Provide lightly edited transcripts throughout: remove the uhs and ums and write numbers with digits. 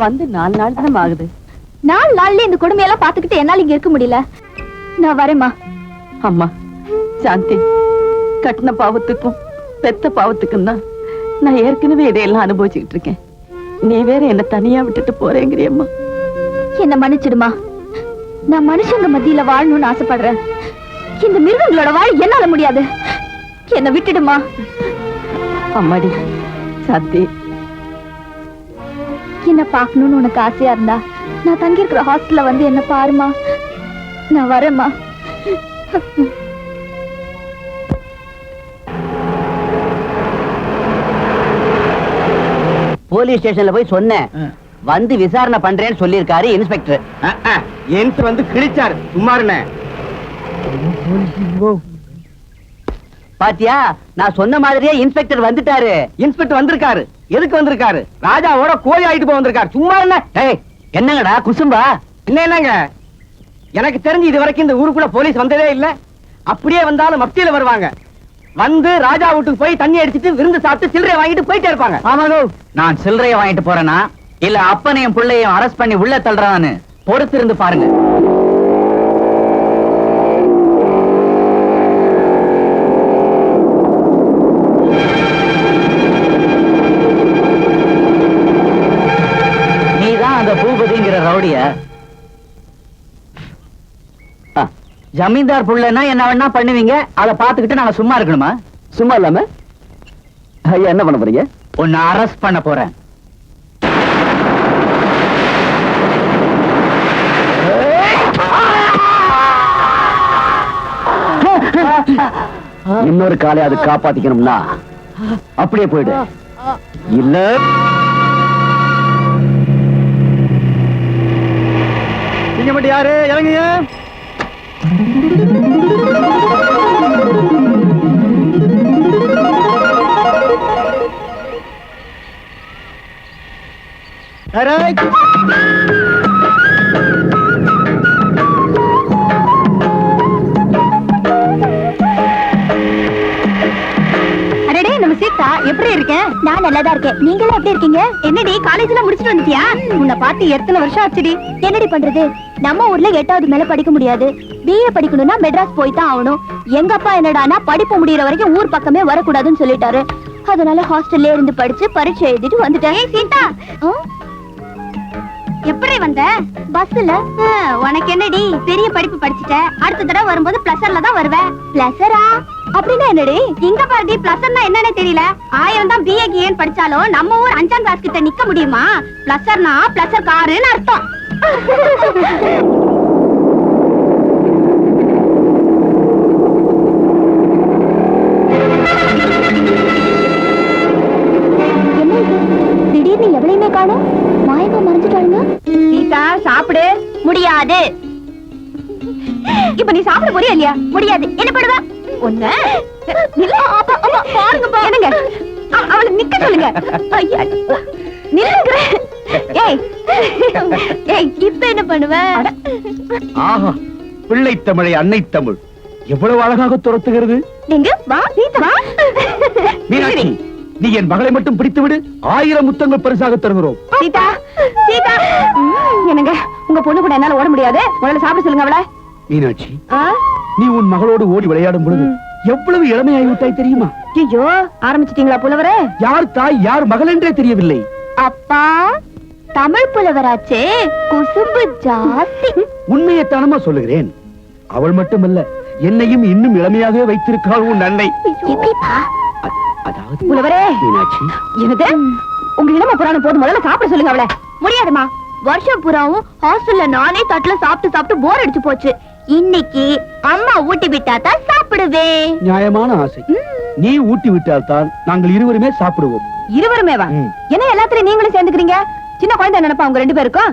வந்து 4 நாள் தானே ஆகுது. 4 நாள்ல இந்த குடுமையெல்லாம் பாத்துக்கிட்டு என்னால இங்க இருக்க முடியல. நான் வரேம்மா. அம்மா சாந்தி, கட்டின பாவத்துக்கும் பெத்த பாவத்துக்கும் தான் நான் ஏற்கனவே இதையெல்லாம் அனுபவிச்சுக்கிட்டு இருக்கேன். நீ வேற என்ன தனியா விட்டுட்டு போறேங்கிறியம்மா. என்ன மன்னிச்சிடுமா. நான் மனுஷங்க மத்தியில வாழணும்னு ஆசைப்படுறேன். இந்த மிருகங்களோட வாழ என்னால முடியாது. என்ன விட்டுடுமா. அம்மாடி சாந்தி, என்ன பாக்கணும்னு உனக்கு ஆசையா இருந்தா நான் தங்கி இருக்கிற ஹாஸ்டல்ல வந்து என்ன பாருமா. நான் வரேம்மா. போலீஸ் ஸ்டேஷன்ல போய் சொன்னேன். வந்து விசாரணை பண்றேன்னு சொல்லியிருக்காரு இன்ஸ்பெக்டர். வந்து கிழிச்சாரு. சும்மாருண்ணே. பாத்தியா, நான் சொன்ன மாதிரியே இன்ஸ்பெக்டர் வந்துட்டாரு. இன்ஸ்பெக்டர் வந்திருக்காரு. எதுக்கு வந்திருக்காரு? ராஜாவோட கோழி ஆயிட்டு போய் வந்திருக்காரு. சும்மா என்ன? என்னங்கடா குசும்பா? என்னங்க, எனக்கு தெரிஞ்சு இது வரைக்கும் இந்த ஊருக்குள்ள போலீஸ் வந்ததே இல்ல. அப்படியே வந்தாலும் மத்தியில வருவாங்க. வந்து ராஜா வீட்டுக்கு போய் தண்ணி அடிச்சிட்டு விருந்து சாப்பிட்டு சில்லறையை வாங்கிட்டு போயிட்டே இருப்பாங்க. ஆமாங்க, நான் சில்லறையை வாங்கிட்டு போறேனா இல்ல அப்பனையும் பிள்ளையும் அரெஸ்ட் பண்ணி உள்ள தள்ளுறான்னு பொறுத்து இருந்து பாருங்க. நீதான் அந்த பூபதிங்கிற ரவுடிய. ஜமீன்தார் புள்ளனா என்ன வேணா பண்ணுவீங்க, அதை பார்த்துக்கிட்டு நாங்க சும்மா இருக்கணுமா? சும்மா இல்லாம ஐயா என்ன பண்ண போறீங்க? உன்னை அரெஸ்ட் பண்ண போறேன். இன்னொரு காலை அது காப்பாத்திக்கணும்னா அப்படியே போயிடு. இல்ல நீங்க மட்டும் யாரு இறங்குங்க. அடடே, நம்ம சீதா எப்படி இருக்க? நான் நல்லாதான் இருக்கேன். நீங்களும் எப்படி இருக்கீங்க? என்னடி காலேஜ்ல முடிச்சிட்டு வந்துட்டியா? உன்னை பார்த்து எத்தனை வருஷம் ஆச்சுடி. என்னடி பண்றது, நம்ம ஊர்ல 8வது மேல படிக்க முடியாது. BA படிக்கணும்னா மெட்ராஸ் போய் தான் ஆகணும். எங்க அப்பா என்னடானா படிப்பு முடியற வரைக்கும் ஊர் பக்கமே வரக்கூடாதுன்னு சொல்லிட்டாரு. அதனால ஹாஸ்டல்ல இருந்து படிச்சு பரீட்சை எழுதிட்டு வந்துட்டேன். சீதா, எப்படி வந்த? பஸ்ல. உனக்கு என்னடி, பெரிய படிப்பு படிச்சுட்ட, அடுத்த தடவை வரும்போது பிளஸர்ல தான் வருவேன். பிளஸரா அப்படின்னா என்னடி? இங்க பாருடி, பிளஸர்னா என்னன்னு தெரியல. 1000 தான் BA GA படிச்சாலும் நம்ம ஊர் 5ஆம் கிளாஸ் கிட்ட நிக்க முடியுமா? பிளஸர்னா பிளஸர் காருன்னு அர்த்தம். திடீர்னு எவ்வளையுமே காணோம். மாயமா மறைஞ்சிட்டாங்க. சீதா, சாப்பிடு. முடியாது. இப்ப நீ சாப்பிட போறியா இல்லையா? முடியாது. என்ன பண்ணுவ? ஒண்ணு பாருங்க பாருங்க. அவளை நிக்க சொல்லுங்க. நில்லுங்க. ஏய் ஏய், இப்ப என்ன பண்ணுவ? ஆஹா, பிள்ளை தமிழை அன்னை தமிழ் எவ்வளவு அழகாக துரத்துகிறது. நீங்க வா சீதா, வா. மீனாட்சி, நீ என் மகளை மட்டும் பிடித்து விடு. 1000 முத்தங்கள் பரிசாக தருகிறோம். சீதா, சீதா. என்னங்க, உங்க பொண்ணு கூட என்னால ஓட முடியாது. முதல்ல சாப்பிட சொல்லுங்க அவளை. மீனாட்சி, நீ உன் மகளோடு ஓடி விளையாடும் பொழுது எவ்வளவு இளமையாகி விட்டாய் தெரியுமா? ஐயோ, ஆரம்பிச்சிட்டீங்களா புலவரே? யார் தாய் யார் மகள் என்றே தெரியவில்லை. அப்பா, தமிழ் புலவராச்சே, குசும்பு ஜாஸ்தி. உண்மையைத்தானமா சொல்லுகிறேன். அவள் மட்டுமல்ல, என்னையும் இன்னும் இளமையாகவே வைத்திருக்காள் உன் அன்னை. அதாவது புலவரே. மீனாட்சி, என்னது? உங்க இளம புராணம் போது முதல்ல சாப்பிட சொல்லுங்க அவளை. முடியாதுமா. வருஷம் புறாவும் ஹாஸ்டல்ல நானே தட்டுல சாப்பிட்டு சாப்பிட்டு போர் அடிச்சு போச்சு. இன்னைக்கு அம்மா ஊட்டி விட்டா தான் சாப்பிடுவேன். நியாயமான ஆசை. நீ ஊட்டி விட்டால் தான் நாங்கள் இருவருமே சாப்பிடுவோம். இருவருமே வா? என்ன எல்லாத்திலையும் நீங்களும் சேர்ந்துக்கிறீங்க? சின்ன குழந்தை நினைப்பா உங்க 2 பேருக்கும்.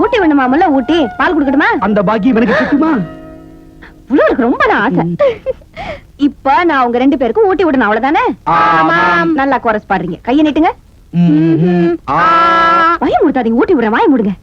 ஊட்டி வேணுமாமல்ல, ஊட்டி பால் குடுக்கட்டுமா? அந்த பாக்கியம் எனக்கு கிட்டுமா? புள்ளவருக்கு ரொம்ப ஆசை. இப்ப நான் உங்க 2 பேருக்கும் ஊட்டி விடணும், அவ்வளவுதானே? நல்லா கோரஸ் பாடுறீங்க. கையை நீட்டுங்க. வாய மூடாதீங்க, ஊட்டி விடுறேன். வாய மூடுங்க.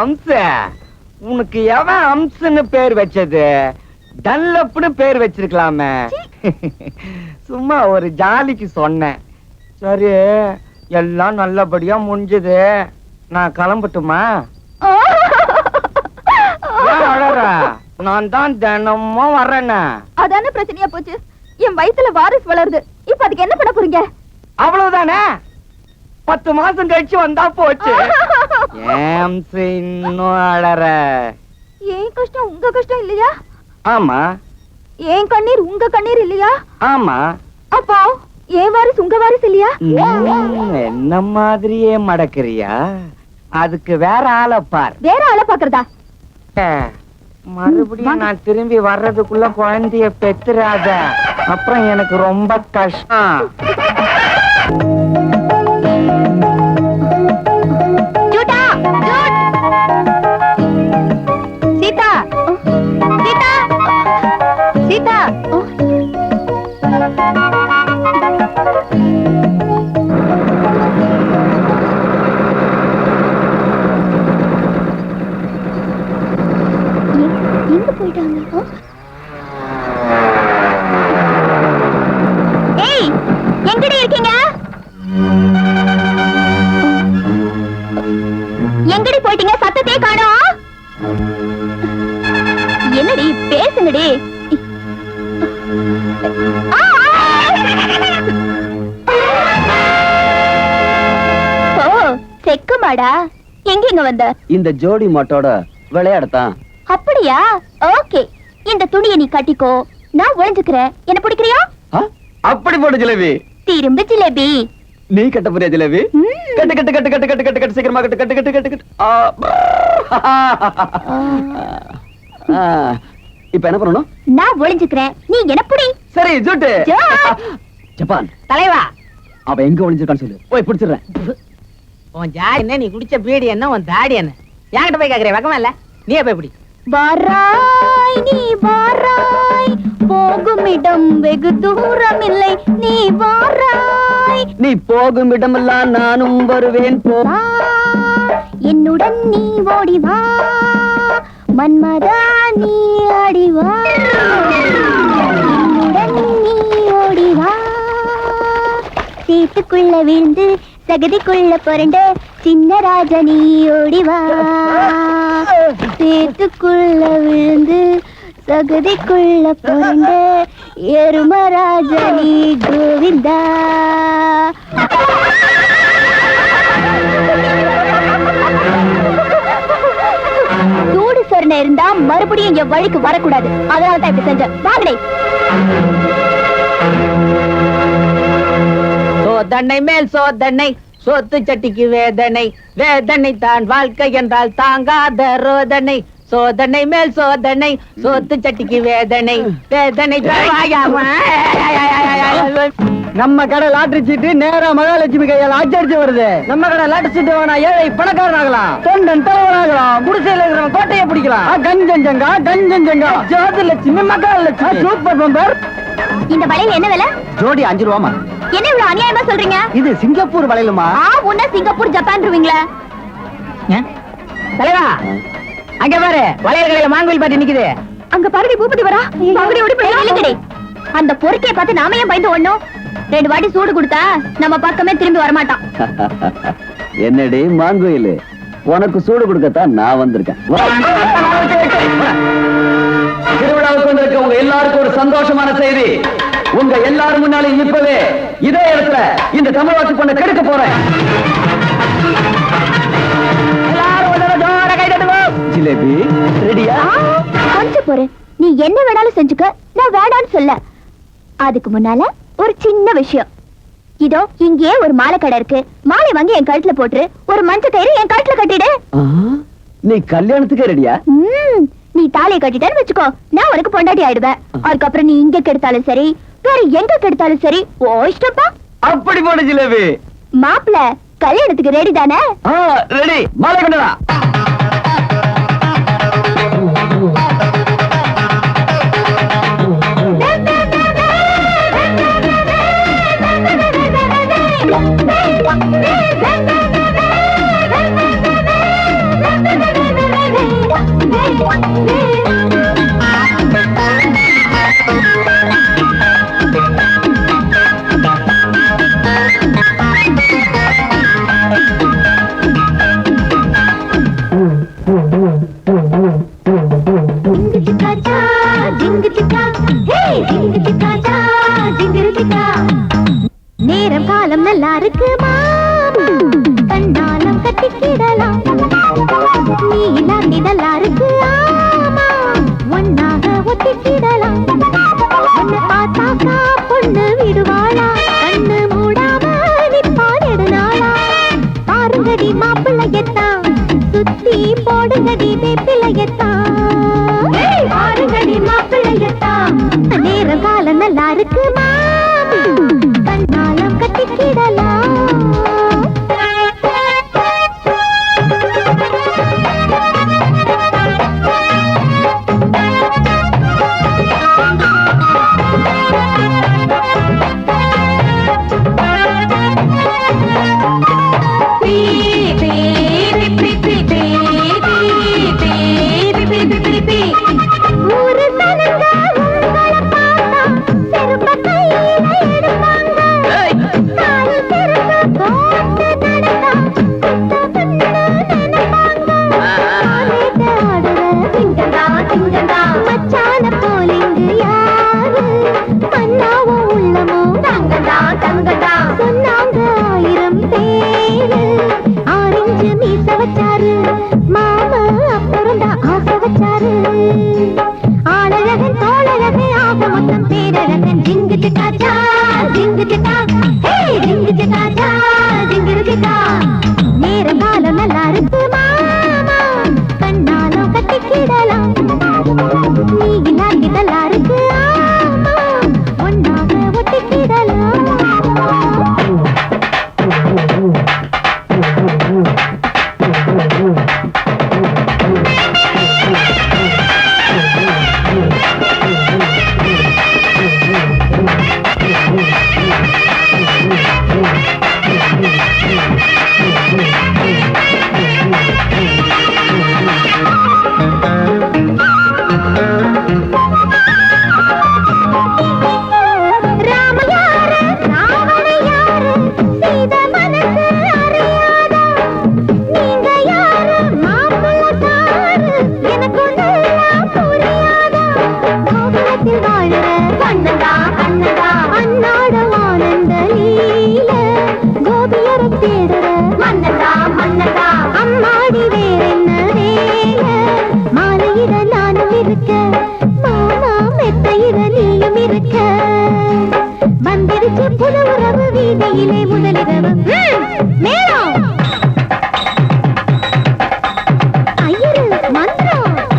அம்ச, உனக்கு எவன் அம்சுன்னு பேர் வச்சது? டன்லப்னு பேர் வச்சிருக்கலாமே. சும்மா ஒரு ஜாலிக்கு சொன்னேன். சரி, எல்லாம் நல்லபடியா முடிஞ்சது. நான் கிளம்பட்டுமா? ஏன் அழற? நான் தான் தினமும் வர்றேன்னு. அதானே பிரச்சனையா போச்சு. என் வயித்துல வாரிசு வளருது. இப்ப அதுக்கு என்ன பண்ண போறீங்க? அவ்வளவுதானே? 10 மாசம் கழிச்சு வந்தா போச்சு. ஏன் இன்னும் அழற? ஏன் கஷ்டம் உங்க கஷ்டம் இல்லையா? ஆமா. ஏன் கண்ணீர் உங்க கண்ணீர் இல்லையா? ஆமா. அப்போ ஏன் வாரிசு உங்க வாரிசு இல்லையா? என்ன மாதிரியே மடக்குறியா? அதுக்கு வேற ஆளை பார். வேற ஆளை பாக்குறதா? மறுபடியும் நான் திரும்பி வர்றதுக்குள்ள குழந்தைய பெத்துறாத. அப்புறம் எனக்கு ரொம்ப கஷ்டம். சீதா, சீதா, சீதா. எங்க போயிட்டாங்க? ஏய், எங்கடி இருக்கீங்க? எங்கடி போயிட்டீங்க? சத்தத்தையே காணோம். என்னடி பேசுங்கடி. ஓ, செக்குமாடா. எங்க வந்த? இந்த ஜோடி மாட்டோட விளையாடத்தான். அப்படியா? ஓகே, இந்த துணியை நீ கட்டிக்கோ, நான் ஒளிஞ்சுக்கிறேன். என்ன பிடிக்கிறியா? அப்படி போடு ஜிலேபி. திரும்ப ஜிலேபி. நீ கட்ட போறியா ஜிலேபி? கட்டு கட்டு கட்டு கட்டு கட்டு கட்டு கட்டு சீக்கிரமா கட்டு கட்டு கட்டு கட்டு கட்டு. இப்ப என்ன பண்ணணும்? நான் ஒளிஞ்சுக்கிறேன், நீ என்ன பிடி. சரி, ஜூட்டு. ஜப்பான் தலைவா, அவ எங்க ஒளிஞ்சிருக்கான்னு சொல்லு, போய் பிடிச்சிடுறேன். உன் ஜாடி என்ன? நீ குடிச்ச பீடி என்ன? உன் தாடி என்ன? என்கிட்ட போய் கேக்குறேன், வெக்கமா இல்ல? நீயே போய் பிடி. வாராய் நீ வாராய், போகும் இடம் வெகு தூரம் இல்லை. நீ வாராய், நீ போகும் இடமெல்லாம் நானும் வருவேன். போ, என்னுடன் நீ ஓடி வா, மன்மதா நீ ஆடி வா. என்னுடன் நீ ஓடி வா, சேத்துக்குள்ள விழுந்து சகதிக்குள்ள புரண்ட சின்ன ராஜா நீ ஓடி வா. சேத்துக்குள்ள விழுந்து சகதிக்குள்ள புரண்ட எருமராஜா நீ கோவிந்தா. சூடு சொரணை இருந்தா மறுபடியும் என் வழிக்கு வரக்கூடாது. அதனால தான் இப்படி செஞ்சேன். வாங்கடே. சோதனை மேல் சோதனை, சொத்து சட்டிக்கு வேதனை, வேதனை தான் வாழ்க்கை என்றால் தாங்காத ரோதனை. சோதனை மேல் சோதனை, சொத்து சட்டிக்கு வேதனை, வேதனை நம்ம கடை லாட்டரி சீட்டு நேரா மகாலட்சுமி கையால் அச்சடிச்சு வருது. நம்ம கடை லாட்டரி சீட்டு வேணா ஏழை பணக்காரன் ஆகலாம், தொண்டன் தலைவர் ஆகலாம், குடிசையில இருக்கிறவன் கோட்டையை பிடிக்கலாம். கஞ்சஞ்சங்கா கஞ்சஞ்சங்கா, ஜோதிலட்சுமி மகாலட்சுமி. Super bumper. இந்த வளையல் என்ன விலை? ஜோடி 5 ரூபாமா? என்ன இவ்வளவு அநியாயமா சொல்றீங்க? இது சிங்கப்பூர் வளையலுமா? உன்ன சிங்கப்பூர் ஜப்பான்ருவீங்களா? தலைவா, அங்க பாரு, வளையல் கடையில மாங்குயில் பாட்டி நிக்குது. அங்க பாருங்க, பூபதி வரா. மறுபடியும் ஓடி போயிடலாம். அந்த பொறுக்கைய பார்த்து நாம ஏன் பயந்து ஓடணும்? 2 வாட்டி சூடு கொடுத்தா நம்ம பக்கமே திரும்பி வரமாட்டான். என்னடி மாங்குயில், உனக்கு சூடு கொடுக்கத்தான் நான் வந்திருக்கேன். திருவிழாவுக்கு வந்திருக்க உங்க எல்லாருக்கும் ஒரு சந்தோஷமான செய்தி. உங்க எல்லாரும் முன்னாலும் இப்பவே இதே இடத்துல இந்த தமிழ்வாசி பொண்ணை கெடுக்க போறேன். ஜிலேபி ரெடியா? கொஞ்சம் போறேன். நீ என்ன வேணாலும் செஞ்சுக்க, நான் வேணான்னு சொல்ல. அதுக்கு முன்னால ஒரு சின்ன விஷயம். இதோ இங்கே ஒரு மாலை கடை இருக்கு. மாலை வாங்கி என் கழுத்துல போட்டு ஒரு மஞ்ச கயிறு என் கழுத்துல கட்டிடு. நீ கல்யாணத்துக்கு ரெடியா? நீ தாலியை கட்டிட்டேன்னு வச்சுக்கோ, நான் உனக்கு பொண்டாட்டி ஆயிடுவேன். அதுக்கப்புறம் நீ இங்க கெடுத்தாலும் சரி, வேற எங்க கெடுத்தாலும் சரி, ஓ இஷ்டப்பா. அப்படி போடு ஜிலேபி. மாப்பிள்ள கல்யாணத்துக்கு ரெடி தானே? ரெடி. மாலை கொண்டா. நேரம் காலம் நல்லா இருக்கு மாமா கண்ணாலம் கட்டிக்கிடலாம் நீ இல்லாண்டி நல்லா இருக்கு ஆமா ஒன்னாக ஒட்டிக்கிடலாம் உன்னை பார்த்தாக்கா பொண்ணு விடுவாளா கண்ணு மூடாம நிப்பா நெடுநாளா பாருங்கடி மாப்பிள்ளையத்தான் சுத்தி போடுங்கடி வேப்பிலையத்தான் பாருங்கடி மாப்பிள்ளையத்தான் நேரம் காலம் நல்லா இருக்கு மாமா கண்ணாலம் கட்டிக்கிடலாம் நேரங்காலம் நல்லா இருக்கு மாமா கண்ணாலம் கட்டிக்கிடலாம் நீ இல்லாண்டி நல்லா இருக்கு ஆமா ஒன்னாக ஒட்டிக்கிடலாம்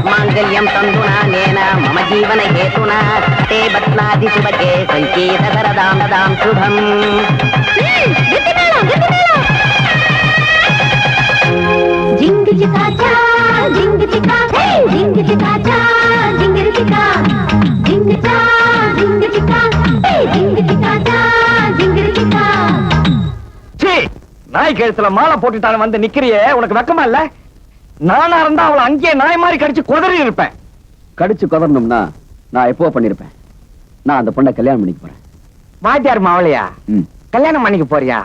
मांगल्यम तंदुना नेना मम जीवन हेतुना ते बत्नादि सुभगे संकेत दरदाम ददाम शुभम जिंग चिका चा जिंग चिका हे जिंग चिका चा जिंग चिका जिंग चा जिंग चिका हे जिंग चिका चा जिंग चिका நாய் கழுத்துல மாலை போட்டுட்டான வந்து நிக்கிறியே உனக்கு வெக்கமா இல்ல நானா இருந்தா அவளை அங்கேயே நாய் மாதிரி கடிச்சு குதறி இருப்பேன் கடிச்சு குதறணும்னா நான் எப்போ பண்ணிருப்பேன் நான் அந்த பொண்ணை கல்யாணம் பண்ணிக்க போறேன் வாத்தியார் மாவளையா கல்யாணம் பண்ணிக்க போறியா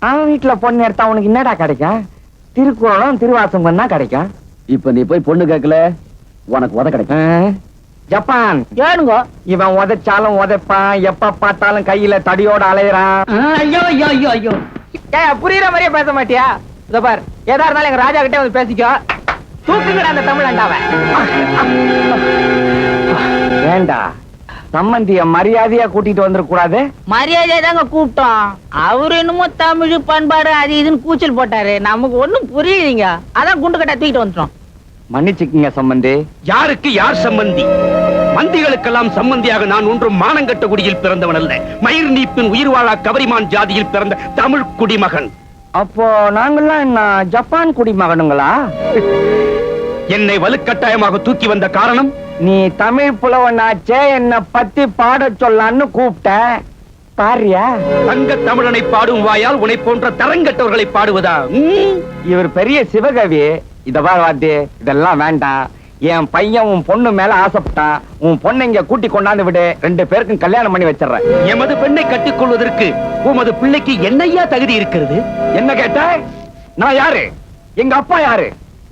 அவன் வீட்டுல பொண்ணு எடுத்தா உனக்கு என்னடா கிடைக்கும் திருக்குறளும் திருவாசகம் தான் கிடைக்கும் இப்ப நீ போய் பொண்ணு கேட்கல உனக்கு உத கிடைக்கும் ஜப்பான் ஏனுங்க இவன் உதைச்சாலும் உதைப்பான் எப்ப பார்த்தாலும் கையில தடியோட அலையறான் ஐயோ ஐயோ ஐயோ ஐயோ புரியுற மாதிரியே பேச மாட்டியா இதோ பார் ஏதா இருந்தாலும் எங்க ராஜா கிட்டே வந்து பேசிக்கோ தூக்குங்கடா அந்த தமிழ் அண்டாவ ஏண்டா சம்பந்திய மரியாதையா கூட்டிட்டு வந்துட கூடாது மரியாதை தாங்க கூப்பிட்டோம் அவரு என்னமோ தமிழ் பண்பாடு அது இதுன்னு கூச்சல் போட்டாரு நமக்கு ஒண்ணும் புரியலீங்க அதான் குண்டு கட்டா தூக்கிட்டு வந்துட்டோம் மன்னிச்சுக்குங்க சம்பந்தி யாருக்கு யார் சம்பந்தி மந்திகளுக்கெல்லாம் சம்பந்தியாக நான் ஒன்றும் மானங்கட்ட குடியில் பிறந்தவன் அல்ல மயிர் நீப்பின் உயிர் வாழா கவரிமான் ஜாதியில் பிறந்த தமிழ் குடிமகன் அப்போ நாங்கெல்லாம் என்ன ஜப்பான் குடிமகனுங்களா என்னை வலுக்கட்டாயமாக தூக்கி வந்த காரணம் நீ தமிழ் புலவனாச்சே என்ன பத்தி பாட சொல்லான்னு கூப்பிட்ட பாரியா தங்க தமிழனை பாடும் வாயால் உன்னை போன்ற தரங்கட்டவர்களை பாடுவதா இவர் பெரிய சிவகவி இத வாத்தி இதெல்லாம் வேண்டாம் என் பையன் உன் பொண்ணு மேல ஆசைப்பட்டான் உன் பொண்ணை இங்க கூட்டி கொண்டாந்து விடு 2 பேருக்கும் கல்யாணம் பண்ணி வச்சிடறேன் எமது பெண்ணை கட்டிக் கொள்வதற்கு உமது பிள்ளைக்கு என்னையா தகுதி இருக்கிறது என்ன கேட்ட நான் யாரு எங்க அப்பா யாரு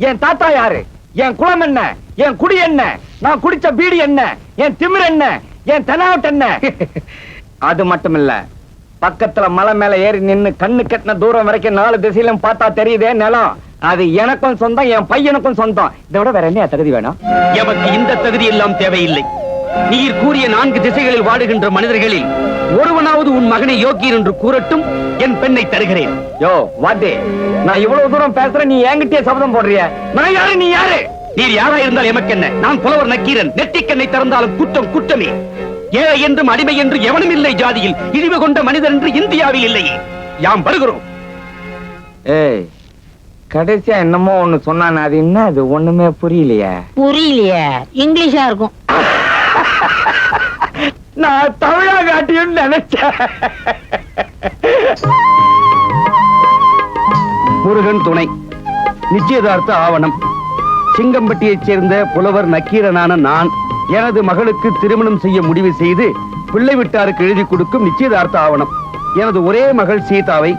என் தாத்தா யாரு என் குலம் என்ன என் குடி என்ன, நான் குடிச்ச பீடி என்ன, என் திமிர் என்ன, என் தெனாவட் என்ன. அது மட்டும் இல்ல, பக்கத்துல மலை மேல ஏறி நின்னு கண்ணு கட்டின தூரம் வரைக்கும் 4 திசையிலும் பார்த்தா தெரியுதே நிலம், அது எனக்கும் சொந்தம், என் பையனுக்கும் சொந்தம். இதை விட வேற என்ன தகுதி வேணும்? எமக்கு இந்த தகுதி எல்லாம் தேவையில்லை. நீர் கூறிய 4 திசைகளில் வாடுகின்ற மனிதர்களில் ஒருவனாவது உன் மகனை யோக்கியன் என்று கூறட்டும், என் பெண்ணை தருகிறேன். யோ வாத்தே, நான் இவ்வளவு தூரம் பேசுறேன், நீ என்கிட்டயே சபதம் போடுறிய. நான் யாரு, நீ யாரு? நீர் யாரா இருந்தால் எமக்கென்ன? நான் புலவர் நக்கீரன். நெற்றிக்கண்ணை திறந்தாலும் குற்றம் குற்றமே. ஏழை என்றும் அடிமை என்று எவனும் இல்லை ஜாதியில். இழிவு கொண்ட மனிதன் என்று இந்தியாவில் இல்லையே. யாம் வருகிறோம். ஏய், கடைசியா என்னமோ ஒண்ணு சொன்னான், அது என்ன? அது ஒண்ணுமே புரியலையே. புரியலையே, இங்கிலீஷா இருக்கும். நான் தமிழா காட்டியும் நினைச்சேன். முருகன் துணை. நிச்சயதார்த்த ஆவணம். சிங்கம்பட்டியைச் சேர்ந்த புலவர் நக்கீரனான நான் எனது மகளுக்கு திருமணம் செய்ய முடிவு செய்து பிள்ளை வீட்டாருக்கு எழுதி கொடுக்கும் நிச்சயதார்த்த ஆவணம். எனது ஒரே மகள் சீதாவை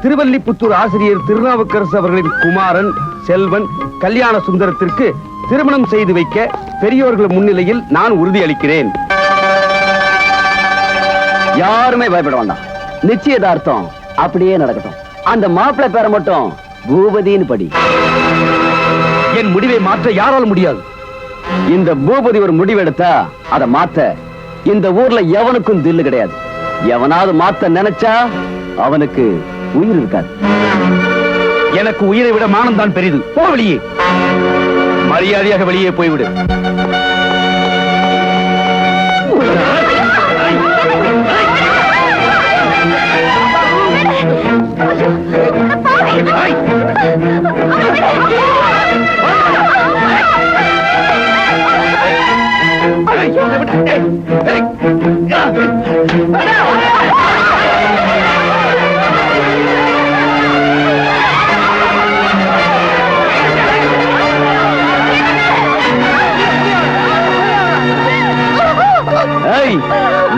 திருவல்லிபுத்தூர் ஆசிரியர் திருநாவுக்கரசு அவர்களின் குமாரன் செல்வன் கல்யாண சுந்தரத்திற்கு திருமணம் செய்து வைக்க பெரியோர்கள் முன்னிலையில் நான் உறுதியளிக்கிறேன். யாருமே பயப்பட வேண்டாம். நிச்சயதார்த்தம் அப்படியே நடக்கட்டும். அந்த மாப்பிள்ளை பேரை மட்டும் பூபதின்னு படி. என் முடிவை மாற்ற யாரால் முடியாது. இந்த பூபதி ஒரு முடிவெடுத்தா அதை மாத்த இந்த ஊர்ல எவனுக்கும் தில்லு கிடையாது. எவனாவது மாத்த நினைச்சா அவனுக்கு உயிர் இருக்காது. எனக்கு உயிரை விட மானம் தான் பெரிது. போ வெளியே. மரியாதையாக வெளியே போய்விடு.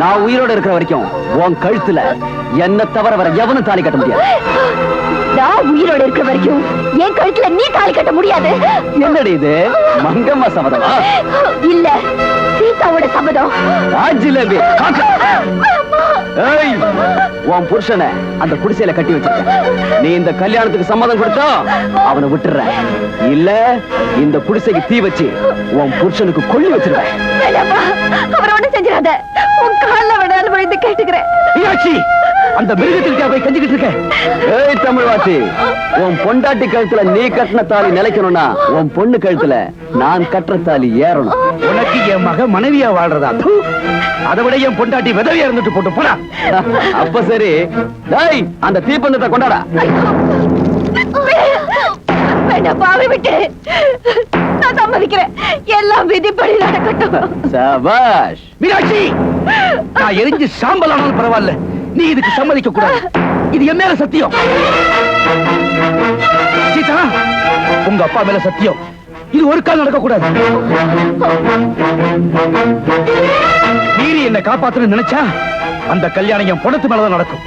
நான் உயிரோட இருக்கிற வரைக்கும் உன் கழுத்துல என்ன தவிர வர எவனும் தாலி கட்ட முடியாது. நான் உயிரோட இருக்கிற வரைக்கும் என் கழுத்துல நீ தாலி கட்ட முடியாது. என்னடி இது? மங்கம்மா சபதமா? இல்ல, சீதாவோட சபதம். ராஜிலேபி. ஏய், உன் புருஷனை அந்த குடிசையில கட்டி வச்சிருக்க. நீ இந்த கல்யாணத்துக்கு சம்மதம் கொடுத்தா அவனை விட்டுற. இல்ல இந்த குடிசைக்கு தீ வச்சு உன் புருஷனுக்கு கொள்ளி வச்சிருவேன். அவரை ஒண்ணு செஞ்சிடாத. உன் கால்ல விடாது விழுந்து கேட்டுக்கிறேன். அந்த மிருகத்திற்கா போய் கஞ்சிக்கிட்டு இருக்க? ஏய் தமிழ்வாசி, உன் பொண்டாட்டி கழுத்துல நீ கட்டின தாலி நிலைக்கணும்னா உன் பொண்ணு கழுத்துல நான் கட்டுற தாலி ஏறணும். உனக்கு என் மக மனைவியா வாழ்றதா? அதை விட என் பொண்டாட்டி விதவியா இருந்துட்டு போட்டு போடா. அப்ப சரி, டேய் அந்த தீப்பந்தத்தை கொண்டாடா. வேண்டாம், பாவி விட்டு. நான் சம்மதிக்கிறேன். எல்லாம் விதிப்படி நடக்கட்டும். சபாஷ். மீனாட்சி, நான் எரிஞ்சு சாம்பல் ஆனாலும் பரவாயில்ல, நீ இதுக்கு சம்மதிக்க கூடாது. இது என் மேல சத்தியம். சீதா, உங்க அப்பா மேல சத்தியம். இது ஒரு கால் நடக்க கூடாது. மீறி என்ன காப்பாத்தணும்னு நினைச்சா அந்த கல்யாணம் என் பொண்ணத்து மேலதான் நடக்கும்.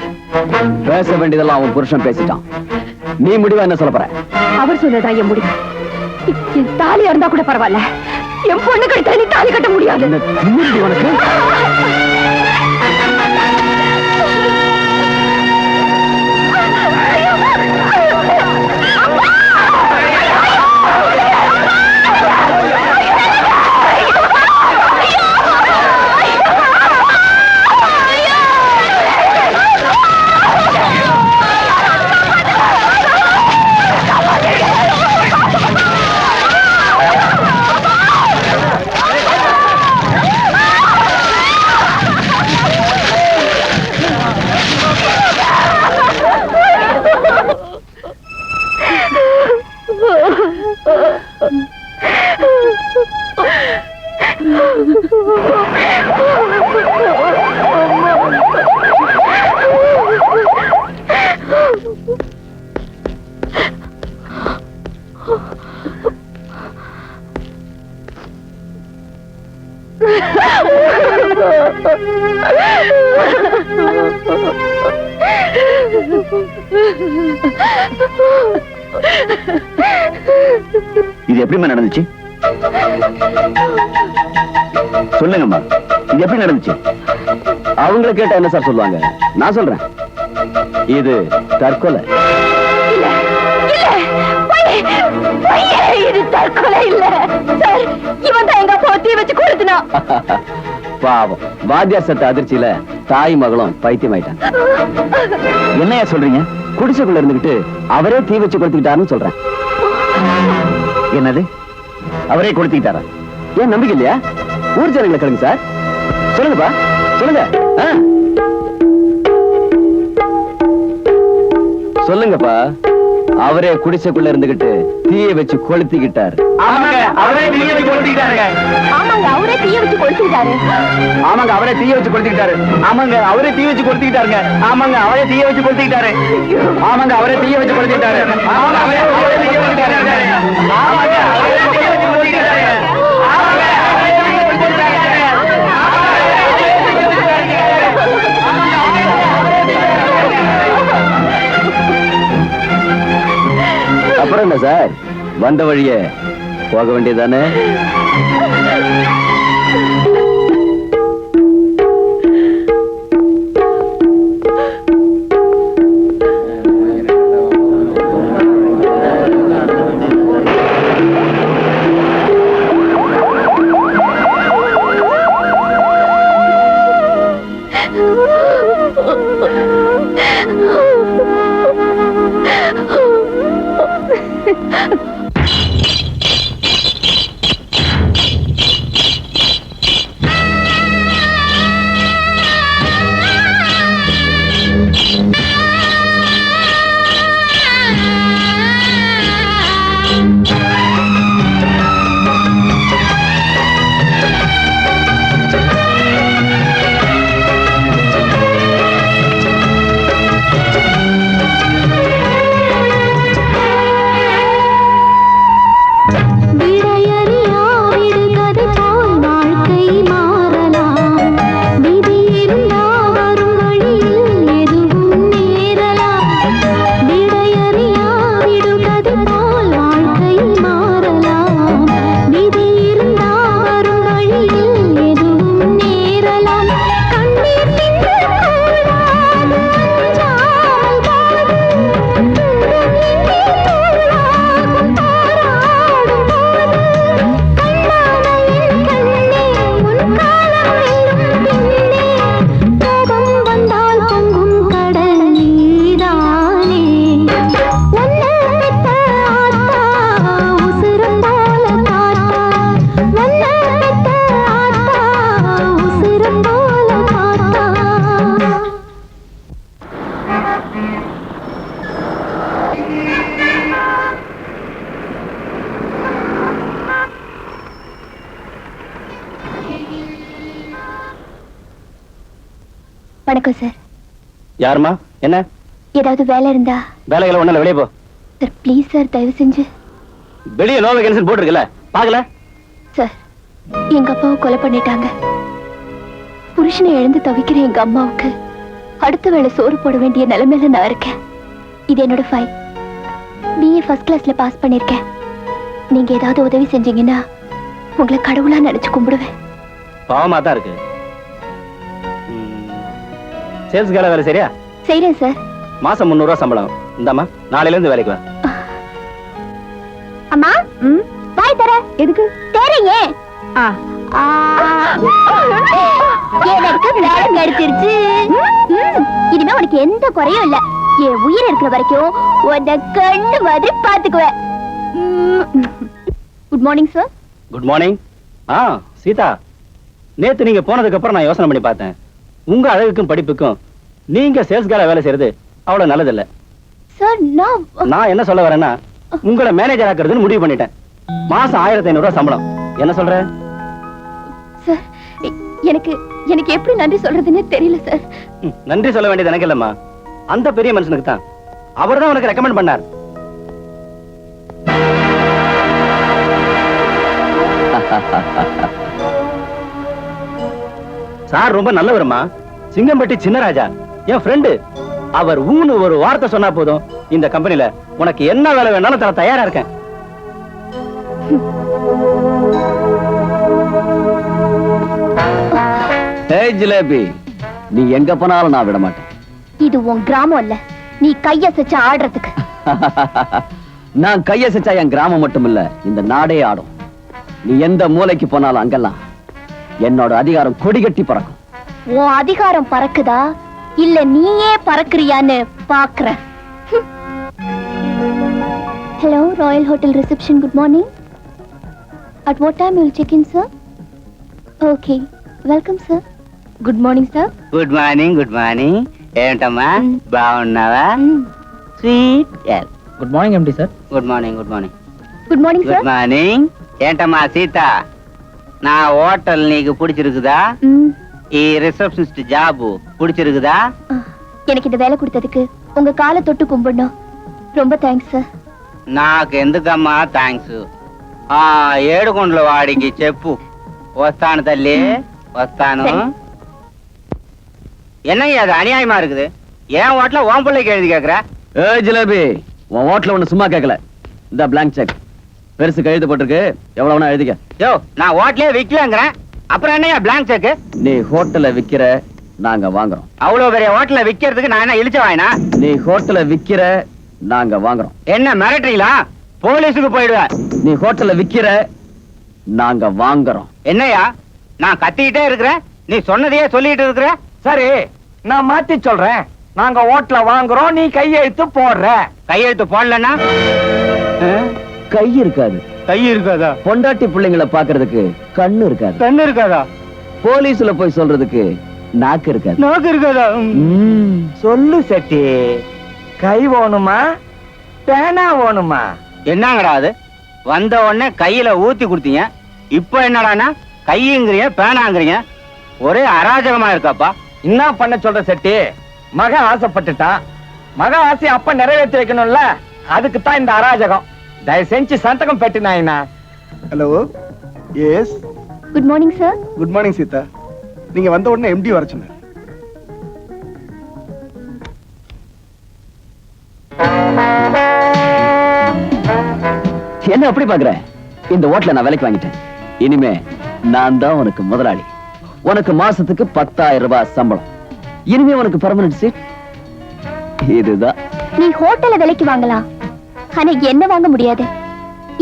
பேச வேண்டியதெல்லாம் அவன் புருஷன் பேசிட்டான். நீ முடிவா என்ன சொல்ல போற? அவர் சொன்னதா என் முடிவு. என் தாலியா இருந்தா கூட பரவாயில்ல, என் பொண்ணு கழுத்துல நீ தாலி கட்ட முடியாது. என்ன திமிருடி உனக்கு? இது எப்படிமா நடந்துச்சு? சொல்லுங்கம்மா, இது எப்படி நடந்துச்சு? அவங்களை கேட்டா என்ன சார் சொல்லுவாங்க? நான் சொல்றேன், இது தற்கொலை. இது தற்கொலை இல்ல சார். இவன் தான் எங்க அப்பா தீ வச்சு கொளுத்துனா. பாவம், வாத்தியார் சத்த அதிர்ச்சியில தாய் மகளும் பைத்தியமாயிட்டாங்க. என்னையா சொல்றீங்க? குடிசைக்குள்ள இருந்துகிட்டு அவரே தீ வச்சு கொளுத்திக்கிட்டாருன்னு சொல்றேன். என்னது? அவரே கொளுத்திக்கிட்டாரா? ஏன் நம்பிக்கை இல்லையா? ஊர் ஜனங்களை கேளுங்க சார். சொல்லுங்கப்பா, சொல்லுங்க. சொல்லுங்கப்பா, அவரே குடிசைக்குள்ள இருந்துகிட்டு தீயை வச்சு கொளுத்திக்கிட்டாரு. அவரே தீய வச்சு கொளுத்திக்கிட்டாருங்க. ஆமாங்க, அவரே தீய வச்சு கொளுத்திக்கிட்டாரு. ஆமாங்க, அவரே தீய வச்சு கொளுத்திக்கிட்டாரு. ஆமாங்க, அவரே தீய வச்சு கொளுத்திக்கிட்டாருங்க. ஆமாங்க, அவரே தீய வச்சு கொளுத்திக்கிட்டாரு. ஆமாங்க, அவரே தீய வச்சு கொளுத்திக்கிட்டாரு. ஆமாங்க, அவரே தீய வச்சு கொளுத்திக்கிட்டாரு. ஆமாங்க, அவரே தீய வச்சு கொளுத்திக்கிட்டாரு. ஆமாங்க, அவரே தீய வச்சு கொளுத்திக்கிட்டாரு. அப்புறம் என்ன சார், வந்த வழியே போக வேண்டியதானே? வணக்கம் சார். யாருமா? என்ன ஏதாவது வேலை இருந்தா? வேலைகளை ஒண்ணு, வெளியே போ சார். ப்ளீஸ் சார், தயவு செஞ்சு. வெளியே நோ வேகன்சி போட்டுருக்குல்ல, பாக்கல? சார், எங்க அப்பாவை கொலை பண்ணிட்டாங்க. புருஷனை எழுந்து தவிக்கிற எங்க அம்மாவுக்கு அடுத்த வேளை சோறு போட வேண்டிய நிலைமையில நான் இருக்கேன். இது என்னோட ஃபைல். BA ஃபர்ஸ்ட் கிளாஸ்ல பாஸ் பண்ணிருக்கேன். நீங்க ஏதாவது உதவி செஞ்சீங்கன்னா உங்களை கடவுளா நினைச்சு கும்பிடுவேன். பாவமா தான் இருக்கு. சேல்ஸ் கேல வேலை சரியா? செய்றேன் சார். மாசம் 300 ரூபாய் சம்பளம். இந்தாமா, நாளையில இருந்து வேலைக்கு வா. அம்மா, வாய் தர. எதுக்கு தேறீங்க? எனக்கு வேலை கிடைச்சிருச்சு. இனிமே உனக்கு எந்த குறையும் இல்ல. என் உயிர் இருக்கிற வரைக்கும் உன்னை கண்ணு மாதிரி பாத்துக்குவேன். Good morning sir. Good morning. Seetha, நேத்து நீங்க போனதுக்கு அப்புறம் நான் யோசனை பண்ணி பார்த்தேன். உங்க அழகுக்கும் படிப்புக்கும் நீங்க சேல்ஸ் கேல வேலை செய்யறது அவ்வளவு நல்லது இல்ல சார். நான் என்ன சொல்ல வரேன்னா, உங்களை மேனேஜர் ஆக்குறதுன்னு முடிவு பண்ணிட்டேன். மாசம் 1500 ரூபாய் சம்பளம். என்ன சொல்ற? சார், எனக்கு எப்படி நன்றி சொல்றதுன்னு தெரியல சார். நன்றி சொல்ல வேண்டியது எனக்கு இல்லம்மா, அந்த பெரிய மனுஷனுக்கு தான். அவர் தான் உனக்கு ரெக்கமெண்ட் பண்ணார். சார் ரொம்ப நல்லவருமா. சிங்கம்பட்டி சின்னராஜா என் ஃப்ரெண்டு. அவர் ஊன்னு ஒரு வார்த்தை சொன்னா போதும், இந்த கம்பெனில உனக்கு என்ன வேலை வேணாலும் தர தயாரா இருக்கேன். ஏய் ஜிலேபி, நீ எங்க போனாலும் நான் விட மாட்டேன். இது உன் கிராமம் இல்ல, நீ கையசைச்சு ஆடுறதுக்கு. நான் கையசைச்சா என் கிராமம் மட்டும் இல்ல, இந்த நாடே ஆடும். நீ எந்த மூலைக்கு போனாலும் அங்கெல்லாம் என்னோட அதிகாரம் கொடி கட்டி பறக்கும். உன் அதிகாரம் பறக்குதா இல்ல நீயே பறக்குறியான்னு பாக்குறேன். Hello, Royal hotel reception. Good morning. At what time you will check in sir? Okay, welcome sir. Good morning sir. Good morning. Good morning. ఏంటమ్మా బాగున్నావా? Sweet. Good morning MD sir. Good morning. Good morning. Good morning good sir. Morning. ఏంటమ్మా సీత, నా hotel నీకు பிடிச்சிருக்குதா? ఈ receptionist job பிடிச்சிருக்குதா? எனக்கு இந்த வேலை கொடுத்ததுக்கு உங்க காலை தொட்டு கும்பிடணும். ரொம்ப தேங்க்ஸ் சார். నాకు ఎందుకమ్మా థ్యాంక్స్. ఆ ఏడుకొండల వాడికి చెప్పు వస్తాను తల్లి, వస్తాను. என்னய்யா அது அநியாயமா இருக்குது? ஏன் ஹோட்டல ஓம் பிள்ளைக்கு எழுதி கேக்குற? ஏய் ஜிலேபி, உன் ஹோட்டல ஒண்ணு சும்மா கேட்கல. இந்த பிளாங்க் செக் பெருசு கையெழுத்து போட்டிருக்கு, எவ்வளவுனா எழுதிக்க. யோ, நான் ஹோட்டலே விக்கலங்கிறேன், அப்புறம் என்னய்யா பிளாங்க் செக்? நீ ஹோட்டல விக்கிற, நாங்க வாங்குறோம். அவ்வளவு பெரிய ஹோட்டல விக்கிறதுக்கு நான் என்ன இழிச்ச வாயினா? நீ ஹோட்டல விக்கிற, நாங்க வாங்குறோம். என்ன மிரட்டுறீங்களா? போலீஸுக்கு போயிடுவேன். நீ ஹோட்டல விக்கிற, நாங்க வாங்குறோம். என்னய்யா நான் கத்திக்கிட்டே இருக்கிறேன், நீ சொன்னதையே சொல்லிட்டு இருக்கிற? சரி, நான் மாத்தி சொல்றேன். நாங்க ஓட்டல வாங்குறோம், நீ கையெழுத்து போடுற. கையெழுத்து போடலன்னா கை இருக்காது. கை இருக்காதா? பொண்டாட்டி பிள்ளைங்களை பாக்குறதுக்கு கண்ணு இருக்காது. கண்ணு இருக்காதா? போலீஸ்ல போய் சொல்றதுக்கு நாக்கு இருக்காது. நாக்கு இருக்காதா? சொல்லு செட்டி, கை வேணுமா பேனா வேணுமா? என்னங்கடா அது? வந்த உடனே கையில ஊத்தி கொடுத்தீங்க, இப்ப என்னடானா கையுங்கிறீங்க பேனாங்கிறீங்க, ஒரே அராஜகமா இருக்காப்பா. என்ன பண்ண சொல்ற செட்டி? மக ஆசைப்பட்டுட்டான், மக ஆசையை அப்ப நிறைவேற்றி வைக்கணும்ல, அதுக்கு தான் இந்த அராஜகம். தயவு செஞ்சு சந்தகம் பெட்டினாயினா. Hello, yes. Good morning sir. Good morning Seetha. நீங்க வந்த உடனே எம்டி வர சொன்னார். என்ன அப்படி பாக்குற? இந்த ஹோட்டல நான் வேலைக்கு வாங்கிட்டேன். இனிமே நான் தான் உனக்கு முதலாளி. உனக்கு மாசத்துக்கு 10,000 ரூபாய் சம்பளம். இனிமே உனக்கு பெர்மனன்ட் சீட் இதுதான். நீ ஹோட்டல்ல விலைக்கு வாங்கலாம், ஆனா என்ன வாங்க முடியாது.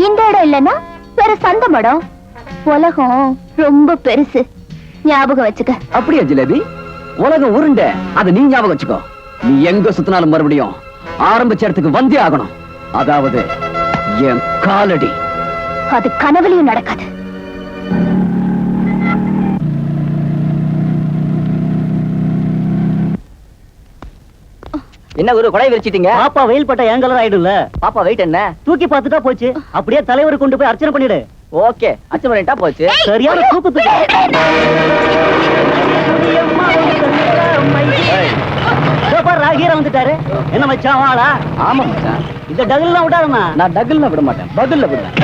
இந்த இடம் இல்லைன்னா வேற சந்த மடம். உலகம் ரொம்ப பெருசு, ஞாபகம் வச்சுக்க. அப்படியா ஜிலேபி? உலகம் உருண்ட, அதை நீ ஞாபகம் வச்சுக்கோ. நீ எங்க சுத்தினாலும் மறுபடியும் ஆரம்பிச்ச இடத்துக்கு வந்தே ஆகணும். அதாவது என் காலடி. அது கனவுலையும் நடக்காது. என்ன ஒரு கொடை விரிச்சிட்டீங்க? பாப்பா வெயில் பட்ட ஏன் கலர் ஆயிடும்ல. பாப்பா வெயிட் என்ன? தூக்கி பார்த்துட்டா போச்சு. அப்படியே தலைவர் கொண்டு போய் அர்ச்சனை பண்ணிடு. ஓகே, அர்ச்சனை பண்ணிட்டா போச்சு. சரியான தூக்கு தூக்கு. ராகிரா வந்துட்டாரு. என்ன மச்சான் வாடா. ஆமா மச்சான். இந்த டகுல்லாம் விடாதமா? நான் டகுல்ல விட மாட்டேன், பதில்ல விடுறேன்.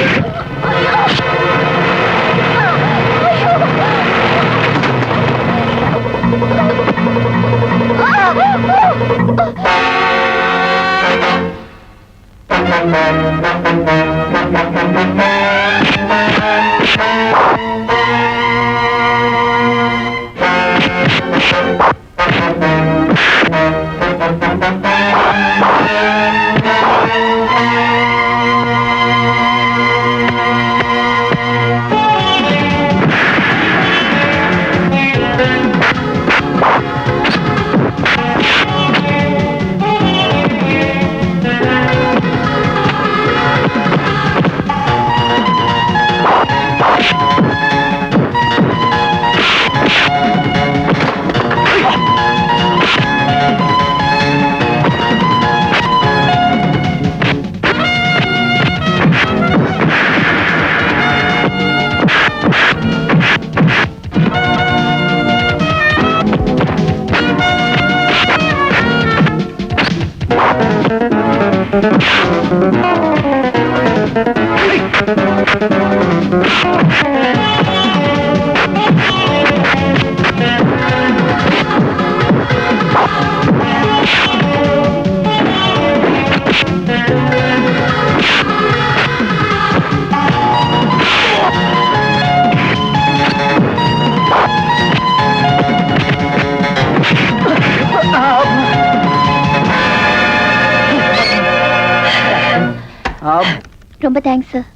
ரொம்ப தேங்க்ஸ் சார்.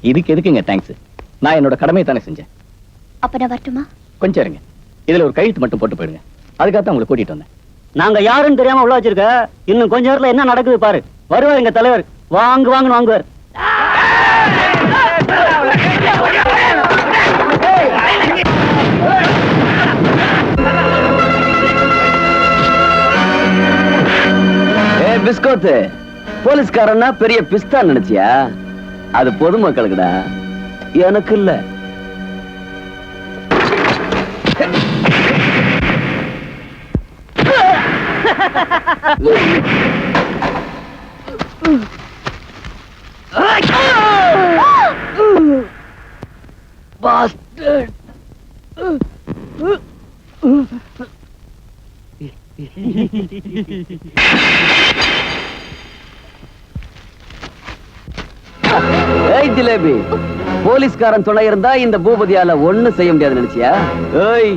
இதுக்கு எதுக்குங்க தேங்க்ஸ்? நான் என்னோட கடமையை தானே செஞ்சேன். அப்ப நான் வரட்டுமா? கொஞ்சம் இருங்க, இதுல ஒரு கையெழுத்து மட்டும் போட்டு போயிடுங்க. அதுக்காக தான் உங்களை கூட்டிட்டு வந்தேன். நாங்க யாருன்னு தெரியாம உள்ள வச்சிருக்க. இன்னும் கொஞ்ச நேரத்துல என்ன நடக்குது பாரு. வருவார் எங்க தலைவர். வாங்கு வாங்குன்னு வாங்குவார். பிஸ்கோத்து போலீஸ்காரன்னா பெரிய பிஸ்தா நினைச்சியா? அது பொதுமக்களுக்குடா, எனக்கு இல்ல. Bastard! ஏய் ஜிலேபி, போலீஸ்காரன் துணை இருந்தா இந்த பூபதியால ஒண்ணு செய்ய முடியாது நினைச்சியா? ஏய்,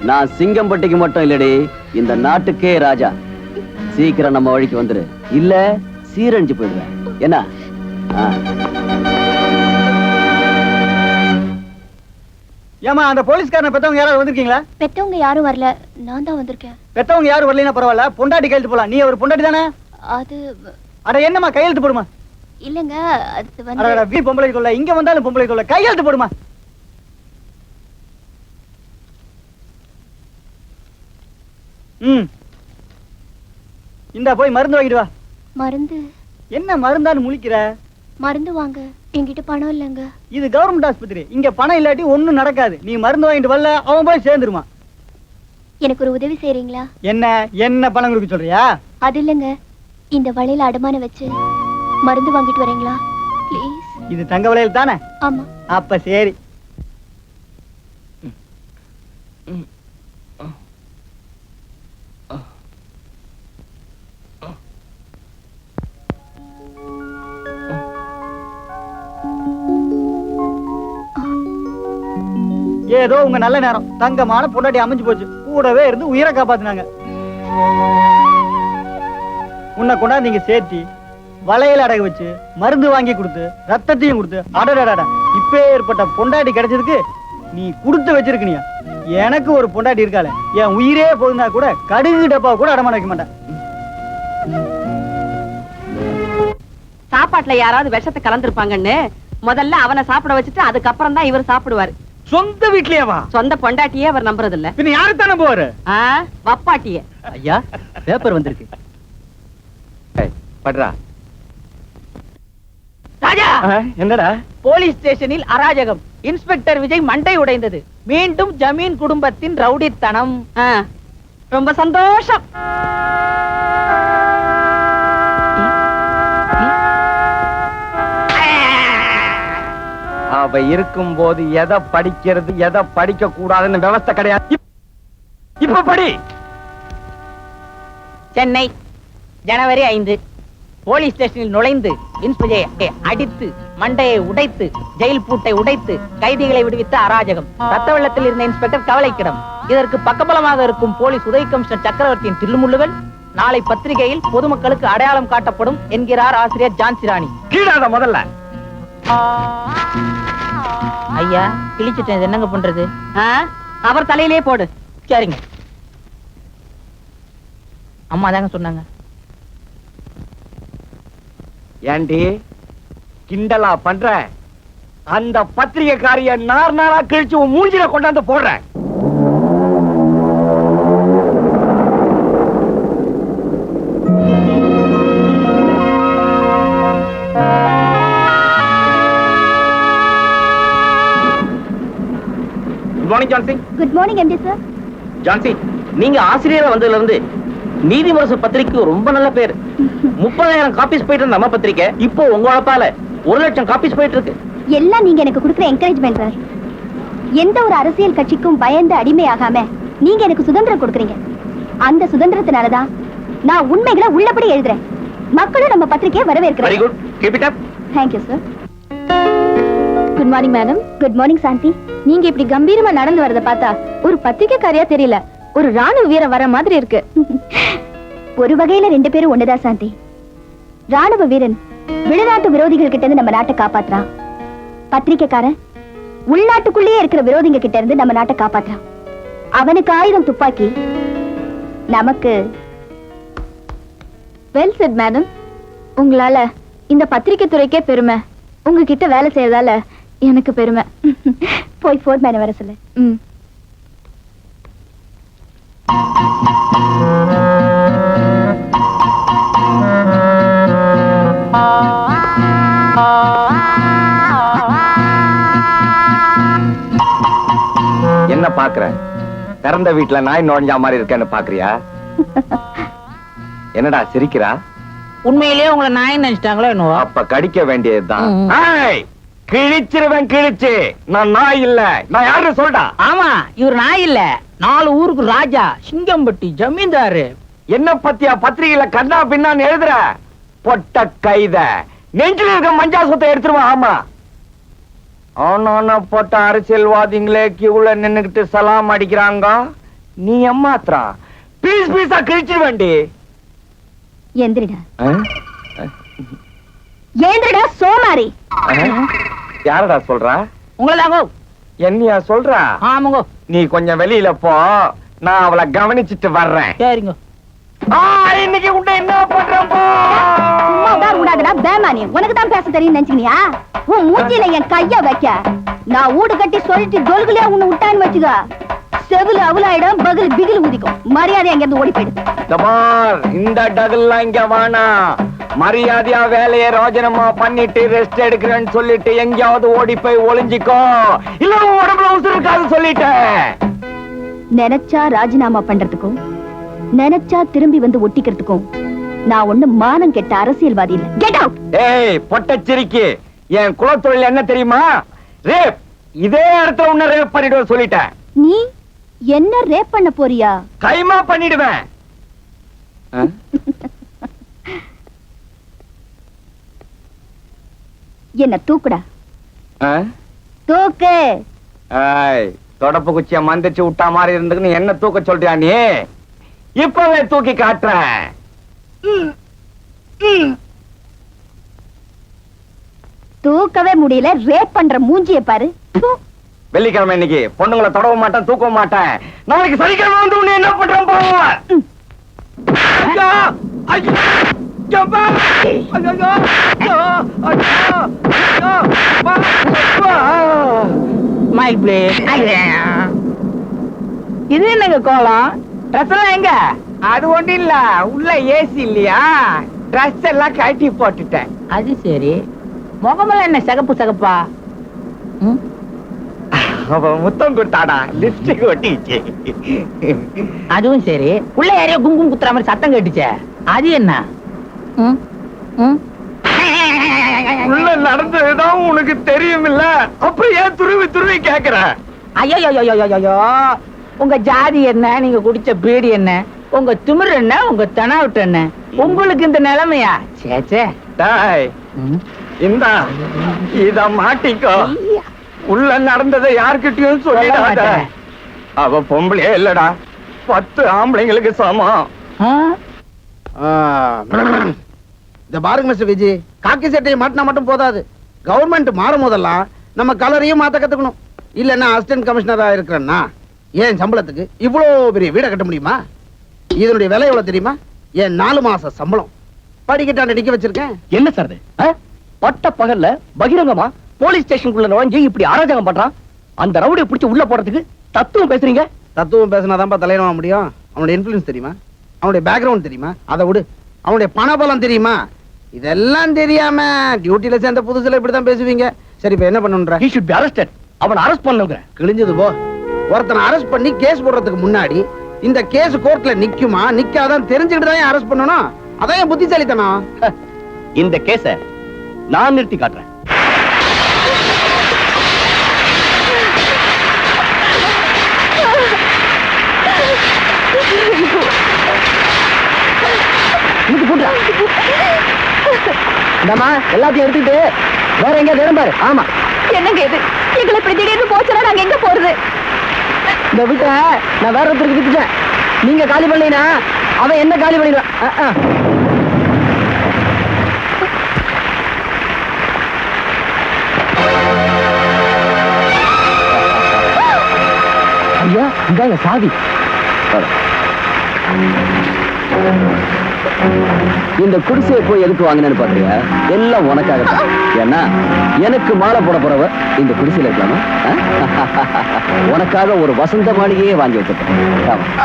நான் சிங்கம்பட்டிக்கு மட்டும் இல்லடி, இந்த நாட்டுக்கே ராஜா. சீக்கிரம் நம்ம வழிக்கு வந்துரு, இல்ல சீரழிஞ்சு போயிடுவேன். என்ன? ஏமா அந்த போலீஸ்காரனை பெத்தவங்க யாராவது வந்திருக்கீங்களா? பெத்தவங்க யாரும் வரல, நான் தான் வந்திருக்கேன். பெத்தவங்க யாரும் வரலைன்னா பரவாயில்ல, பொண்டாட்டி கையெழுத்து போலாம். நீ ஒரு பொண்டாட்டி தானே? அது அட என்னமா கையெழுத்து போடுமா? இல்லங்க, அது அட வந்து வீ பொம்பளை தொல்லை, இங்க வந்தாலும் பொம்பளை தொல்லை. கையெழுத்து போடுமா? இந்த போய் மருந்து வாங்கிட்டு வா. மருந்து? என்ன மருந்தான்னு முழிக்கிற? மருந்து வாங்க என்கிட்ட பணம் இல்லங்க. இது கவர்மெண்ட் ஆஸ்பத்திரி, இங்க பணம் இல்லாட்டி ஒண்ணும் நடக்காது. நீ மருந்து வாங்கிட்டு வரல, அவன் போய் சேர்ந்துருமா. எனக்கு ஒரு உதவி செய்றீங்களா? என்ன என்ன பணம் கொடுக்க சொல்றியா? அது இல்லங்க, இந்த வளையல அடமானம் வச்சு மருந்து வாங்கிட்டு வரீங்களா ப்ளீஸ்? இது தங்க வளையல் தானே? ஆமா. அப்ப சரி. ஏதோ உங்க நல்ல நேரம், தங்கமான பொண்டாட்டி அமைஞ்சு போச்சு. கூடவே இருந்து உயிரை காப்பாத்தினாங்க. உன்னை கொண்டாந்து நீங்க சேர்த்தி வளையல் அடகு வச்சு மருந்து வாங்கி கொடுத்து ரத்தத்தையும் கொடுத்து அடடடா, இப்பே ஏற்பட்ட பொண்டாட்டி கிடைச்சதுக்கு நீ கொடுத்து வச்சிருக்கீங்க. எனக்கு ஒரு பொண்டாட்டி இருக்காளே, என் உயிரே போதுனா கூட கடுகு டப்பா கூட அடமான வைக்க மாட்டேன். சாப்பாட்டுல யாராவது விஷத்தை கலந்துருப்பாங்கன்னு முதல்ல அவனை சாப்பிட வச்சுட்டு அதுக்கப்புறம் தான் இவர் சாப்பிடுவாரு. சொந்த வீட்லயேவா? சொந்த பொண்டாட்டியே அவர் நம்புறது இல்ல. பின்ன யாரு தானே போவாரு? வப்பாட்டிய. ஐயா, பேப்பர் வந்திருக்கு. படுறா. ராஜா, என்னடா? போலீஸ் ஸ்டேஷனில் அராஜகம். இன்ஸ்பெக்டர் விஜய் மண்டை உடைந்தது. மீண்டும் ஜமீன் குடும்பத்தின் ரவுடித்தனம். ரொம்ப சந்தோஷம். அவ இருக்கும் போது எதை படிக்கிறது எதை படிக்க கூடாதுன்னு விவஸ்தை கிடையாது. இப்ப படி. சென்னை ஜனவரி 5. போலீஸ் ஸ்டேஷனில் நுழைந்து இன்ஸ்பெக்டரை அடித்து மண்டையை உடைத்து ஜெயில் பூட்டை உடைத்து கைதிகளை விடுவித்த அராஜகம். ரத்த வெள்ளத்தில் இருந்த இன்ஸ்பெக்டர் கவலைக்கிடம். இதற்கு பக்கபலமாக இருக்கும் போலீஸ் உதவி கமிஷனர் சக்கரவர்த்தியின் தில்லுமுள்ளுகள் நாளை பத்திரிகையில் பொதுமக்களுக்கு அடையாளம் காட்டப்படும் என்கிறார் ஆசிரியர் ஜான்சி ராணி. கீழாத முதல்ல. ஐயா, கிழிச்சிட்டேன், என்னங்க பண்றது? அவர் தலையிலே போடு. சரிங்க. அம்மா தாங்க சொன்னாங்க. ஏண்டி கிண்டலா பண்ற? அந்த பத்திரிகைக்காரிய நாளா கிழிச்சு உன் மூஞ்சில கொண்டாந்து போடுற. Good morning Jhansi. Good morning MD sir. Jhansi, நீங்க ஆசிரியரா வந்ததுல இருந்து நீதிமரசு பத்திரிகைக்கு ரொம்ப நல்ல பேர். 30,000 காப்பீஸ் போயிட்டு இருந்த நம்ம பத்திரிக்கை இப்போ உங்க உழைப்பால 1,00,000 காப்பீஸ் போயிட்டு இருக்கு. எல்லாம் நீங்க எனக்கு கொடுக்குற என்கரேஜ்மெண்ட் சார். எந்த ஒரு அரசியல் கட்சிக்கும் பயந்து அடிமையாகாம நீங்க எனக்கு சுதந்திரம் கொடுக்குறீங்க. அந்த சுதந்திரத்தினாலதான் நான் உண்மைகளை உள்ளபடி எழுதுறேன். மக்களும் நம்ம பத்திரிகையை வரவேற்கிறேன். Very good, keep it up. Thank you sir. Good morning madam. Good morning Shanthi. நீங்க இப்படி கம்பீரமா நடந்து வரத பார்த்தா ஒரு பத்திரிகைக்காரியா தெரியல, ஒரு ராணுவ வீரர் வர மாதிரி இருக்கு. ஒரு வகையில ரெண்டு பேரும் ஒண்ணுதான் சாந்தி. ராணுவ வீரன் வெளிநாட்டு விரோதிகள் கிட்ட இருந்து நம்ம நாட்டை காப்பாத்துறான். பத்திரிக்கைக்காரன் உள்நாட்டுக்குள்ளேயே இருக்கிற விரோதிங்க கிட்ட இருந்து நம்ம நாட்டை காப்பாத்துறான். அவனுக்கு ஆயுதம் துப்பாக்கி, நமக்கு வெல் செட் மேடம். உங்களால இந்த பத்திரிக்கை துறைக்கே பெருமை. உங்ககிட்ட வேலை செய்யறதால எனக்கு பெருமை. போய் ஃபோர் மேன வர சொல்லு. என்ன பாக்குற? பிறந்த வீட்டுல நாய் நுழைஞ்சா மாதிரி இருக்கேன்னு பாக்குறியா? என்னடா சிரிக்கிறா? உண்மையிலேயே உங்களை நாய் நினைச்சிட்டாங்களோ என்னவோ? அப்ப கடிக்க வேண்டியதுதான். கிழிச்சிருவேன் கிழிச்சு. நான் நாய் இல்ல. நான் யாரு சொல்றா? ஆமா, இவர் நாய் இல்ல, 4 ஊருக்கு ராஜா, சிங்கம்பட்டி ஜமீன்தாரு. என்ன பத்தியா பத்திரிகையில கண்ணா பின்னான்னு எழுதுற? பொட்ட கைத நெஞ்சில் இருக்க மஞ்சா சொத்தை எடுத்துருவான். ஆமா, ஆனா போட்ட அரசியல்வாதிங்களே கியூல நின்னுகிட்டு சலாம் அடிக்கிறாங்க. நீ ஏமாத்ரா பீஸ் பீஸா கிழிச்சிரு வேண்டி. எந்திரிடா ஏந்திரடா சோமாரி. யாரடா சொல்றா? உங்களதாங்க. என்னையா சொல்றா? ஆமாங்க. நீ கொஞ்சம் வெளியில போ, நான் அவளை கவனிச்சிட்டு வர்றேன். சரிங்க. இன்னைக்கு உன்னை என்ன பண்றேன்? சும்மா உடார் உடாதடா பேமானி. உனக்கு தான் பேச தெரியும் நினைச்சுக்கியா? உன் மூஞ்சில என் கைய வைக்க நான் ஊடு கட்டி சொல்லிட்டு தொல்குலையா உன்னை விட்டான்னு வச்சுக்க, செவில அவளாயிடம் பகில் பிகில் ஊதிக்கும். மரியாதை அங்க இருந்து ஓடி போயிடு. இந்த டகுல்லாம் இங்க வானா. மரியாதையா வேலையை ரோஜனமா பண்ணிட்டு ரெஸ்ட் எடுக்கிறேன்னு சொல்லிட்டு எங்கேயாவது ஓடி போய் ஒளிஞ்சிக்கோ, இல்ல உடம்புல உசுறு இருக்காது சொல்லிட்டேன். நினைச்சா ராஜினாமா பண்றதுக்கும் நினைச்சா திரும்பி வந்து ஒட்டிக்கிறதுக்கும் நான் ஒண்ணு மானம் கெட்ட அரசியல்வாதி இல்ல. Get out. ஏய் பொட்டச்சிரிக்கி, என் குலத்தொழில் என்ன தெரியுமா? ரேப். இதே இடத்துல உன்ன ரேப் பண்ணிடுவேன் சொல்லிட்டேன். நீ என்ன ரேப் பண்ண போறியா? கைமா பண்ணிடுவேன். என்ன தூக்குடா. தூக்கு. தொடப்பு குச்சிய மந்திச்சு விட்டா மாதிரி இருந்துக்கு என்ன தூக்க சொல்றியா நீ? இப்பவே தூக்கி காட்டுறேன். தூக்கவே முடியல, ரேப் பண்ற மூஞ்சிய பாரு. வெள்ளிக்கிழமை இன்னைக்கு பொண்ணுங்களை தொடவும் மாட்டேன், தூக்கவும் மாட்டேன். நாளைக்கு சனிக்கிழமை வந்து உன்னை என்ன பண்றேன் போவேன். இது என்னங்க கோலம்? ட்ரெஸ் எல்லாம் எங்க? அது ஒண்ணு இல்ல, உள்ள ஏசி இல்லையா, ட்ரெஸ் எல்லாம் கட்டி போட்டுட்டேன். அது சரி. முகமெல்லாம் என்ன சிகப்பு சிகப்பா? முத்தம் கொடுத்தாடா, லிப்ஸ்டிக் ஒட்டிச்சு. அதுவும் சரி. உள்ள யாரையோ குங்குமம் குத்துற மாதிரி சத்தம் கேட்டுச்சே, அது என்ன? உள்ள நடந்ததுதான் உனக்கு தெரியும் இல்ல, அப்ப ஏன் துருவி துருவி கேக்குற? ஐயோ, உங்க ஜாதி என்ன, நீங்க குடிச்ச பீடி என்ன, உங்க திமிர் என்ன, உங்க தெனாவட்டு என்ன, உங்களுக்கு இந்த நிலைமையா? சேச்சே. டாய் இந்தா இத மாட்டிக்கோ. உள்ள நடந்ததை யார்கிட்டயும் சொல்லிடாத. அவ பொம்பளையே இல்லடா, 10 ஆம்பளைங்களுக்கு சமம். இந்த பாருங்க மிஸ்டர் விஜய், காக்கி சட்டையை மாட்டினா மட்டும் போதாது. கவர்மெண்ட் மாறும் போதெல்லாம் நம்ம கலரையும் மாத்த கத்துக்கணும். இல்லன்னா அசிஸ்டன்ட் கமிஷனரா இருக்கிறேன்னா ஏன் சம்பளத்துக்கு இவ்வளோ பெரிய வீடை கட்ட முடியுமா? இதனுடைய விலை எவ்வளவு தெரியுமா? ஏன் 4 மாச சம்பளம். படிக்கட்டாண்ட நிக்க வச்சிருக்கேன். என்ன சார் பட்ட பகல்ல பகிரங்கமா போலீஸ் ஸ்டேஷனுக்குள்ள நுழைஞ்சு இப்படி அராஜகம் பண்றான்? அந்த ரவுடியை பிடிச்சி உள்ள போறதுக்கு தத்துவம் பேசுறீங்க? தத்துவம் பேசினாதான்ப்பா தலைவனா முடியும். அவனுடைய இன்ஃபுளுன்ஸ் தெரியுமா? அவனுடைய பேக்ரவுண்ட் தெரியுமா? அதை விடு. அவனுடைய பணபலம் தெரியுமா? இதெல்லாம் தெரியாம டியூட்டில சேர்ந்த புதுசுல இப்படிதான் பேசுவீங்க. சரி, இப்ப என்ன பண்ணுன்ற? He should be arrested. அவனை அரெஸ்ட் பண்ணுங்க. கிழிஞ்சது போ. ஒருத்தனை அரெஸ்ட் பண்ணி கேஸ் போடுறதுக்கு முன்னாடி இந்த கேஸ் கோர்ட்ல நிக்குமா நிக்காதான் தெரிஞ்சுக்கிட்டு தான் அரெஸ்ட் பண்ணணும். அதான் புத்திசாலித்தனம். இந்த கேஸ நான் நிறுத்தி காட்டுறேன். எல்லாத்தையும் எடுத்துக்கிட்டு வேற எங்கேயாவது இடம் பாரு. ஆமா, என்னங்க இது? எங்களை இப்படி திடீர்னு போச்சுனா நாங்க எங்க போறது? இந்த வீட்டை நான் வேற ஒருத்தருக்கு வித்துட்டேன். நீங்க காலி பண்ணீங்கன்னா அவன் என்ன காலி பண்ணிடுவான். ஐயா இதாங்க சாவி. இந்த குடிசையை போய் எதுக்கு வாங்கினேன்னு பாக்குறியா? எல்லாம் உனக்காக. ஏன்னா எனக்கு மாலை போட போறவ இந்த குடிசையில இருக்கலாமா? உனக்காக ஒரு வசந்த மாளிகையே வாங்கி வச்சிருக்கேன்.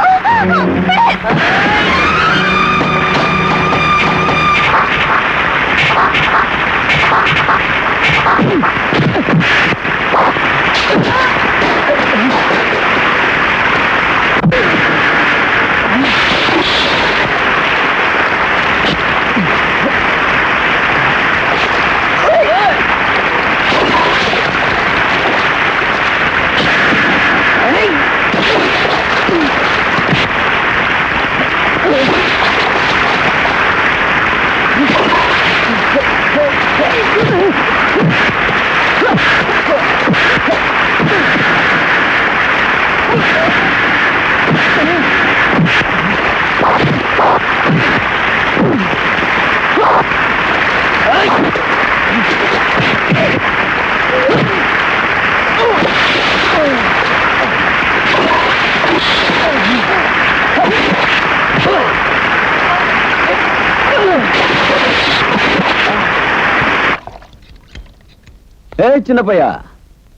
ஏய் சின்ன பையா,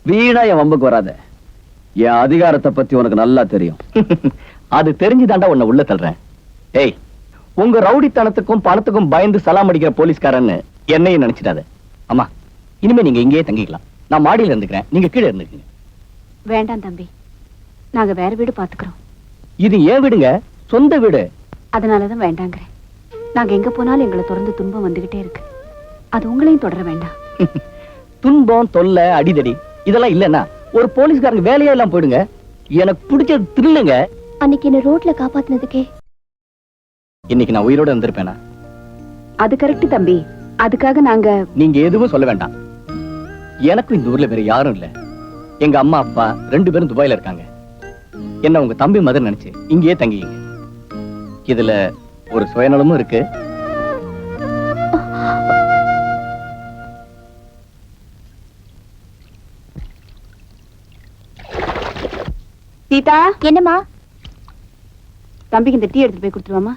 வீணா என் வம்புக்கு வராத. என் அதிகாரத்தை பத்தி உனக்கு நல்லா தெரியும். அது தெரிஞ்சுதாண்டா உன்னை உள்ள தள்ளுறேன். ஏய், உங்க ரவுடித்தனத்துக்கும் பணத்துக்கும் பயந்து சலாம் அடிக்கிற போலீஸ்காரன்னு என்னையும் நினைச்சிடாத. அம்மா, இனிமே நீங்க இங்கேயே தங்கிக்கலாம். நான் மாடியில இருந்துக்கிறேன், நீங்க கீழே இருந்துக்கீங்க. வேண்டாம் தம்பி, நாங்க வேற வீடு பாத்துக்கிறோம். இது ஏன் வீடுங்க, சொந்த வீடு. அதனாலதான் வேண்டாங்கிறேன். நாங்க எங்க போனாலும் எங்களை தொடர்ந்து துன்பம் வந்துகிட்டே இருக்கு. அது உங்களையும் தொடர வேண்டாம். துன்பம், தொல்லை, அடிதடி இதெல்லாம் இல்லன்னா ஒரு போலீஸ்காரங்க வேலையே எல்லாம் போயிடுங்க. எனக்கு பிடிச்சது திருளுங்க. அன்னைக்கு என்ன ரோட்ல காப்பாத்தினதுக்கே இன்னைக்கு நான் உயிரோட இருந்திருப்பேனா? அது கரெக்ட் தம்பி. அதுக்காக நாங்க நீங்க எதுவும் சொல்ல வேண்டாம். எனக்கும் இந்த ஊர்ல வேற யாரும் இல்ல. எங்க அம்மா அப்பா 2 பேரும் துபாயில இருக்காங்க. என்ன உங்க தம்பி மாதிரி நினைச்சு இங்கேயே தங்கிங்க. இதுல ஒரு சுயநலமும் இருக்கு. சீதா, என்னம்மா? தம்பிக்கு இந்த டீ எடுத்துட்டு போய் கொடுத்துருவாமா?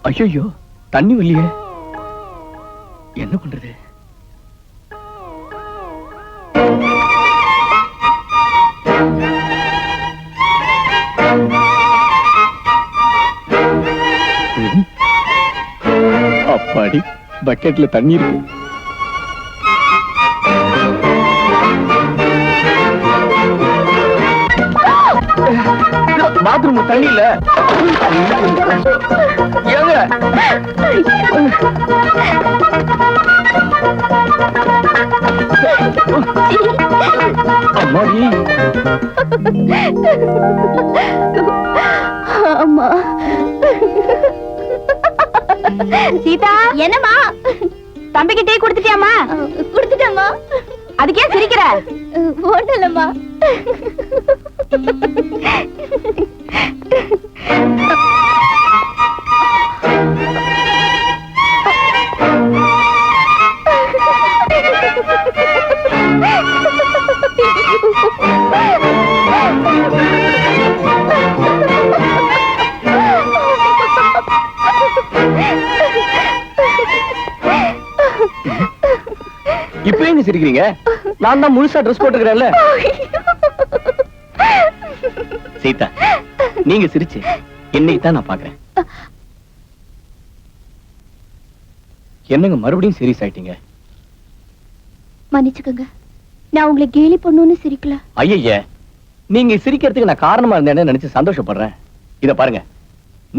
ஐயோ, தண்ணி இல்லையே, என்ன பண்றது? அப்பாடி, பக்கெட்ல தண்ணி இருக்கு. பாத்ரூம் தண்ணி இல்ல. ஏங்க அம்மாடி. அம்மா. சீதா, என்னம்மா? தம்பிக்கு டீ கொடுத்துட்டியாமா? கொடுத்துட்டேம்மா. அதுக்கே சிரிக்கிற? ஒண்ணுலம்மா. இப்ப எங்க சிரிக்கிறீங்க? நான் தான் முழுசா ட்ரெஸ் போட்டுக்கிறேன்ல. சீதா, நீங்க சிரிச்சு என்னைக்கு தான் நான் பாக்குறேன். என்னங்க மறுபடியும் சீரியஸ் ஆயிட்டீங்க? மன்னிச்சுக்கோங்க, நான் உங்களை கேலி பண்ணணும்னு சிரிக்கல. ஐய, நீங்க சிரிக்கிறதுக்கு நான் காரணமா இருந்தேன்னு நினைச்சு சந்தோஷப்படுறேன். இத பாருங்க,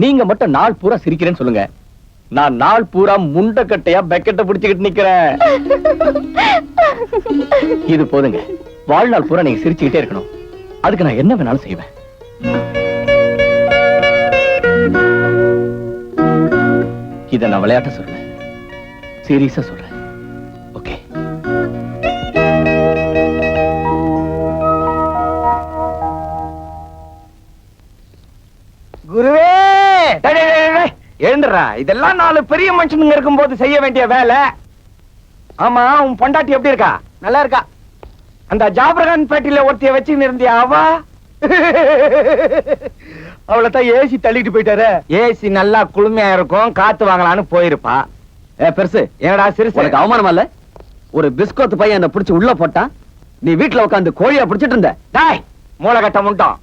நீங்க மட்டும் நாள் பூரா சிரிக்கிறேன்னு சொல்லுங்க, நான் நாள் பூரா முண்டக்கட்டையா பெக்கெட்டை பிடிச்சுக்கிட்டு நிக்கிறேன். இது போதுங்க, வாழ்நாள் பூரா நீங்க சிரிச்சுக்கிட்டே இருக்கணும். அதுக்கு நான் என்ன வேணாலும் செய்வேன். இத நான் விளையாட்ட சொல்றேன், சீரியஸா சொல்றேன். ஓகே? குருவே டேய், டேய், டேய், டேய், எழுந்துடுறா. இதெல்லாம் 4 பெரிய மனுஷனுங்க இருக்கும்போது செய்ய வேண்டிய வேலை. ஆமா, உன் பொண்டாட்டி எப்படி இருக்கா? நல்லா இருக்கா? அந்த ஜாபரகான் பேட்டில ஒருத்திய வச்சுன்னு இருந்தியா அவ? அவளத்தான் ஏசி தள்ளிட்டு போயிட்டாரு. ஏசி நல்லா குளுமையா இருக்கும், காத்து வாங்கலான்னு போயிருப்பா. பெருசு என்னடா சிறுசு? உனக்கு அவமானமா இல்ல? ஒரு பிஸ்கோத் பையன் என்ன பிடிச்சு உள்ள போட்டான், நீ வீட்டுல உட்காந்து கோழியா பிடிச்சிட்டு இருந்த. டேய், மூளைகட்ட முண்டோம்.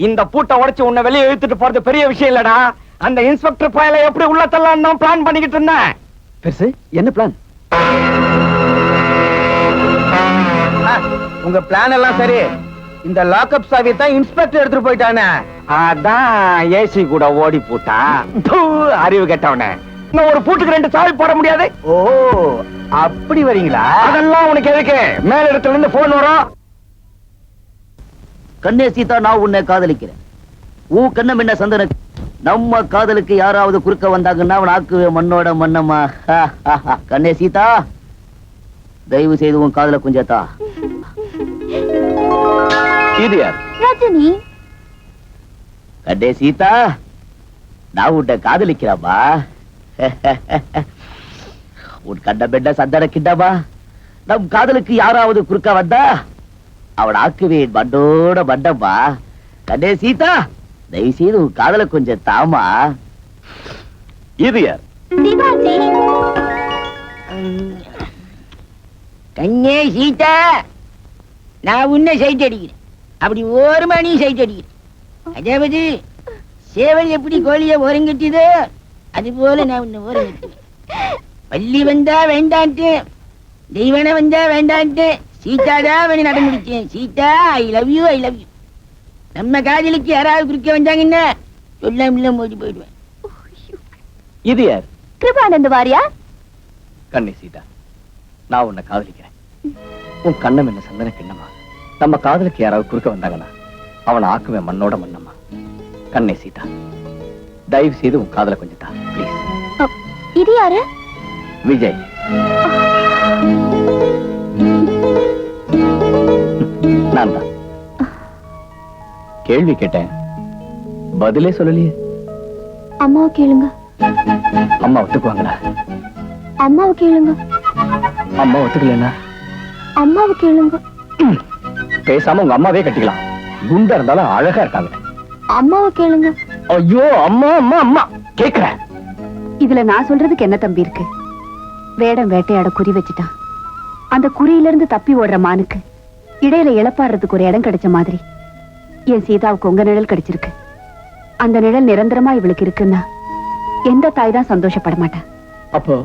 இந்த பூட்டை உடைச்சு உன்னை வெளியே இழுத்துட்டு போறது பெரிய விஷயம் இல்லடா. அந்த இன்ஸ்பெக்டர் பயல எப்படி உள்ள தள்ளலாம் தான் பிளான் பண்ணிக்கிட்டு இருந்தேன். பெருசு என்ன பிளான்? உங்க பிளான் எல்லாம் சரி. இந்த லாக்அப் சாவி தான் இன்ஸ்பெக்டர் எடுத்துட்டு போயிட்டானே. அதான் ஏசி கூட ஓடி பூட்டா. தூ, அறிவு கெட்டவனே. இன்னும் ஒரு பூட்டுக்கு 2 சாவி போட முடியாது. ஓ, அப்படி வரீங்களா? அதெல்லாம் உனக்கு எதுக்கு? மேல இடத்துல இருந்து போன் வரும். கண்ணே சீதா, நான் உன்னை காதலிக்கிறேன். கண்ணம் என்ன சந்தன, நம்ம காதலுக்கு யாராவது குறுக்க வந்தாங்கன்னா அவன் ஆக்குவே மண்ணோட மண்ணம்மா. கண்ணே சீதா, தயவு செய்து உன் காதல குஞ்சத்தா. இது யார்? ரஜினி. கண்ணே சீதா, நான் உன்னை காதலிக்கிறேன்பா. உன் கண்ண பெண்ண சந்தன கிண்டமா, நம் காதலுக்கு யாராவது குறுக்க வந்தா அவன் ஆக்குவேன் மண்ணோட மண்டம்மா. கண்ணே சீதா, தயவு செய்து உன் காதல கொஞ்சம் தாமா. இது யார்? சிவாஜி. கண்ணே சீதா, நான் உன்னை சைட் அடிக்கிறேன். அப்படி ஒரு மணி சைட் அடிக்கிறேன். அதாவது சேவல் எப்படி கோழிய ஓரங்கட்டியதோ அது போல நான் உன்னை ஓரங்கட்டுவேன். பள்ளி வந்தா வேண்டான்ட்டு, தெய்வனை வந்தா வேண்டான்ட்டு, சீதாதான் அவனை நடமுடிச்சேன். Seetha, I love you, I love you. நம்ம காதலுக்கு யாராவது குறுக்க வந்தாங்கன்னா சொல்லாம ஓடி போயிடுவேன். இது யார்? கிருபானந்த வாரியா. கண்ணே சீதா, நான் உன்னை காதலிக்கிறேன். உன் கண்ணம் என்ன சந்தன கிண்ணமா, நம்ம காதலுக்கு யாராவது குறுக்க வந்தாங்கன்னா அவனை ஆக்குவேன் மண்ணோட மண்ணம்மா. கண்ணே சீதா, தயவு செய்து உன் காதல கொஞ்சம் தா ப்ளீஸ். இது யாரு? விஜய். நான் தான். கேள்வி கேட்டேன், பதிலே சொல்லலையே. அம்மாவை கேளுங்க. அம்மா ஒத்துக்குவாங்களா? அம்மாவை கேளுங்க. அம்மா ஒத்துக்கலன்னா அம்மாவை கேளுங்க. பேசாம உங்க அம்மாவே கட்டிக்கலாம். குண்டா இருந்தாலும் அழகா இருக்காங்க. அம்மாவை கேளுங்க. ஐயோ, அம்மா அம்மா அம்மா கேக்குறேன். இதுல நான் சொல்றதுக்கு என்ன தம்பி இருக்கு? வேடம் வேட்டையாட குறி வச்சுட்டான். அந்த குறியில இருந்து தப்பி ஓடுற மானுக்கு இடையில இழப்பாடுறதுக்கு ஒரு இடம் கிடைச்ச மாதிரி என் சீதாவுக்கு உங்க நிழல் கிடைச்சிருக்கு. அந்த நிழல் நிரந்தரமா இவளுக்கு இருக்குன்னா எந்த தாய் தான் சந்தோஷப்பட மாட்டா. அப்போ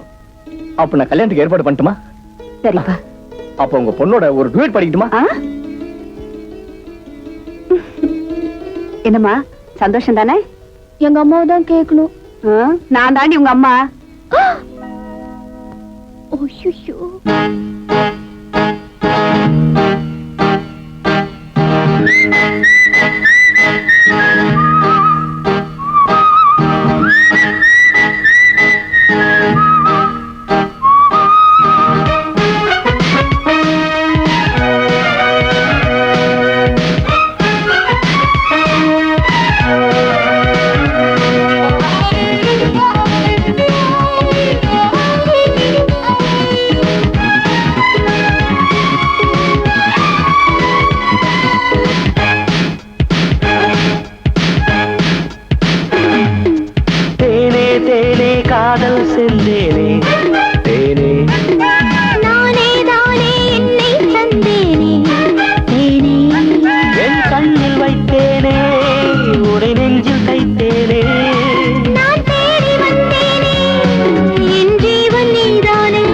நான் கல்யாணத்துக்கு ஏற்பாடு பண்ணட்டுமா? சரிப்பா. அப்போ உங்க பொண்ணோட ஒரு டுவேட் படிக்கட்டுமா? என்னம்மா, சந்தோஷம் தானே? எங்க அம்மாவை தான் கேட்கணும். நான் தாண்டி உங்க அம்மா. ஐயோ, காதல் செந்தேனே தேனே, நானே தானே என்னை தந்தேனே தேனே, என் கண்ணில் வைத்தேனே உரை நெஞ்சில் தைத்தேனே, நான் தேடி வந்தேனே என் ஜீவன் நீதானே.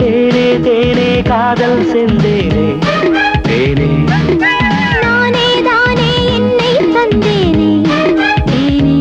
தேனே தேனே காதல் செந்தேனே தேனே, நானே தானே என்னை தந்தேனே தேனே.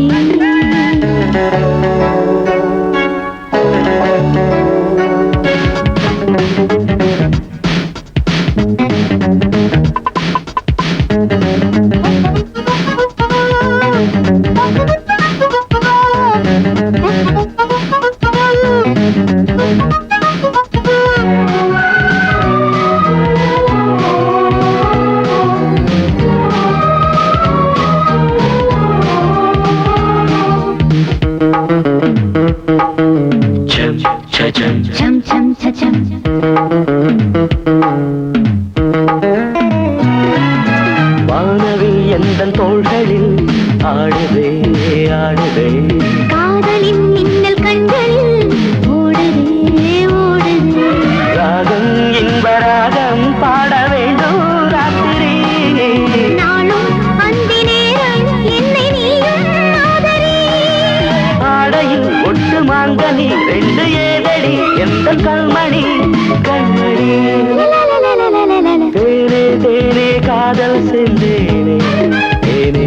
எந்தன் தோள்களில் ஆடுதே ஆடுதே காதலின் மின்னல் கண்களில் ஓடுதே ஓடுதே ராகம் இன்ப ராகம் பாட வேண்டும் ராத்திரி நாளும் அந்தி நேரம் என்னை நீயும் ஆதரி ஆடையில் ஒட்டு மாங்கனி ரெண்டு ஏதடி எந்த கண்மணி கண்மணி தேனே தேனே காதல் சென்றேனே தேனே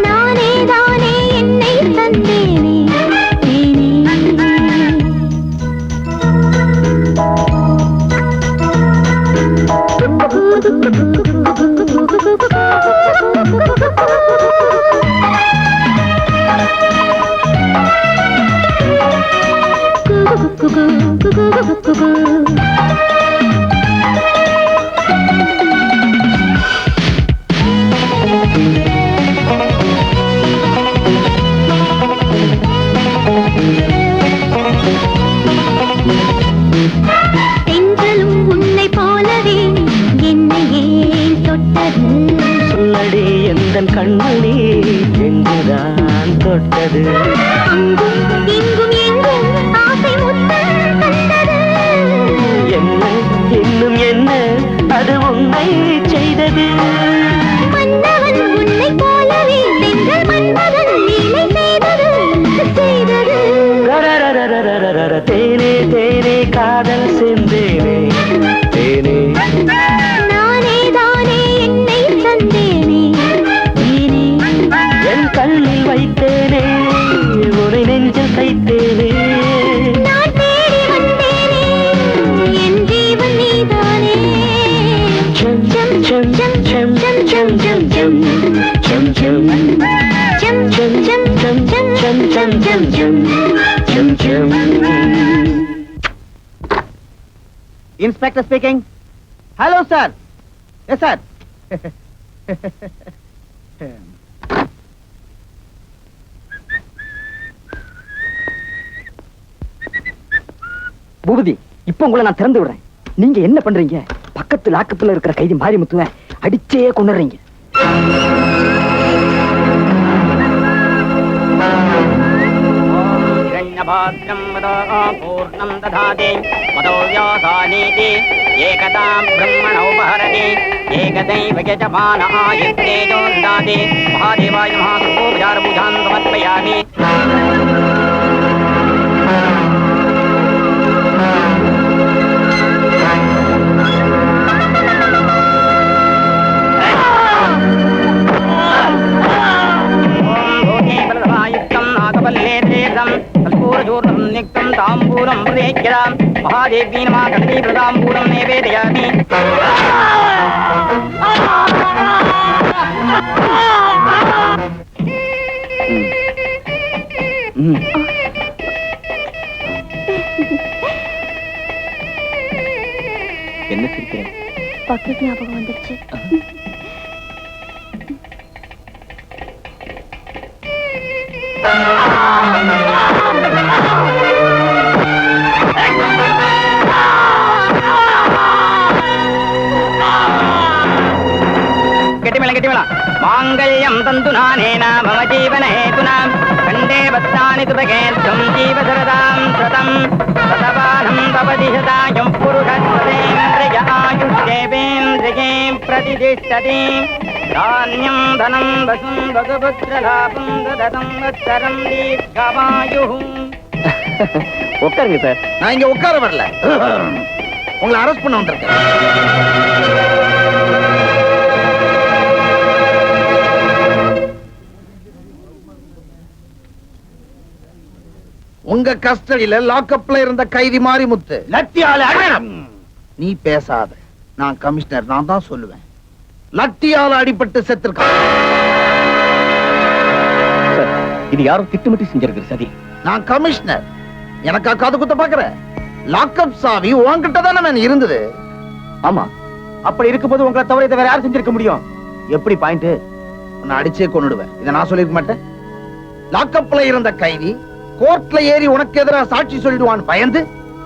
நானே தானே என்னை தந்தேனே தேனே தென்றலும் உன்னை போலவே என்னை ஏன் தொட்டது சொல்லடி எந்தன் கண்மணி எங்குதான் தொட்டது அங்கும் இங்கும் எங்கும் ஆசை முத்தம் தந்தது என்ன இன்னும் என்ன அது உன்னை செய்தது மன்னவன் உன்னை போலவே தென்றல் மன்மதன் லீலை செய்தது செய்தது ரரரரரரரர, தேனே தேனே காதல் சென்றேனே தேனே நானே தானே என்னை தந்தேனே தேனே என் கண்ணில் வைத்தேனே உரை நெஞ்சில் தைத்தேனே நான் தேடி வந்தேனே என் ஜீவன் நீதானே செம் செம் செம் செம் செம் செம் செம் செம் செம் செம் செம் செம் செம் செம் செம் செம் செம் செம் inspector speaking. Hello sir. Yes sir. Boopathi, இப்ப உங்களை நான் திறந்து விடுறேன். நீங்க என்ன பண்றீங்க? பக்கத்து லாக்கத்துல இருக்கிற கைதி மாரிமுத்துவ அடிச்சே கொண்டுறீங்க. பூர்ணம் ததாதி மதோ வியாசானீதி ஏகதாம் பிரம்மணோபஹரதி ஏகதைவ யஜமான ஆயுத்தேஜோ ததாதி மகாதேவாய மகாசர்வோபசார பூஜாம் சமர்ப்பயாமி. தாம்பூலம் பிரேக்கிறாம் மகாதேவி நமா கண்டி பிரதாம்பூலம் நிவேதயாமி. என்ன சிரிக்கிறேன்? பக்கெட் ஞாபகம் வந்துருச்சு. கெட்டிமேளம் மாங்கல்யம் தந்து நானேன மம ஜீவன ஹேதுனா கண்டே பத்தானி துபகேத்வம் ஜீவசரதாம் சதம் சதபானம் தபதிஷதாயம் புருஷஸ்வதேந்திரிய ஆயுஷ்யேவேந்திரியே பிரதிதிஷ்டதி தானியம் தனம் வசும் பகுபுத்திரலாபம் தததம் வத்சரம் தீர்க்கமாயுः. உட்காருங்க சார். நான் இங்க உட்கார வரல, உங்களை அரெஸ்ட் பண்ண வந்திருக்கேன். உங்க கஸ்டடியில லாக்அப்ல இருந்த கைதி மாரிமுத்து லத்தியால நீ பேசாத. நான் கமிஷனர், நான் தான் சொல்லுவேன். லத்தியால அடிபட்டு செத்துருக்கான். இது யாரோ திட்டமிட்டு செஞ்சிருக்கு சதி. நான் கமிஷனர், எனக்கா காது குத்த பாக்குற? லாக்அப் சாவி உன்கிட்ட தானே இருந்தது. ஆமா, அப்படி இருக்கும்போது உங்களை தவிர இதை வேற யாரும் செஞ்சிருக்க முடியும்? எப்படி பாயிண்ட்? உன்னை அடிச்சே கொன்னுடுவேன். இதை நான் சொல்லிருக்க மாட்டேன். லாக்அப்ல இருந்த கைதி கோர்ட்ல ஏறி உனக்கு எதிராக சாட்சி சொல்லிடுவான் பயந்து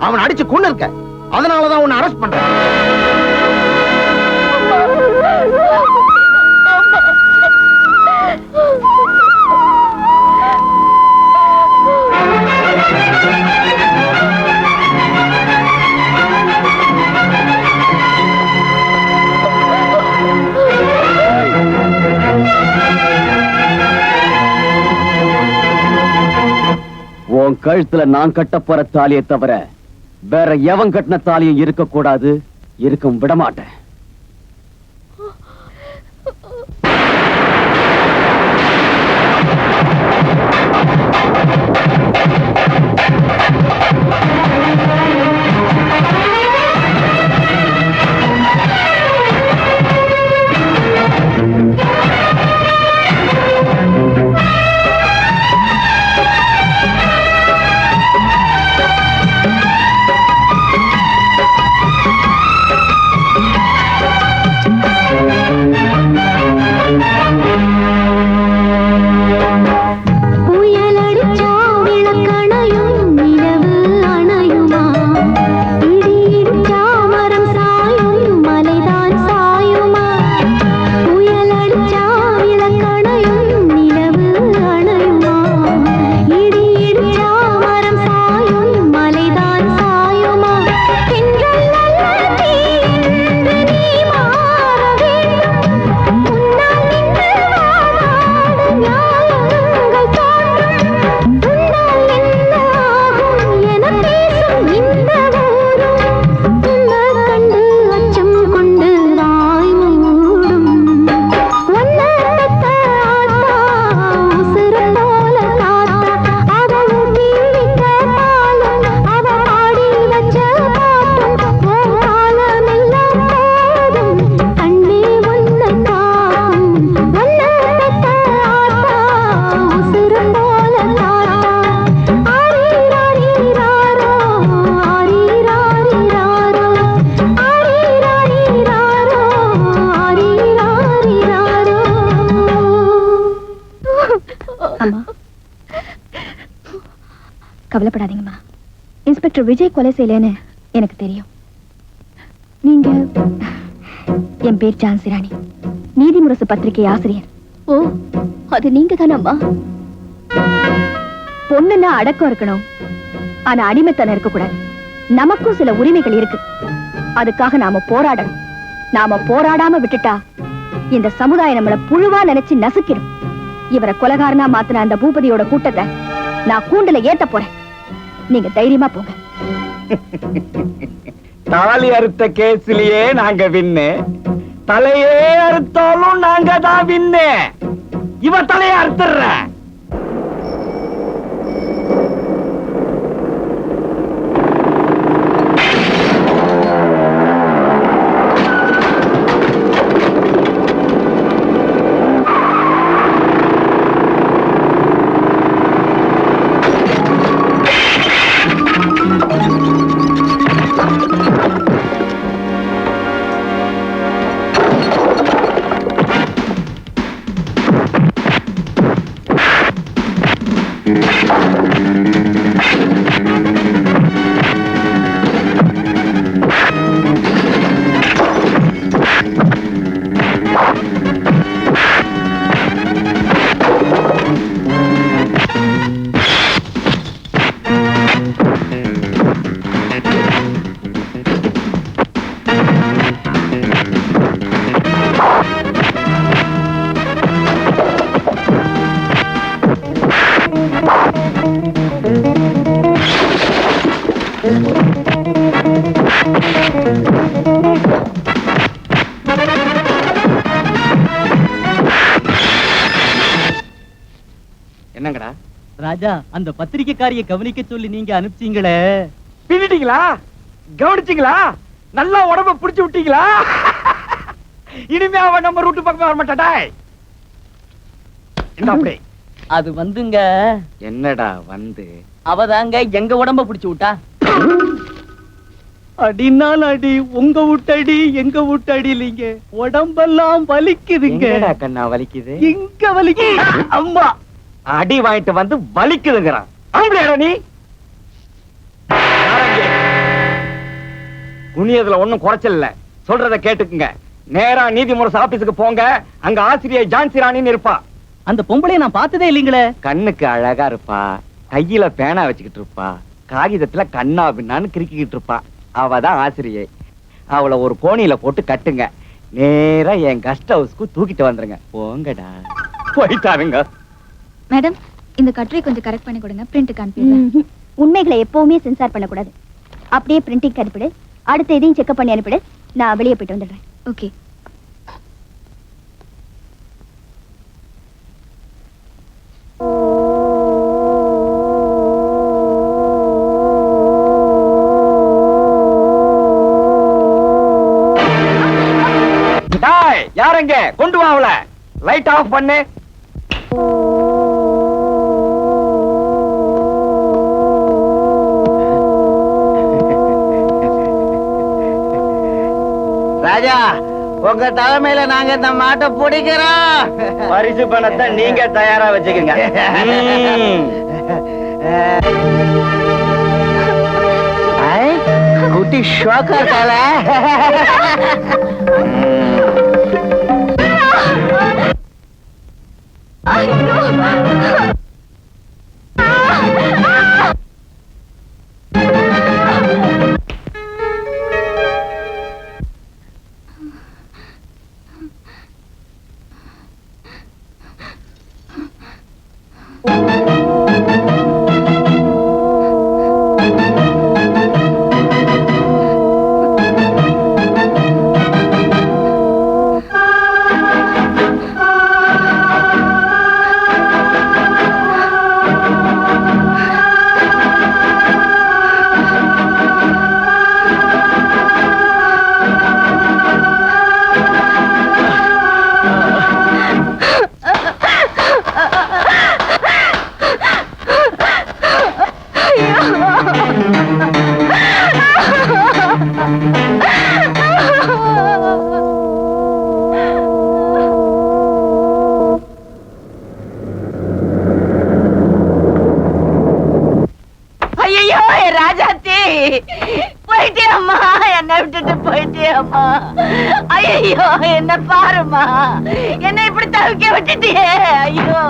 அவன் அடிச்சு கொண்டு இருக்க. அதனாலதான் உன்னை அரெஸ்ட் பண்றேன். உன் கழுத்துல நான் கட்ட போற தாலியை தவிர வேற எவன் கட்டின தாலியும் இருக்க கூடாது, இருக்கும் விட மாட்டேன். கவலைப்படாதீங்கம்மா. இன்ஸ்பெக்டர் விஜய் கொலை செய்யலன்னு எனக்கு தெரியும். நீங்க என் பேர் ஜான்சி ராணி, நீதிமுரசு பத்திரிகை ஆசிரியர். ஓ, அது நீங்க தானம்மா? பொண்ணுன்னா அடக்கம் இருக்கணும், ஆனா அடிமைத்தனம் இருக்கக்கூடாது. நமக்கும் சில உரிமைகள் இருக்கு, அதுக்காக நாம போராடணும். நாம போராடாம விட்டுட்டா இந்த சமுதாயம் நம்மள புழுவா நினைச்சு நசுக்கிடும். இவரை கொலைகாரனா மாத்தின அந்த பூபதியோட கூட்டத்தை நான் கூண்டுல ஏத்த போறேன். நீங்க தைரியமா போங்க. தாலி அறுத்த கேஸ்லயே நாங்க வின்னு, தலையே அறுத்தாலும் நாங்க தான் வின்னு. இவ தலையை அறுத்துற. என்னங்கடா ராஜா, அந்த பத்திரிக்கைக்காரிய கவனிக்க சொல்லி நீங்க அனுப்பிச்சீங்களே, பின்னிட்டீங்களா? கவனிச்சீங்களா? நல்லா உடம்ப புடிச்சு விட்டீங்களா? இனிமே அவன் நம்ம ரூட்டு பக்கமே வர மாட்டாடா. அப்படி அது வந்துங்க. என்னடா வந்து அவதாங்க எங்க உடம்ப பிடிச்சு விட்டா. அடினால் அடி, உங்க விட்டடி எங்க விட்டடி இல்லைங்க, உடம்பெல்லாம் வலிக்குதுங்க. கண்ணா வலிக்குது, இங்க வலிக்குது. அம்மா அடி வாங்கிட்டு வந்து வலிக்குதுங்கிறான். நீ குனியதுல ஒண்ணும் குறைச்சல் இல்ல, சொல்றத கேட்டுக்குங்க. நேரா நீதிமுரசு ஆபீஸுக்கு போங்க, அங்க ஆசிரியர் ஜான்சி ராணின்னு இருப்பா. அந்த பொம்பளைய நான் பார்த்ததே இல்லீங்களே. கண்ணுக்கு அழகா இருப்பா, கையில பேனா வச்சுக்கிட்டு இருப்பா, காகிதத்துல கண்ணா பின்னான்னு கிறுக்கிக்கிட்டு இருப்பா. அவதான் ஆசிரியை. அவளை ஒரு கோணியில போட்டு கட்டுங்க, நேரா என் கெஸ்ட் ஹவுஸ்க்கு தூக்கிட்டு வந்துருங்க. போங்கடா. போயிட்டாருங்க. மேடம், இந்த கட்டுரை கொஞ்சம் கரெக்ட் பண்ணி கொடுங்க, பிரிண்ட்டுக்கு அனுப்பிடுறேன். உண்மைகளை எப்பவுமே சென்சார் பண்ணக்கூடாது. அப்படியே பிரிண்டிங் அனுப்பிடு. அடுத்த இதையும் செக்அப் பண்ணி அனுப்பிடு. நான் வெளியே போயிட்டு வந்துடுறேன். ஓகே. யாருங்க கொண்டு வா அவள. லைட் ஆஃப் பண்ணு. ராஜா, உங்க தலைமையில நாங்க இந்த மாட்டை பிடிக்கிறோம். பரிசு பணத்தை நீங்க தயாரா வச்சுக்கோங்க. குட்டி ஷோக்கா இருக்கால. போயிட்டியம்மா, என்னை விட்டுட்டு போயிட்டியம்மா. ஐயோ, என்ன பாருமா, என்னை இப்படி தவிக்க விட்டுட்டியே. ஐயோ,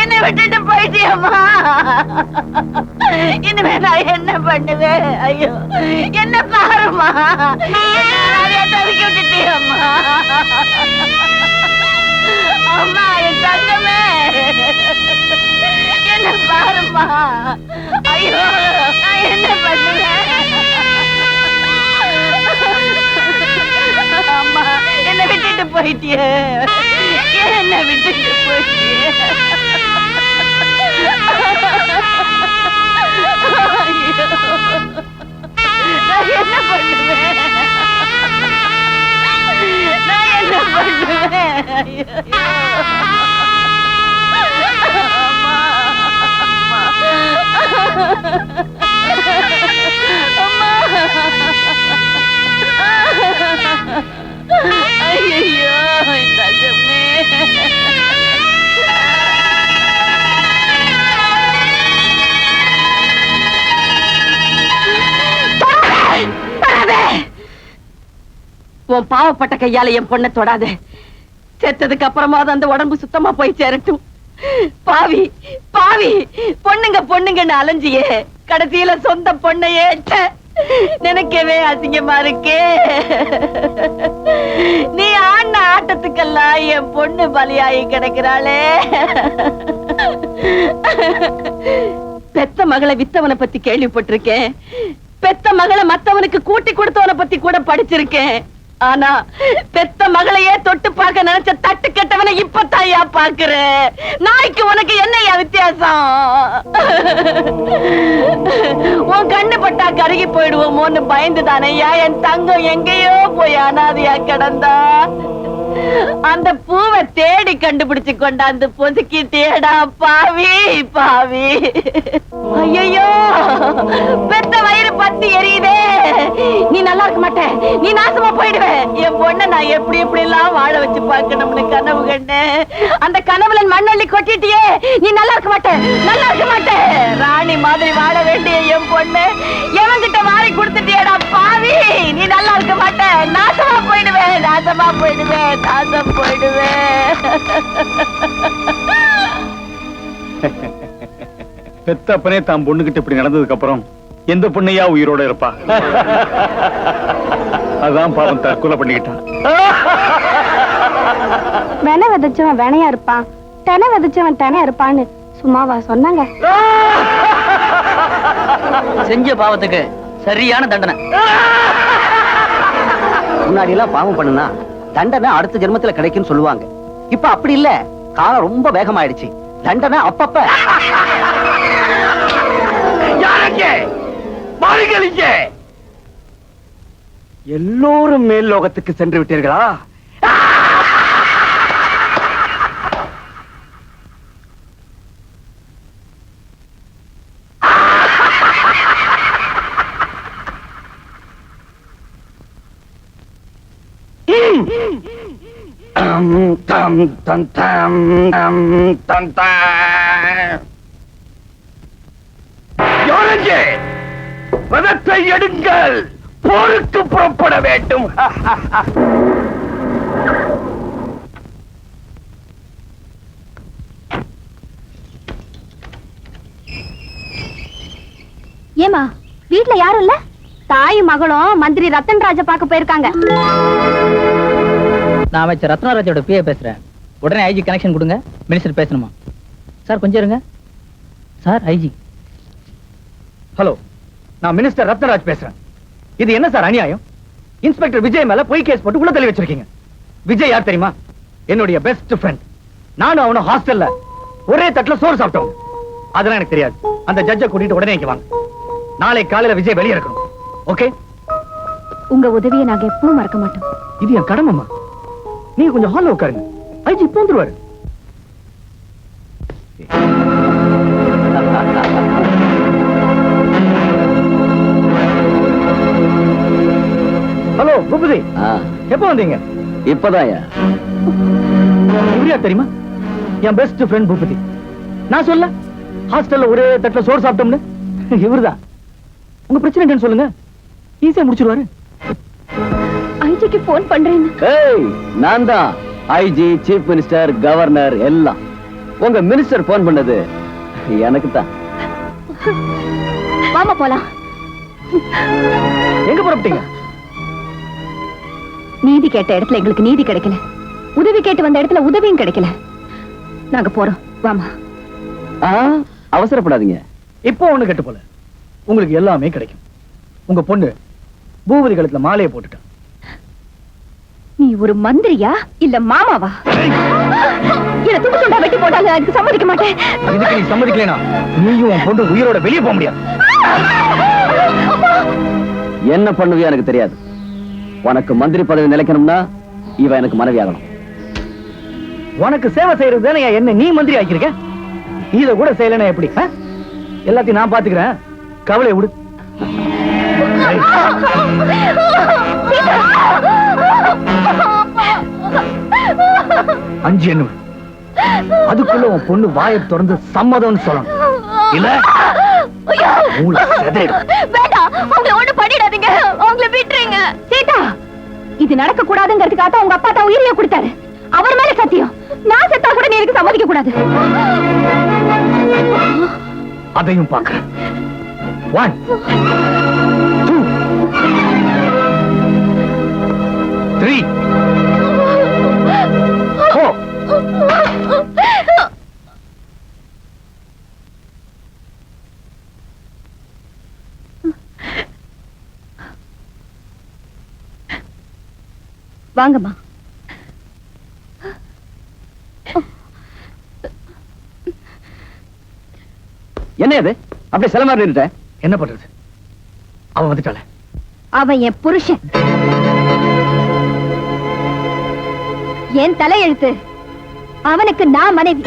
என்னை விட்டுட்டு போயிட்டியம்மா. இனிமே நான் என்ன பண்ணுவேன்? ஐயோ, என்ன பாருமா, தவிக்க விட்டுட்டியம்மா. அம்மா, என் தங்கமே, என்ன பாருமா. ஐயோ, நான் என்ன பண்ணுவேன்? அம்மா, என்ன விட்டுட்டு போயிட்டியே, என்ன விட்டுட்டு போயிட்டியே. நான் என்ன பண்ணுவேன்? நான் என்ன பண்ணுவேன்? அம்மா, அம்மா, ஐயோ, இந்த ஜம்மே. உன் பாவப்பட்ட கையால என் பொண்ணை தொடாத. செத்ததுக்கு அப்புறமா அந்த உடம்பு சுத்தமா போய் சேரட்டும். பாவி பாவி, பொண்ணுங்க பொண்ணுங்கன்னு அலைஞ்சியே, கடைசியில சொந்த பொண்ணையே நினைக்கவே அசிங்கமா இருக்கே. நீ ஆடின ஆட்டத்துக்கெல்லாம் என் பொண்ணு பலியாகி கிடக்கிறாளே. பெத்த மகளை வித்தவனை பத்தி கேள்விப்பட்டிருக்கேன். பெத்த மகளை மத்தவனுக்கு கூட்டி கொடுத்தவனை பத்தி கூட படிச்சிருக்கேன். ஆனா பெத்த மகளையே தொட்டு பார்க்க நினைச்ச தட்டு கட்டவனை இப்பத்தாயா பாக்குற. நாய்க்கு உனக்கு என்னையா வித்தியாசம்? உன் கண்ணு பட்டா கருகி போயிடுவோமோன்னு பயந்துதானையா என் தங்கம் எங்கேயோ போய் அனாதையா கிடந்தா. அந்த பூவை தேடி கண்டுபிடிச்சு கொண்டாந்து பொசுக்கிட்டேடா பாவி பாவி. ஐயோ, பெத்த வயிறு பத்தி எரியுதே. நீ நல்லா இருக்க மாட்டே, நீ நாசமா போயிடுவ. என் பொண்ண நான் எப்படி எப்படி எல்லாம் வாழ வச்சு பார்க்கணும்னு கனவு கண்ணு. அந்த கனவுல மண்ணள்ளி கொட்டிட்டியே, நீ நல்லா இருக்க மாட்டே, நல்லா இருக்க மாட்டே. ராணி மாதிரி வாழ வேண்டிய என் பொண்ணு எவன்கிட்ட வாரி கொடுத்துட்டியடா பாவி. நீ நல்லா இருக்க மாட்டே, நாசமா போயிடுவேன், நாசமா போயிடுவேன், நாசம் போயிடுவேன். பெத்தப்பனே தான் பொண்ணுகிட்ட இப்படி நடந்ததுக்கு அப்புறம் எந்த பொண்ணையா உயிரோட இருப்பா? அதான் பாவம் தற்கொலை பண்ணிக்கிட்டான். வென விதைச்சவன் வெனையா இருப்பான், தென விதைச்சவன் தென இருப்பான்னு சும்மாவா சொன்னாங்க? செஞ்ச பாவத்துக்கு சரியான தண்டனை. முன்னாடி எல்லாம் பாவம் பண்ணுனா தண்டனை அடுத்த ஜென்மத்துல கிடைக்கும்னு சொல்லுவாங்க. இப்ப அப்படி இல்ல, காலம் ரொம்ப வேகமாயிடுச்சு. தண்டனை அப்பப்ப. எல்லோரும் மேல் லோகத்துக்கு சென்று விட்டீர்களா? ரதத்தை எடுங்கள், போருக்கு புறப்பட வேண்டும். ஏமா வீட்ல யாரும் இல்ல? தாயும் மகளும் மந்திரி ரத்தன் ராஜா பார்க்க போயிருக்காங்க. நான் அமைச்சர் ரத்னராஜோட பிஏ பேசுறேன். உடனே ஐஜி கனெக்ஷன் கொடுங்க. மினிஸ்டர் பேசணுமா? சார் கொஞ்சம் இருங்க. Sir IG. ஹலோ, நான் மினிஸ்டர் ரத்னராஜ் பேசுறேன். இது என்ன சார் அநியாயம்? இன்ஸ்பெக்டர் விஜய் மேல பொய் கேஸ் போட்டு உள்ள தள்ளி வச்சிருக்கீங்க. விஜய் யார் தெரியுமா? என்னுடைய பெஸ்ட் ஃப்ரெண்ட். நானும் அவனும் ஹாஸ்டல்ல ஒரே தட்டுல சோறு சாப்பிட்டோம். அதெல்லாம் எனக்கு தெரியாது. அந்த ஜட்ஜை கூட்டிட்டு உடனே இங்க வாங்க. நாளை காலையில விஜய் வெளியே இருக்கணும். ஓகே? உங்க உதவியை நாங்க எப்பவும் மறக்க மாட்டோம். இது என் கடமைமா. நீங்க கொஞ்சம் ஹால்ல உட்காருங்க. ஐஜி இப்போ வந்துருவாரு. ஹலோ பூபதி, எப்போ வந்தீங்க? இப்பதான் இவரியா தெரியுமா? என் பெஸ்ட் ஃப்ரெண்ட் பூபதி. நான் சொல்ல ஹாஸ்டல்ல ஒரே தட்டுல சோறு சாப்பிட்டோம்னு இவருதான். உங்க பிரச்சனை என்னன்னு சொல்லுங்க, ஈஸியா முடிச்சிருவாரு. ஐஜிக்கு போன் பண்றேன். நான் தான் ஐஜி, சீஃப் மினிஸ்டர், கவர்னர் எல்லாம். உங்க மினிஸ்டர் போன் பண்ணது எனக்கு தான். வாமா போலாம். எங்க புறப்பட்டீங்க? நீதி கேட்ட இடத்துல எங்களுக்கு நீதி கிடைக்கல, உதவி கேட்டு வந்த இடத்துல உதவியும் கிடைக்கல. நாங்க போறோம், வாமா. அவசரப்படாதீங்க. இப்போ ஒண்ணு கெட்டு போல, உங்களுக்கு எல்லாமே கிடைக்கும். உங்க பொண்ணு பூபதி கழுத்துல மாலையை போட்டுட்டா. நீ ஒரு மந்திரியா இல்ல மாமாவா? என்ன துண்டு துண்டா வெட்டி போட்டாங்க, அதுக்கு சம்மதிக்க மாட்டேன். இதுக்கு நீ சம்மதிக்கலைனா நீயும் உன் பொண்ணு உயிரோட வெளியே போக முடியாது. என்ன பண்ணுவியா எனக்கு தெரியாது. உனக்கு மந்திரி பதவி நிலைக்கணும்னா இவ எனக்கு மனைவி ஆகணும். உனக்கு சேவை செய்யறது தானே என்ன நீ மந்திரி ஆக்கிருக்க. இத கூட செய்யலனா எப்படி? எல்லாத்தையும் நான் பாத்துக்கிறேன், கவலை விடு. அஞ்சு என்ன அதுக்குள்ள உன் பொண்ணு வாயை திறந்து சம்மதம்னு சொல்லணும். இல்ல வேண்டாம், அவங்களை ஒண்ணு பண்ணிடாதீங்க, அவங்களை விட்டுருங்க. சீதா, இது நடக்க கூடாதுங்கிறதுக்காக உங்க அப்பா தான் உயிரையே கொடுத்தாரு. அவர் மேல சத்தியம், நான் செத்தா கூட நீ எனக்கு சம்மதிக்க கூடாது. அதையும் பார்க்கிறேன். 1 2 3 4. வாங்கம்மா. என்ன இது அப்படி சில மாதிரி நின்னுட்ட? என்ன பண்றது, அவன் வந்துட்டாள. அவன் என் புருஷன், என் தலையெழுத்து. அவனுக்கு நான் மனைவி.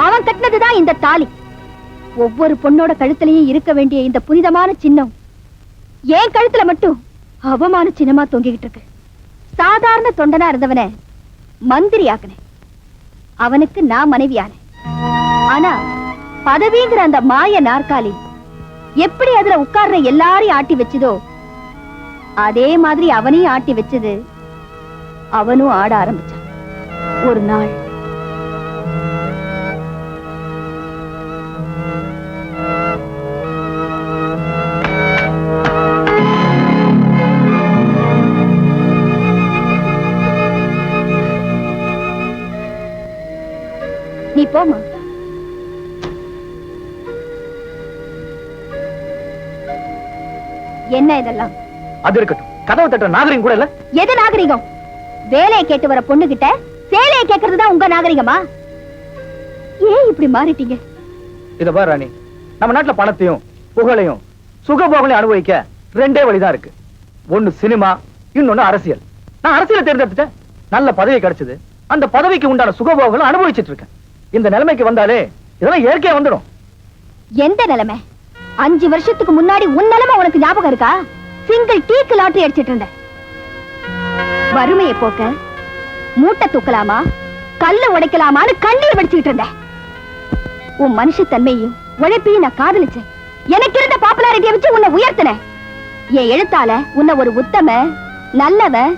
அவன் கட்டினதுதான் இந்த தாலி. ஒவ்வொரு பொண்ணோட கழுத்திலையும் இருக்க வேண்டிய இந்த புனிதமான சின்னம் என் கழுத்துல மட்டும் அவமான சின்னமா தொங்கிக்கிட்டு இருக்கு. சாதாரண தொண்டனா இருந்தவன மந்திரி ஆக்குனேன், அவனுக்கு நான் மனைவியானேன். ஆனா பதவிங்கிற அந்த மாய நாற்காலி எப்படி அதுல உட்கார்ற எல்லாரையும் ஆட்டி வச்சதோ அதே மாதிரி அவனையும் ஆட்டி வச்சது. அவனும் ஆட ஆரம்பிச்சான். ஒரு நாள் நீ போமா. என்ன இதெல்லாம்? அது இருக்கட்டும், கதவை தட்டுற நாகரிகம் கூட இல்ல. எது நாகரிகம்? வேலையை கேட்டு வர பொண்ணு கிட்ட சேலையை கேட்கறதுதான் உங்க நாகரிகமா? ஏன் இப்படி மாறிட்டீங்க? இத பாரு ராணி, நம்ம நாட்டுல பணத்தையும் புகழையும் சுகபோகங்களையும் அனுபவிக்க ரெண்டே வழிதான் இருக்கு. ஒண்ணு சினிமா, இன்னொன்னு அரசியல். நான் அரசியலை தேர்ந்தெடுத்துட்டேன். நல்ல பதவி கிடைச்சது. அந்த பதவிக்கு உண்டான சுகபோகங்களை அனுபவிச்சுட்டு இருக்கேன். இந்த நிலைமைக்கு வந்தாலே இதெல்லாம் இயற்கையா வந்துடும். எந்த நிலைமை? 5 வருஷத்துக்கு முன்னாடி உன் நிலைமை உனக்கு ஞாபகம் இருக்கா? சிங்கிள் டீக்கு லாட்டரி அடிச்சிட்டு இருந்த. வறுமையை போக்க மூட்டை தூக்கலாமா, கல்ல உடைக்கலாமான்னு கண்ணீர் வடிச்சுக்கிட்டு இருந்த. உன் மனுஷ தன்மையும் உழைப்பையும் நான் காதலிச்சேன். எனக்கு இருந்த பாப்புலாரிட்டியை வச்சு உன்னை உயர்த்தினேன். என் எழுத்தால உன்னை ஒரு உத்தம, நல்லவன்,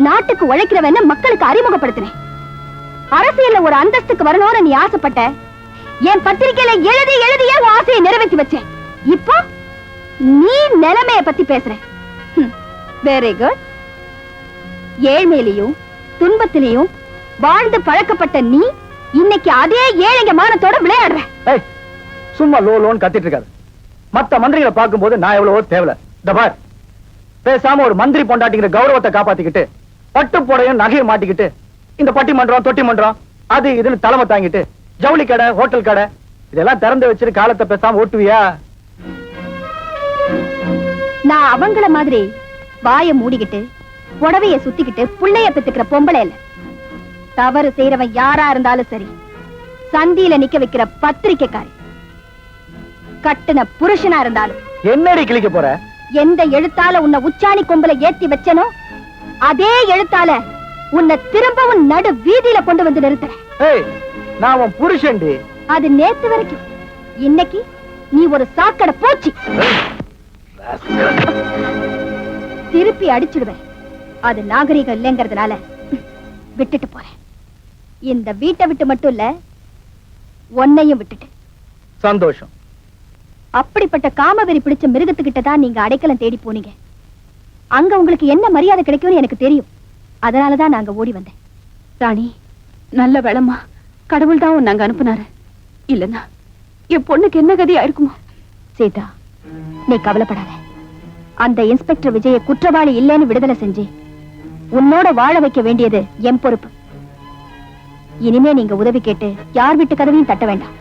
நாட்டுக்கு உழைக்கிறவன்னு மக்களுக்கு அறிமுகப்படுத்தினேன். அரசியல்ல ஒரு அந்தஸ்துக்கு வரணும்னு நீ ஆசைப்பட்ட. என் பத்திரிகையில எழுதி எழுதியே உன் ஆசையை நிறைவேற்றி வச்சேன். இப்போ நீ நிலைமைய பத்தி பேசுற. Very good. ஏழ்மையிலையும் துன்பத்திலையும் வாழ்ந்து பழக்கப்பட்ட நீ இன்னைக்கு அதே ஏழைங்க மானத்தோட விளையாடுற. ஏய், சும்மா லோ லோன்னு கத்திட்டு இருக்காது. மத்த மந்திரிகளை பார்க்கும்போது நான் எவ்வளவோ தேவல. இந்த பார், பேசாம ஒரு மந்திரி பொண்டாட்டிங்கிற கௌரவத்தை காப்பாத்திக்கிட்டு பட்டு போடையும் நகையை மாட்டிக்கிட்டு இந்த பட்டி மன்றம் தொட்டி மன்றம் அது இதுன்னு தலைமை தாங்கிட்டு ஜவுளி கடை ஹோட்டல் கடை இதெல்லாம் திறந்து வச்சுட்டு காலத்தை பேசாம ஓட்டுவியா? நான் அவங்கள மாதிரி வாய மூடிக்கிட்டு புடவைய சுத்திக்கிட்டு புள்ளைய பெத்துக்கிற பொம்பளை இல்ல. தவறு செய்யறவன் யாரா இருந்தாலும் சரி, சந்தியில நிக்க வைக்கிற பத்திரிக்கைக்காரி, கட்டுன புருஷனா இருந்தாலும். என்னடி கிழிக்க போற? எந்த எழுத்தால உன்னை உச்சாணி கொம்புல ஏத்தி வச்சனோ அதே எழுத்தால உன்னை திரும்பவும் நடு வீதியில கொண்டு வந்து நிறுத்துறேன். ஏய், நான் உன் புருஷன்டி. அது நேத்து வரைக்கும். இன்னைக்கு நீ ஒரு சாக்கடை போச்சு. திருப்பி அடிச்சிடுவேன். அது நாகரிகம் இல்லைங்கிறதுனால விட்டுட்டு போறேன். இந்த வீட்டை விட்டு மட்டும் இல்ல, உன்னையும் விட்டுட்டு. சந்தோஷம். அப்படிப்பட்ட காமவெறி பிடிச்ச மிருகத்துக்கிட்ட தான் நீங்க அடைக்கலம் தேடி போனீங்க. அங்க உங்களுக்கு என்ன மரியாதை கிடைக்கும்னு எனக்கு தெரியும். அதனாலதான் நாங்க ஓடி வந்தேன். ராணி, நல்ல வேளம்மா, கடவுள் தான் நாங்க அனுப்புனாரு. இல்லன்னா என் பொண்ணுக்கு என்ன கதியா இருக்குமோ? சீதா, நீ கவலைப்படாத. அந்த இன்ஸ்பெக்டர் விஜய குற்றவாளி இல்லைன்னு விடுதலை செஞ்சு உன்னோட வாழ வைக்க வேண்டியது என் பொறுப்பு. இனிமே நீங்க உதவி கேட்டு யார் வீட்டு கதவையும் தட்ட வேண்டாம்.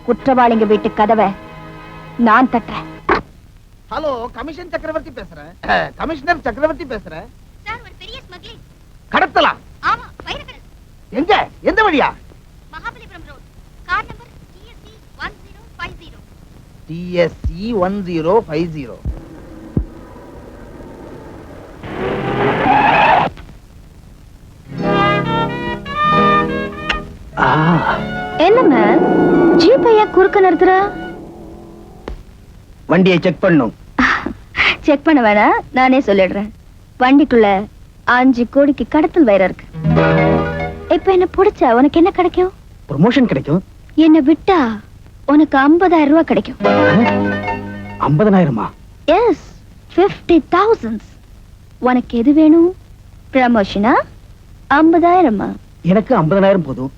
குற்றவாளிங்க வீட்டு கதவை நான் தட்டுறேன். ஹலோ, கமிஷன் சக்கரவர்த்தி பேசுறேன். கமிஷனர் சக்கரவர்த்தி பேசுறேன். சார், ஒரு பெரிய ஸ்மக்லிங். கடத்தலாம்? ஆமா, வைரக்கடல். எங்க? எந்த வழியா? Mahabalipuram road. Car number TSC 1050. TSC 1050. என்ன மேம், ஜீப்பையா குறுக்க நிறுத்துற? வண்டியை செக் பண்ணும். செக் பண்ண வேணாம், நானே சொல்லிடுறேன். வண்டிக்குள்ள 5 கோடிக்கு கடத்தல் வைரம் இருக்கு. இப்ப என்ன பிடிச்சா உனக்கு என்ன கிடைக்கும்? ப்ரமோஷன் கிடைக்கும். என்ன விட்டா உனக்கு 50,000 ரூபாய் கிடைக்கும். 50,000? எஸ், 50,000. உனக்கு எது வேணும்? ப்ரமோஷனா 50,000? எனக்கு 50,000 போதும்.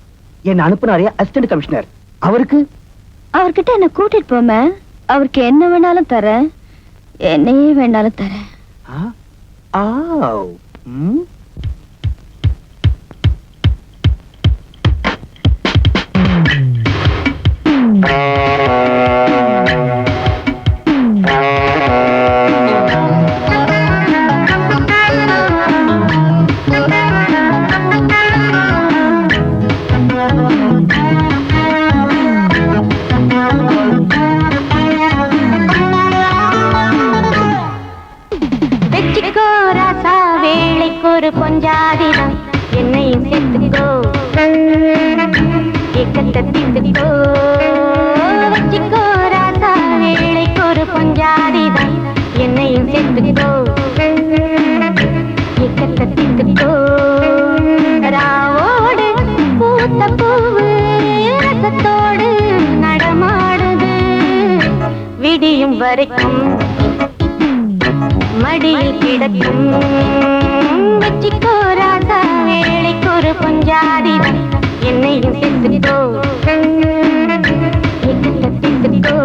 என்ன அனுப்புனாரே அசிஸ்டன்ட் கமிஷனர், அவர்கிட்ட என்ன கூட்டிட்டு போமே. அவருக்கு என்ன வேணாலும் தரேன், என்னையே வேணாலும் தரேன். ஒரு பொஞ்சாதிதான் என்னையும் சேர்த்துக்கோ, ஏக்கத்தை தீர்த்துக்கோ. வச்சிக்கோ ராசா வேளைக்கு ஒரு பொஞ்சாதிதான் என்னையும் சேர்த்துக்கோ, ஏக்கத்தை தீர்த்துக்கோ. ராவோடு பூத்த பூவு ரசத்தோடு நடமாடுது, விடியும் வரைக்கும் மடியில் கிடக்கும். வெற்றிக்கோ ராசா வேளைக்கு ஒரு பொஞ்சாதி என்னையும் தீர்த்துக்கோ ஏக்கத்தை தீர்த்துக்கோ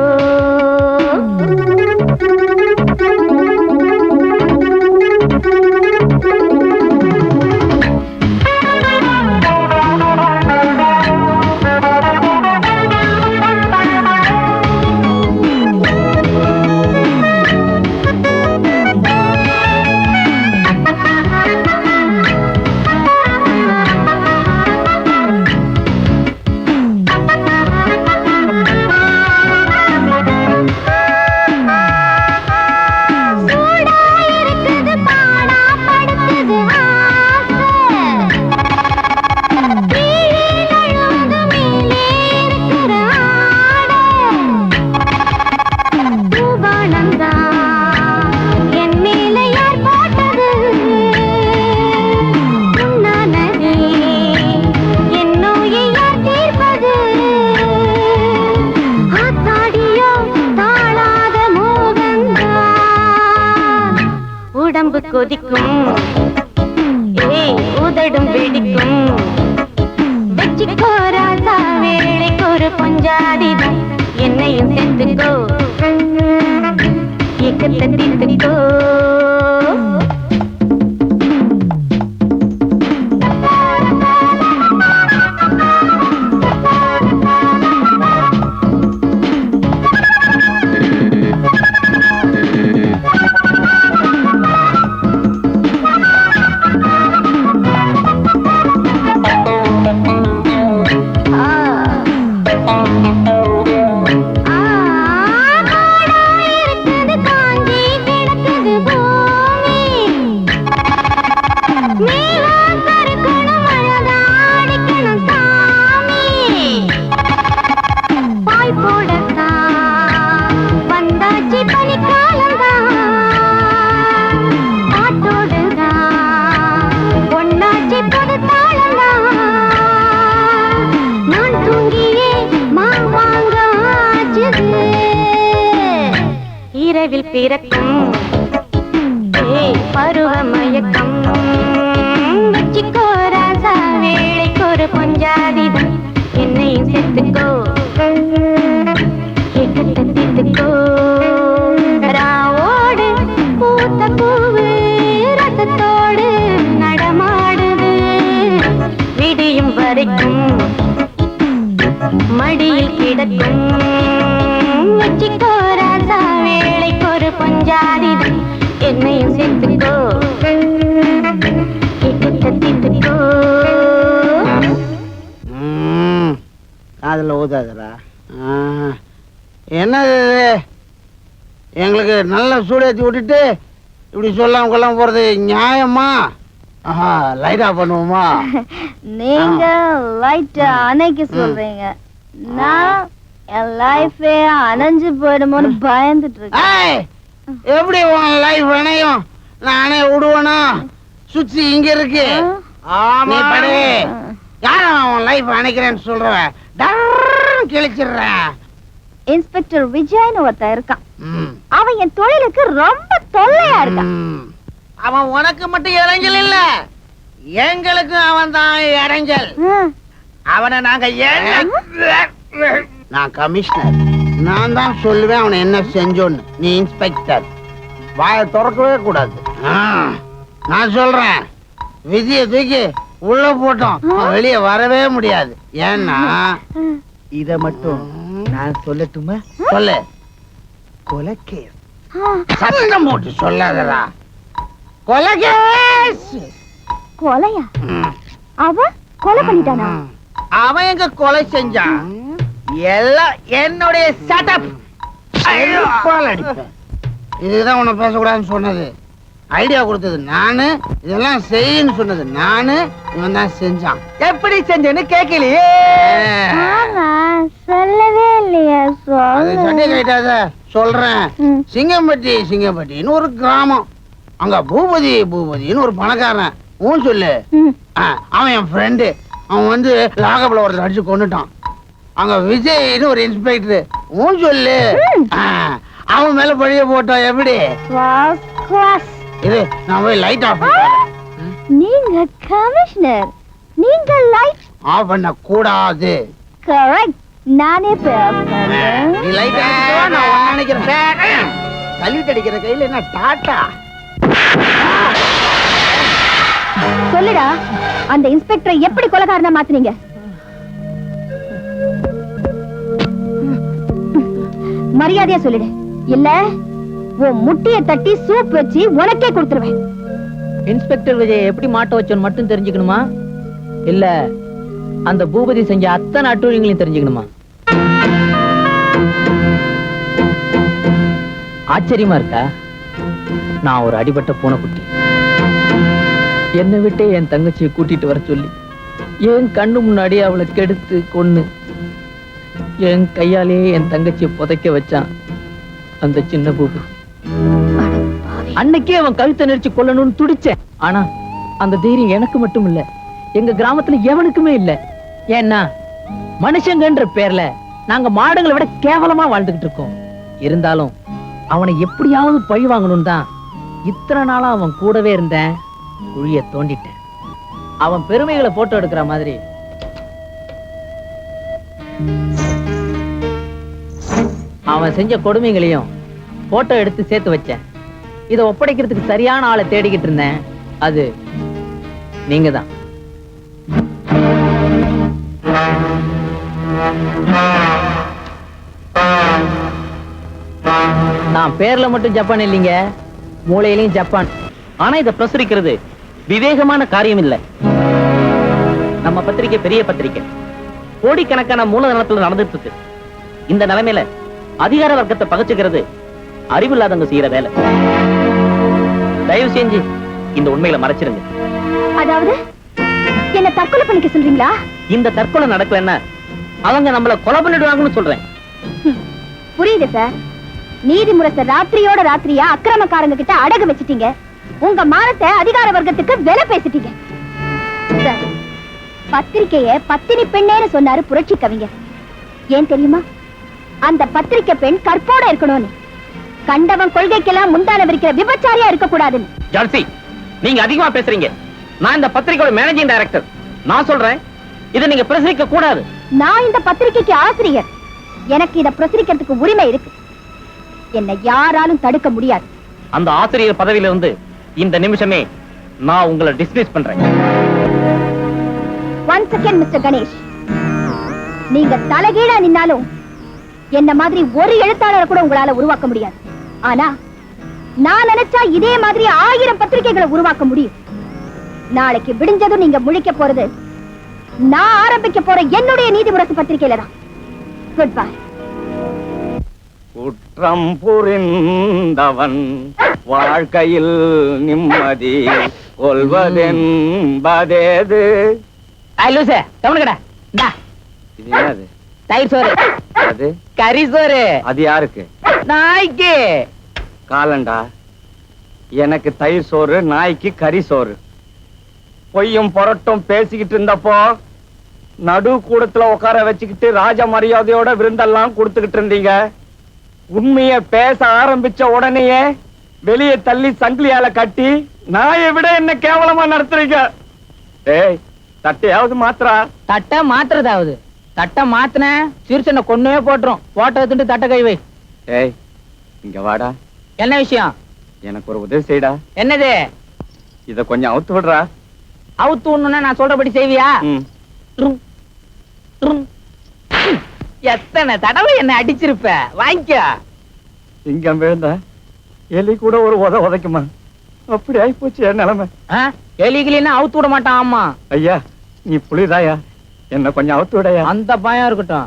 உடம்பு கொதிக்கும் உதடும் வெடிக்கும் வெச்சிக்கோ ராசா வேளைக்கு ஒரு பஞ்சாதிதான் என்னையும் சேர்த்துக்கோ ஏக்கத்தை தீர்த்துக்கோ இரவில் பிறக்கும் பருவ மயக்கம் வச்சிக்கோ ராசா வேளைக்கு ஒரு பஞ்சாதிதான் என்னையும் சேர்த்துக்கோ ஏக்கத்தை தீர்த்துக்கோ ராவோடு பூத்த பூவு ரசத்தோடு நடமாடுது விடியும் வரைக்கும் மடியில் கிடக்கும் வச்சிக்கோ ராசா வேளைக்கு ஒரு பஞ்சாதிதான் என்னையும் சேர்த்துக்கோ ஏக்கத்தை தீர்த்துக்கோ காதுல ஊதாதரா என்னது எங்களுக்கு நல்ல சூடேற்றி விட்டுட்டு இப்படி சொல்லாம கொள்ளாம போறது நியாயமா? ஆஹா, லைட்டா பண்ணுவோமா? நீங்க லைட்டா அணைக்க சொல்றீங்க, நான் என் லைஃபே அணைஞ்சு போயிடுமோன்னு பயந்துட்டு இருக்கேன். எப்படி உன் லைஃப் அணையும்? நானே விடுவேனா? சுத்தி இங்க இருக்கு. யாரும் உன் லைஃப் அணைக்கிறேன்னு சொல்றவன் கிழிச்சிடுறேன். இன்ஸ்பெக்டர் விஜய்னு ஒருத்தன் இருக்கான். அவன் என் தொழிலுக்கு ரொம்ப தொல்லையா இருக்கான். அவன் உனக்கு மட்டும் இடைஞ்சல் இல்ல, எங்களுக்கும் அவன் தான் இடைஞ்சல். அவனை நாங்க நான் கமிஷனர், நான் தான் சொல்லுவேன் அவனை என்ன செஞ்சோன்னு. நீ இன்ஸ்பெக்டர், வாயை திறக்கவே கூடாது. நான் சொல்றேன், விஜய தூக்கி உள்ள போட்டோம், வெளியே வரவே முடியாது. ஏன்னா இத மட்டும் நான் சொல்லட்டுமா? சொல்லு. கொலைகேஸ். சத்தம் போட்டு சொல்லாதடா. கொலைகேஸ். கொலையா? அவன் கொலை பண்ணிட்டானா? அவன் எங்க கொலை செஞ்சான்? எல்லாம் என்னுடைய செட்டப். இதுதான் உன்னை பேசக்கூடாதுன்னு சொன்னது, ஐடியா கொடுத்தது நானு, இதெல்லாம் செய்யன்னு சொன்னது நானு, இவன் தான் செஞ்சான். எப்படி செஞ்சேன்னு கேட்கலையே. சொல்லவே இல்லையா? சண்டை கேட்டாத சொல்றேன். சிங்கம்பட்டின்னு ஒரு கிராமம், அங்க பூபதின்னு ஒரு பணக்காரன். ஊன் சொல்லு. அவன் என் ஃப்ரெண்டு. அவன் வந்து லாகப்ல ஒருத்தர் அடிச்சு கொண்டுட்டான். அங்க விஜய்னு ஒரு இன்ஸ்பெக்டர். ஊன் சொல்லு. அவன் மேல பழிய போட்டான். எப்படி? இது நான் போய் லைட் ஆஃப். நீங்க கமிஷனர், நீங்க லைட் அவனை கூடாது. கரெக்ட், நானே பேசுறேன். நீ லைட் அடிச்சுக்கோ, நான் உன்னை நினைக்கிறேன். சல்யூட் அடிக்கிற கையில என்ன டாட்டா? சொல்லுடா, அந்த இன்ஸ்பெக்டரை எப்படி கொலைகாரனா மாத்துனீங்க? மரியாதையா சொல்லிடு, இல்ல உன் முட்டிய தட்டி சூப் வச்சு உனக்கே கொடுத்துருவேன். இன்ஸ்பெக்டர் விஜய் எப்படி மாட்ட வச்சோன்னு மட்டும் தெரிஞ்சுக்கணுமா, இல்ல அந்த பூபதி செஞ்ச அத்தனை அட்டூழியங்களையும் தெரிஞ்சுக்கணுமா? ஆச்சரியமா இருக்கா? நான் ஒரு அடிபட்ட பூனைக்குட்டி. என்னை விட்டே என் தங்கச்சியை கூட்டிட்டு வர சொல்லி என் கண்ணு முன்னாடி அவளை கெடுத்து கொன்னு என் கையாலேயே என் தங்கச்சியை புதைக்க வச்சான் அந்த சின்ன பூபதி. அன்னைக்கே அவன் கழுத்தை நெரிச்சு கொல்லணும்னு துடிச்சேன். ஆனா அந்த தைரியம் எனக்கு மட்டும் இல்ல, எங்க கிராமத்துல எவனுக்குமே இல்ல. ஏன்னா மனுஷங்கன்ற பேர்ல நாங்க மாடுகளை விட கேவலமா வாழ்ந்துகிட்டு இருக்கோம். இருந்தாலும் அவனை எப்படியாவது பழி வாங்கணும் தான் இத்தனை நாளா அவன் கூடவே இருந்தேன். குழிய தோண்டிட்டேன். அவன் பெருமைகளை போட்டோ எடுக்கிற மாதிரி அவன் செஞ்ச கொடுமைகளையும் போட்டோ எடுத்து சேர்த்து வச்சேன். இதை ஒப்படைக்கிறதுக்கு சரியான ஆளை தேடிக்கிட்டு இருந்தேன். அது நீங்க தான். நான் பேர்ல மட்டும் ஜப்பான் இல்லைங்க, மூளையிலையும் ஜப்பான். ஆனா இதை பிரசுரிக்கிறது விவேகமான காரியம் இல்ல. நம்ம பத்திரிக்கை பெரிய பத்திரிக்கை, கோடிக்கணக்கான மூலதனத்துல நடந்துட்டு இருக்கு. இந்த நிலைமையில அதிகார வர்க்கத்தை பகச்சுக்கிறது அறிவில்லாதவங்க செய்யற வேலை. தயவு செஞ்சு இந்த உண்மையில மறைச்சிருங்க. அதாவது என்ன தற்கொலை பண்ணிக்க சொல்றீங்களா? இந்த தற்கொலை நடக்கலன்னா அவங்க நம்மள கொலை பண்ணிடுவாங்கன்னு சொல்றேன். புரியுது சார். நீதிமுறை ராத்திரியோட ராத்திரியா அக்கிரமக்காரங்க கிட்ட அடகு வச்சிட்டீங்க. உங்க மானத்தை அதிகார வர்க்கத்துக்கு விலை பேசிட்டீங்க. சார், பத்திரிக்கைய பத்தினி பெண்ணேன்னு சொன்னாரு புரட்சி கவிஞர். ஏன் தெரியுமா? அந்த பத்திரிக்கை பெண் கற்போட இருக்கணும்னு. கண்டவன் கொள்கைக்கெல்லாம் முந்தான விரிக்கிற விபச்சாரியா இருக்க கூடாதுன்னு. ஜான்சி, நீங்க அதிகமா பேசுறீங்க. நான் இந்த பத்திரிக்கையோட மேனேஜிங் டைரக்டர். நான் சொல்றேன், இதை நீங்க பிரசுரிக்க கூடாது. நான் இந்த பத்திரிக்கைக்கு ஆசிரியர். எனக்கு இதை பிரசுரிக்கிறதுக்கு உரிமை இருக்கு. என்னை யாராலும் தடுக்க முடியாது. அந்த ஆசிரியர் பதவியில இருந்து இந்த நிமிஷமே நான் உங்களை டிஸ்மிஸ் பண்றேன். ஒன் செகண்ட் மிஸ்டர் கணேஷ், நீங்க தலைகீழா நின்னாலும் என்ன மாதிரி ஒரு எழுத்தாளரை கூட உங்களால உருவாக்க முடியாது. ஆனா நான் நினைச்சா இதே மாதிரி 1000 பத்திரிகைகளை உருவாக்க முடியும். நாளைக்கு விடிஞ்சதும் நீங்க முழிக்க போறது நான் ஆரம்பிக்க போற என்னுடைய நீதிமுரசு பத்திரிகையில தான். Good bye. குற்றம் புரிந்தவன் வாழ்க்கையில் நிம்மதி கொள்வதென்பதேது. இது என்னது? தயிர் சோறு, அது கறி சோறு. அது யாருக்கு? நாய்க்கு. காலண்டா, எனக்கு தயிர் சோறு, நாய்க்கு கறி சோறு. பொய்யும் புரட்டும் பேசிக்கிட்டு இருந்தப்போ நடு கூடத்துல உட்கார வச்சுக்கிட்டு ராஜ மரியாதையோட விருந்தெல்லாம் கொடுத்துக்கிட்டு இருந்தீங்க. உண்மைய பேச ஆரம்பிச்ச உடனேயே வெளியே தள்ளி சங்கிலியால கட்டி நாயை விட என்ன கேவலமா நடத்துறீங்க. ஏய், தட்டையாவது மாத்திரா. தட்டை மாத்துறதாவது? தட்டை மாத்தின சிறுசனை கொன்னே போட்டுரும். போட்டோ எடுத்துட்டு தட்டை கை வை. ஏய், இங்க வாடா. என்ன விஷயம்? எனக்கு ஒரு உதவி செய்டா. என்னது? இத கொஞ்சம் அவுத்து விடுறா. அவுத்து விடணும்னா நான் சொல்றபடி செய்வியா? ட்ரும், ட்ரும். எத்தனை தடவை என்ன அடிச்சிருப்ப, வாங்கிக்க. சிங்கம் விழுந்தா எலி கூட ஒரு உதைக்குமா? அப்படி ஆயிப்போச்சு என் நிலைமை. எலிகிலின்னா அவுத்து விட மாட்டான். ஆமா ஐயா, நீ புளிதாயா, என்ன கொஞ்சம் அவுத்து விடையா. அந்த பயம் இருக்கட்டும்.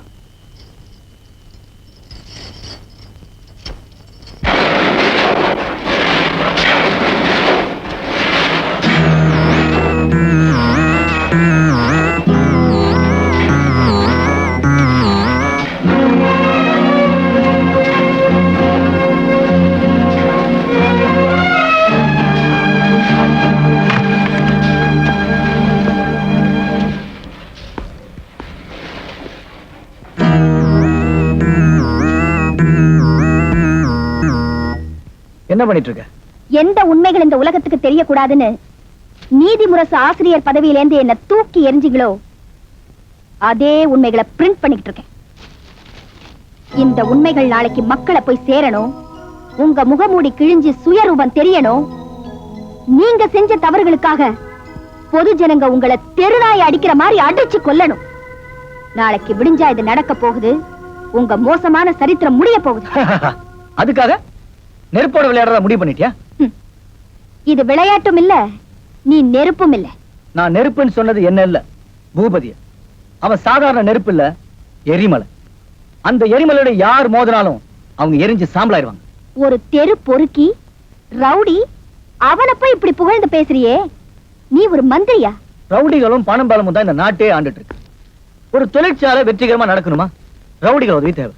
என்ன பண்ணிட்டு இருக்க? எந்த உண்மைகள் இந்த உலகத்துக்கு தெரியக்கூடாதுன்னு நீதிமுரசு ஆசிரியர் பதவியிலேந்து என்ன தூக்கி எரிஞ்சிங்களோ அதே உண்மைகளை பிரிண்ட் பண்ணிக்கிட்டு இருக்கேன். இந்த உண்மைகள் நாளைக்கு மக்களை போய் சேரணும். உங்க முகமூடி கிழிஞ்சு சுயரூபம் தெரியணும். நீங்க செஞ்ச தவறுகளுக்காக பொது ஜனங்க உங்களை தெருநாய் அடிக்கிற மாதிரி அடிச்சு கொல்லணும். நாளைக்கு விடிஞ்சா இது நடக்க போகுது. உங்க மோசமான சரித்திரம் முடிய போகுது. அதுக்காக நெருப்போட விளையாடுறத முடிவு பண்ணிட்டியா? இது விளையாட்டும் இல்ல, நீ நெருப்பும் இல்ல. நான் நெருப்புன்னு சொன்னது என்ன இல்ல, பூபதிய. அவன் சாதாரண நெருப்பு இல்ல, எரிமலை. அந்த எரிமலையோட யார் மோதினாலும் அவங்க எரிஞ்சு சாம்பலாயிருவாங்க. ஒரு தெரு பொறுக்கி ரவுடி, அவனை போய் இப்படி புகழ்ந்து பேசுறியே, நீ ஒரு மந்திரியா? ரவுடிகளும் பணம் பலமும் தான் இந்த நாட்டே ஆண்டுட்டு இருக்கு. ஒரு தொழிற்சாலை வெற்றிகரமா நடக்கணுமா, ரவுடிகள் உதவி தேவை.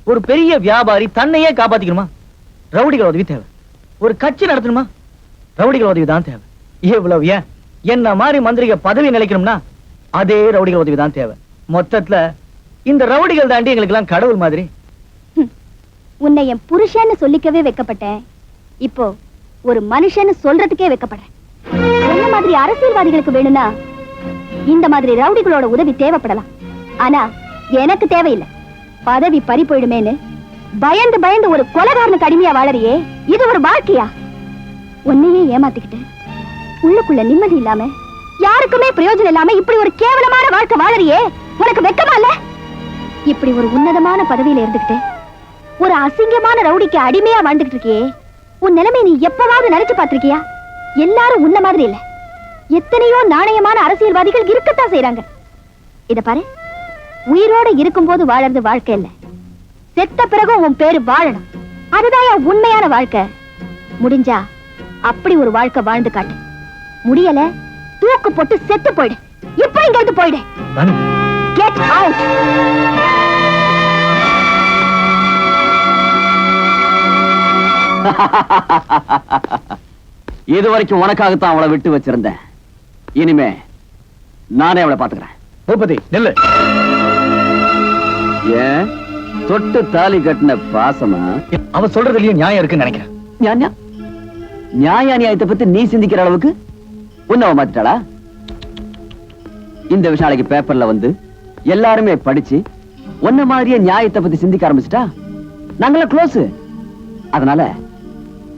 ஒரு பெரிய வியாபாரி தன்னையே காப்பாத்திக்கணுமா, ரவுடிகள் உதவி தேவை. ஒரு கட்சி நடத்தணுமா, ரவுடிகள் உதவி தான் தேவை. இவ்வளவு ஏன் என்ன மாதிரி மந்திரிக பதவி நிலைக்கணும்னா அதே ரவுடிகள் உதவி தான் தேவை. மொத்தத்துல இந்த ரவுடிகள் தாண்டி எங்களுக்கு எல்லாம் கடவுள் மாதிரி. உன்னை என் புருஷன்னு சொல்லிக்கவே வெக்கப்பட்டேன். இப்போ ஒரு மனுஷன்னு சொல்றதுக்கே வெக்கப்படுறேன். என்ன மாதிரி அரசியல்வாதிகளுக்கு வேணும்னா இந்த மாதிரி ரவுடிகளோட உதவி தேவைப்படலாம். ஆனா எனக்கு தேவையில்லை. பதவி பறி போயிடுமேன்னு பயந்து பயந்து ஒரு கொலைகாரனுக்கு அடிமையா வாழறியே, இது ஒரு வாழ்க்கையா? உன்னையே ஏமாத்திக்கிட்டு உள்ளுக்குள்ள நிம்மதி இல்லாம, யாருக்குமே பிரயோஜனம் இல்லாம இப்படி ஒரு கேவலமான வாழ்க்கை வாழறியே, உனக்கு வெக்கமா இல்ல? இப்படி ஒரு உன்னதமான பதவியில இருந்துகிட்டு ஒரு அசிங்கமான ரவுடிக்கு அடிமையா வாழ்ந்துகிட்டு இருக்கியே, உன் நிலைமை நீ எப்பவாவது நினைச்சு பார்த்திருக்கியா? எல்லாரும் உன்ன மாதிரி இல்ல. எத்தனையோ நாணயமான அரசியல்வாதிகள் இருக்கத்தான் செய்யறாங்க. இத பாரு, உயிரோட இருக்கும்போது வாழறது வாழ்க்கை இல்ல, செத்த பிறகும் உன் பேரு வாழணும். அதுதான் என் உண்மையான வாழ்க்கை. முடிஞ்சா அப்படி ஒரு வாழ்க்கை வாழ்ந்து காட்டு. முடியல, தூக்கு போட்டு செத்து போயிடு. இப்ப இங்க இருந்து போயிடு. Get out. இது வரைக்கும் உனக்காகத்தான் அவளை விட்டு வச்சிருந்தேன். இனிமே நானே அவளை பாத்துக்கிறேன். பூபதி நெல்லு. ஏன் தொட்டு தாலி கட்டின பாசமா? அவன் சொல்றதுலயும் நியாயம் இருக்குன்னு நினைக்கிறேன். நியாய நியாயத்தை பத்தி நீ சிந்திக்கிற அளவுக்கு உன்னை மாத்திட்டாளா? இந்த விஷயம் நாளைக்கு பேப்பர்ல வந்து எல்லாருமே படிச்சு உன்ன மாதிரியே நியாயத்தை பத்தி சிந்திக்க ஆரம்பிச்சுட்டா நாங்களாம் க்ளோஸ். அதனால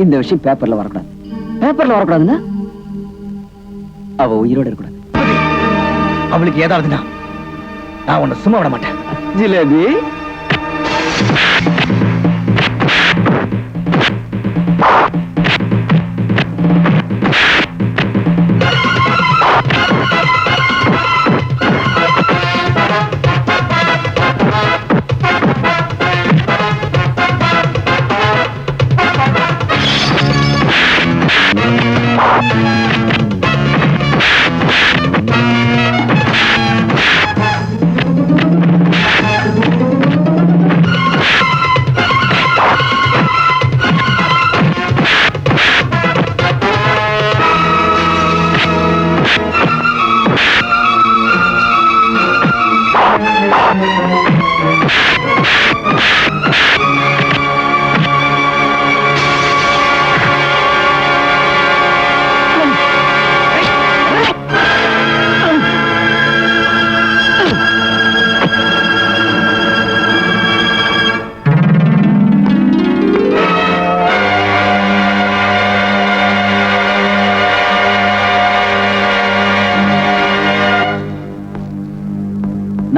இந்த விஷயம் பேப்பர்ல வரக்கூடாது. பேப்பர்ல வரக்கூடாதுன்னா அவ உயிரோட இருக்கக்கூடாது. அவளுக்கு ஏதாவதுன்னா நான் உன்னை சும்மா விட மாட்டேன். ஜிலேபி,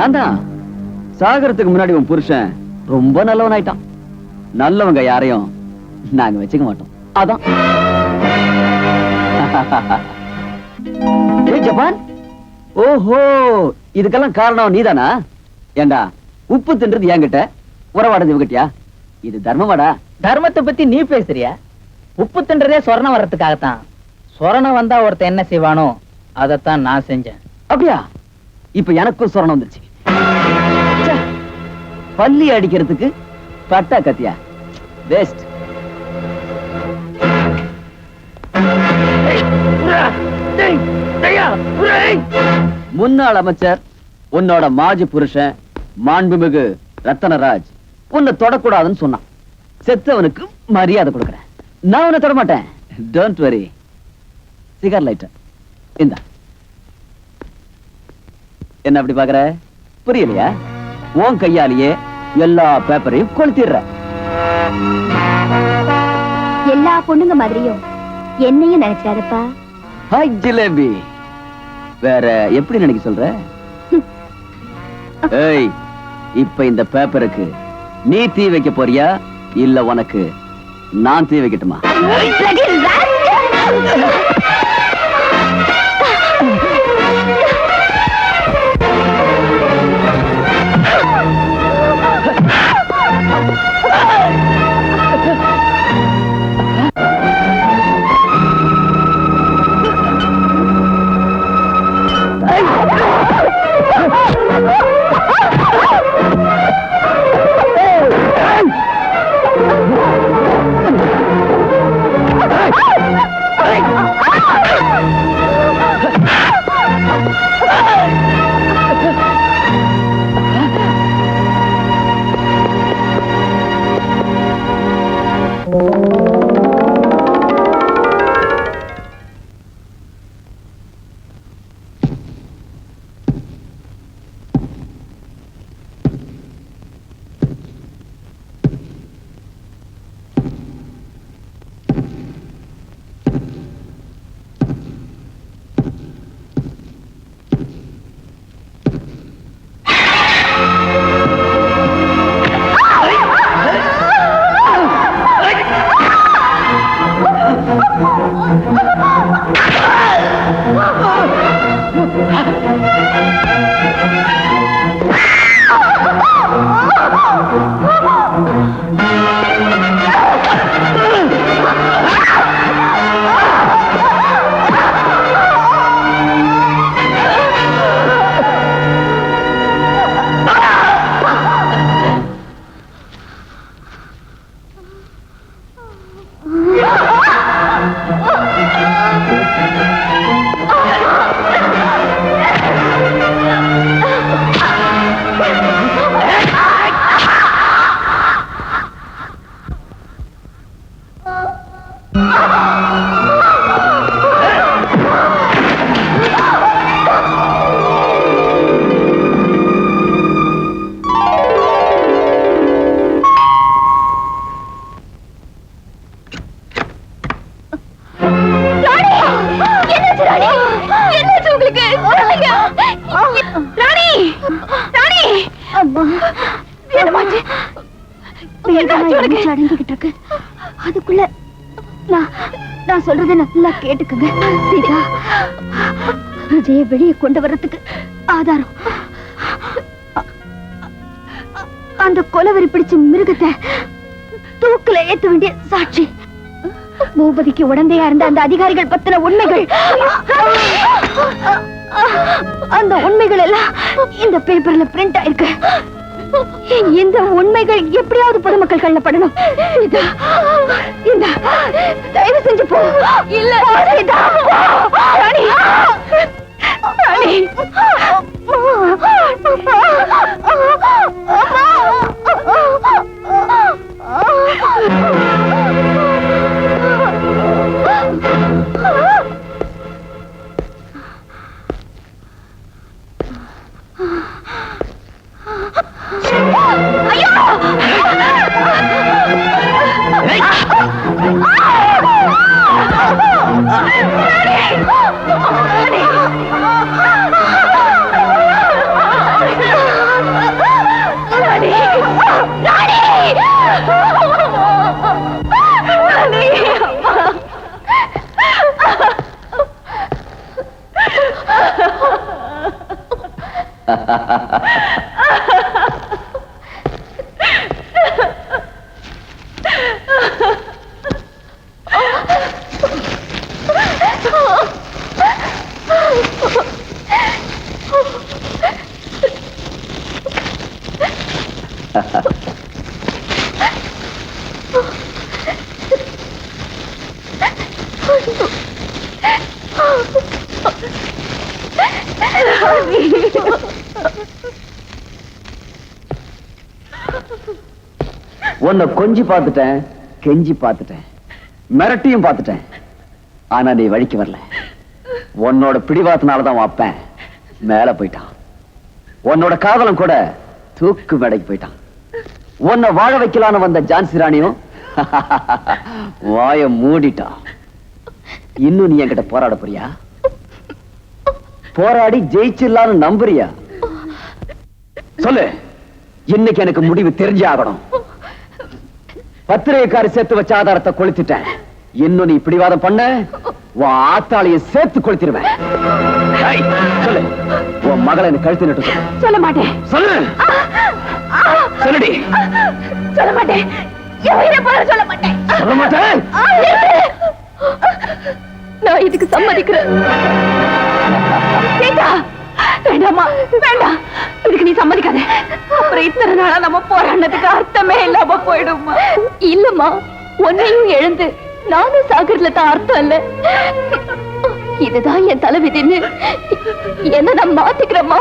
நான் தான் சாகரத்துக்கு முன்னாடி உன் புருஷன் ரொம்ப நல்லவன் ஆயிட்டான். நல்லவங்க யாரையும் நாங்க வச்சுக்க மாட்டோம். அதான் ஜப்பான். ஓஹோ, இதுக்கெல்லாம் காரணம் நீதானா? ஏண்டா உப்பு தின்றது என்கிட்ட, உறவாடுறது இவகிட்டயா? இது தர்மமாடா? தர்மத்தை பத்தி நீ பேசுறியா? உப்பு தின்றதே சொரணம் வர்றதுக்காகத்தான். சொரணம் வந்தா ஒருத்தன் என்ன செய்வானோ அதத்தான் நான் செஞ்சேன். அப்படியா? இப்ப எனக்கும் சொரணம் வந்துருச்சு. பல்லி அடிக்கிறதுக்கு பட்டா கத்தியா? வேஸ்ட். முன்னாள் அமைச்சர், உன்னோட மாஜி புருஷன் மாண்புமிகு ரத்தனராஜ் உன்னை தொடக்கூடாதுன்னு சொன்னான். செத்தவனுக்கு மரியாதை கொடுக்கிறேன். நான் உன்னை தொட மாட்டேன். Don't worry. சிகர் லைட்டர் இந்தா. என்ன அப்படி பாக்குற? புரியலையா? உன் கையாலேயே எல்லா பேப்பரையும் கொளுத்திடுற. எல்லா பொண்ணுங்க மாதிரியும் என்னையும் நினைச்சாருப்பா. ஹாய் ஜிலேபி. வேற எப்படி நினைக்க சொல்ற? ஏய், இப்ப இந்த பேப்பருக்கு நீ தீ வைக்க போறியா இல்ல உனக்கு நான் தீ வைக்கட்டுமா? அதுக்குள்ள நான் சொல்றதை நல்லா கேட்டுக்குங்க. சீதா, விஜய வெளியே கொண்டு வர்றதுக்கு ஆதாரம் அந்த கொலவெறி பிடிச்ச மிருகத்தை தூக்குல ஏத்த வேண்டிய சாட்சி, பூபதிக்கு உடந்தையா இருந்த அந்த அதிகாரிகள் பத்தின உண்மைகள். அந்த உண்மைகள் எல்லாம் இந்த பேப்பர்ல பிரிண்ட் ஆயிருக்கு. இந்த உண்மைகள் எப்படியாவது பொதுமக்கள் கண்ணில் படணும். இந்த தயவு செஞ்சு போ. இல்ல ராணி, ராணி. உன்னை கொஞ்சி பார்த்துட்டேன், கெஞ்சி பார்த்துட்டேன், மிரட்டியும் பார்த்துட்டேன். ஆனா நீ வழிக்கு வரல. உன்னோட பிடிவாதனாலதான் வாப்பேன் மேல போயிட்டான். உன்னோட காதலம் கூட தூக்கு மேடைக்கு போயிட்டான். உன்னை வாழ வைக்கலான்னு வந்த ஜான்சி ராணியும் வாய மூடிட்டான். இன்னும் நீ என்கிட்ட போராட போறியா? போராடி ஜெயிச்சிடலான்னு நம்புறியா? சொல்லு. இன்னைக்கு எனக்கு முடிவு தெரிஞ்சே ஆகணும். பத்திரிகைக்காரி சேர்த்து வச்ச ஆதாரத்தை கொளுத்திட்டேன். இன்னும் நீ பிடிவாதம் பண்ண உன் ஆத்தாளைய சேர்த்து கொளுத்திடுவேன். சொல்லு. உன் மகளை எனக்கு கழுத்து நட்டு சொல்லு. சொல்ல மாட்டேன். சொல்லு. சொல்லுடி. சொல்ல மாட்டேன். சொல்ல மாட்டேன். சொல்ல மாட்டேன். நான் இதுக்கு சம்மதிக்கிறேன். வேண்டாமா, வேண்டாம். இதுக்கு நீ சம்மதிக்காத. அப்புறம் இத்தனை நாளா நம்ம போராடினதுக்கு அர்த்தமே இல்லாம போயிடுமா? இல்லம்மா, உன்னையும் எழுந்து நானும் சாகர்ல தான் அர்த்தம் இல்ல. இதுதான் என் தலைவிதின்னு என்ன நான் மாத்திக்கிறேம்மா.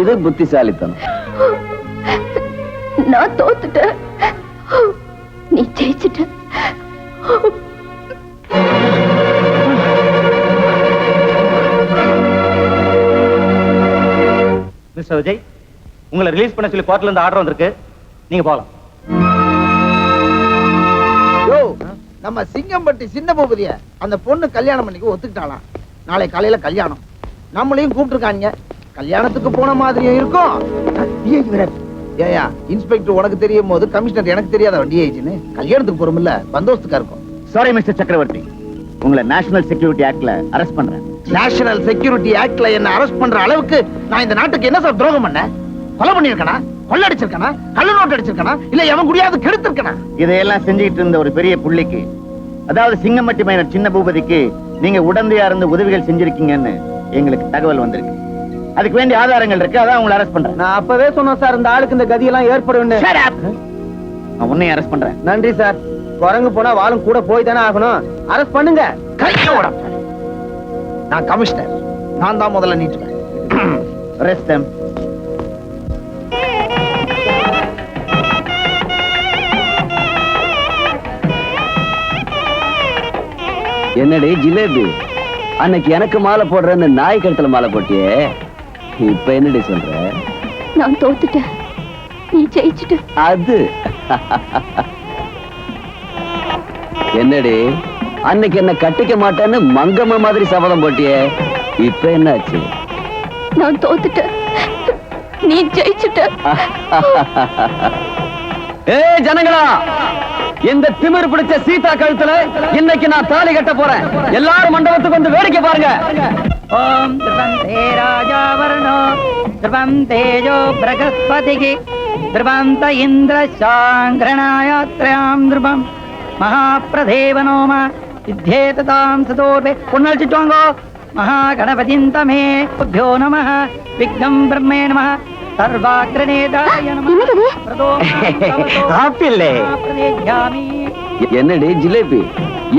இது புத்திசாலித்தனம். நான் தோத்துட்டேன், நீ ஜெயிச்சுட்ட. மிஸ்டர் விஜய், உங்களை ரிலீஸ் பண்ண சொல்லி கோர்ட்ல இருந்து ஆர்டர் வந்திருக்கு. நீங்க போகலாம். நம்ம சிங்கம்பட்டி சின்ன பூபதிய அந்த பொண்ணு கல்யாணம் பண்ணிக்க ஒத்துக்கிட்டாலாம். நாளை காலையில கல்யாணம். நம்மளையும் கூப்பிட்டுருக்காங்க. கல்யாணத்துக்கு போன மாதிரியும் இருக்கும். ஏயா இன்ஸ்பெக்டர் உனக்கு தெரியும் போது கமிஷனர் எனக்கு தெரியாத வண்டி ஆயிடுச்சுன்னு கல்யாணத்துக்கு போறோம்ல, பந்தோஸ்துக்கா இருக்கும். சாரி மிஸ்டர் சக்கரவர்த்தி, உங்களை நேஷனல் செக்யூரிட்டி ஆக்ட்ல அரெஸ்ட் பண்றேன். நேஷனல் செக்யூரிட்டி ஆக்ட்ல என்ன அரெஸ்ட் பண்ற அளவுக்கு நான் இந்த நாட்டுக்கு என்ன சார் துரோகம் பண்ண? கொலை பண்ணிருக்கனா? கொள்ளடிச்சிருக்கனா? கள்ள நோட்டு அடிச்சிருக்கனா? இல்ல எவன் குடியாவது கெடுத்திருக்கனா? இதையெல்லாம் செஞ்சுக்கிட்டு இருந்த ஒரு பெரிய புள்ளிக்கு, அதாவது சிங்கம்பட்டி மைனர் சின்ன பூபதிக்கு நீங்க உடந்தையா இருந்து உதவிகள் செஞ்சிருக்கீங்கன்னு எங்களுக்கு தகவல் வந்திருக்கு. அதுக்கு வேண்டிய ஆதாரங்கள் இருக்கு. அதான் உங்களை அரெஸ்ட் பண்றேன். நான் அப்பவே சொன்னேன் சார், இந்த ஆளுக்கு இந்த கதியெல்லாம் ஏற்படும். நான் உன்னையும் அரெஸ்ட் பண்றேன். நன்றி சார். குரங்கு போனா வாழும் கூட போய் தானே ஆகணும். அரெஸ்ட் பண்ணுங்க. கையோட நான் கமிஷனர், நான் தான் முதல்ல நீட்டுவேன். Arrest them. என்னடி ஜிலேபி, அன்னைக்கு எனக்கு மாலை போடுறேன்னு நாய் கழுத்துல மாலை போட்டியே, இப்ப என்னடி சொல்ற? நான் தோத்துட்டேன், நீ ஜெயிச்சுட்ட. அது என்னடி, அன்னைக்கு என்ன கட்டிக்க மாட்டேன்னு மங்கம்மா மாதிரி சபதம் போட்டியே, இப்ப என்னாச்சு? நான் தோத்துட்டேன், நீ ஜெயிச்சுட்ட. ஏ ஜனங்களா, இந்த திமிர் பிடிச்ச சீதா கழுத்துல இன்னைக்கு நான் தாலி கட்ட போறேன். எல்லாரும் மண்டபத்துக்கு வந்து வேடிக்கை பாருங்க. ஓம் திரவந்தே ராஜாவர்ணோ திரவம் தேஜோ பிரகஸ்பதிகி திரவந்த இந்திர சாங்கிரணாயாத்ரயாம் திரவம் மகாபிரதேவனோம வித்யேததாம் சதோர்வே. பொன்னழிச்சிட்டுவாங்கோ. மகாகணபதிந்தமே புத்தியோ நமः விக்னம் பிரம்மே நமः சர்வாக்ரநேதாய நமः. என்னடி ஜிலேபி,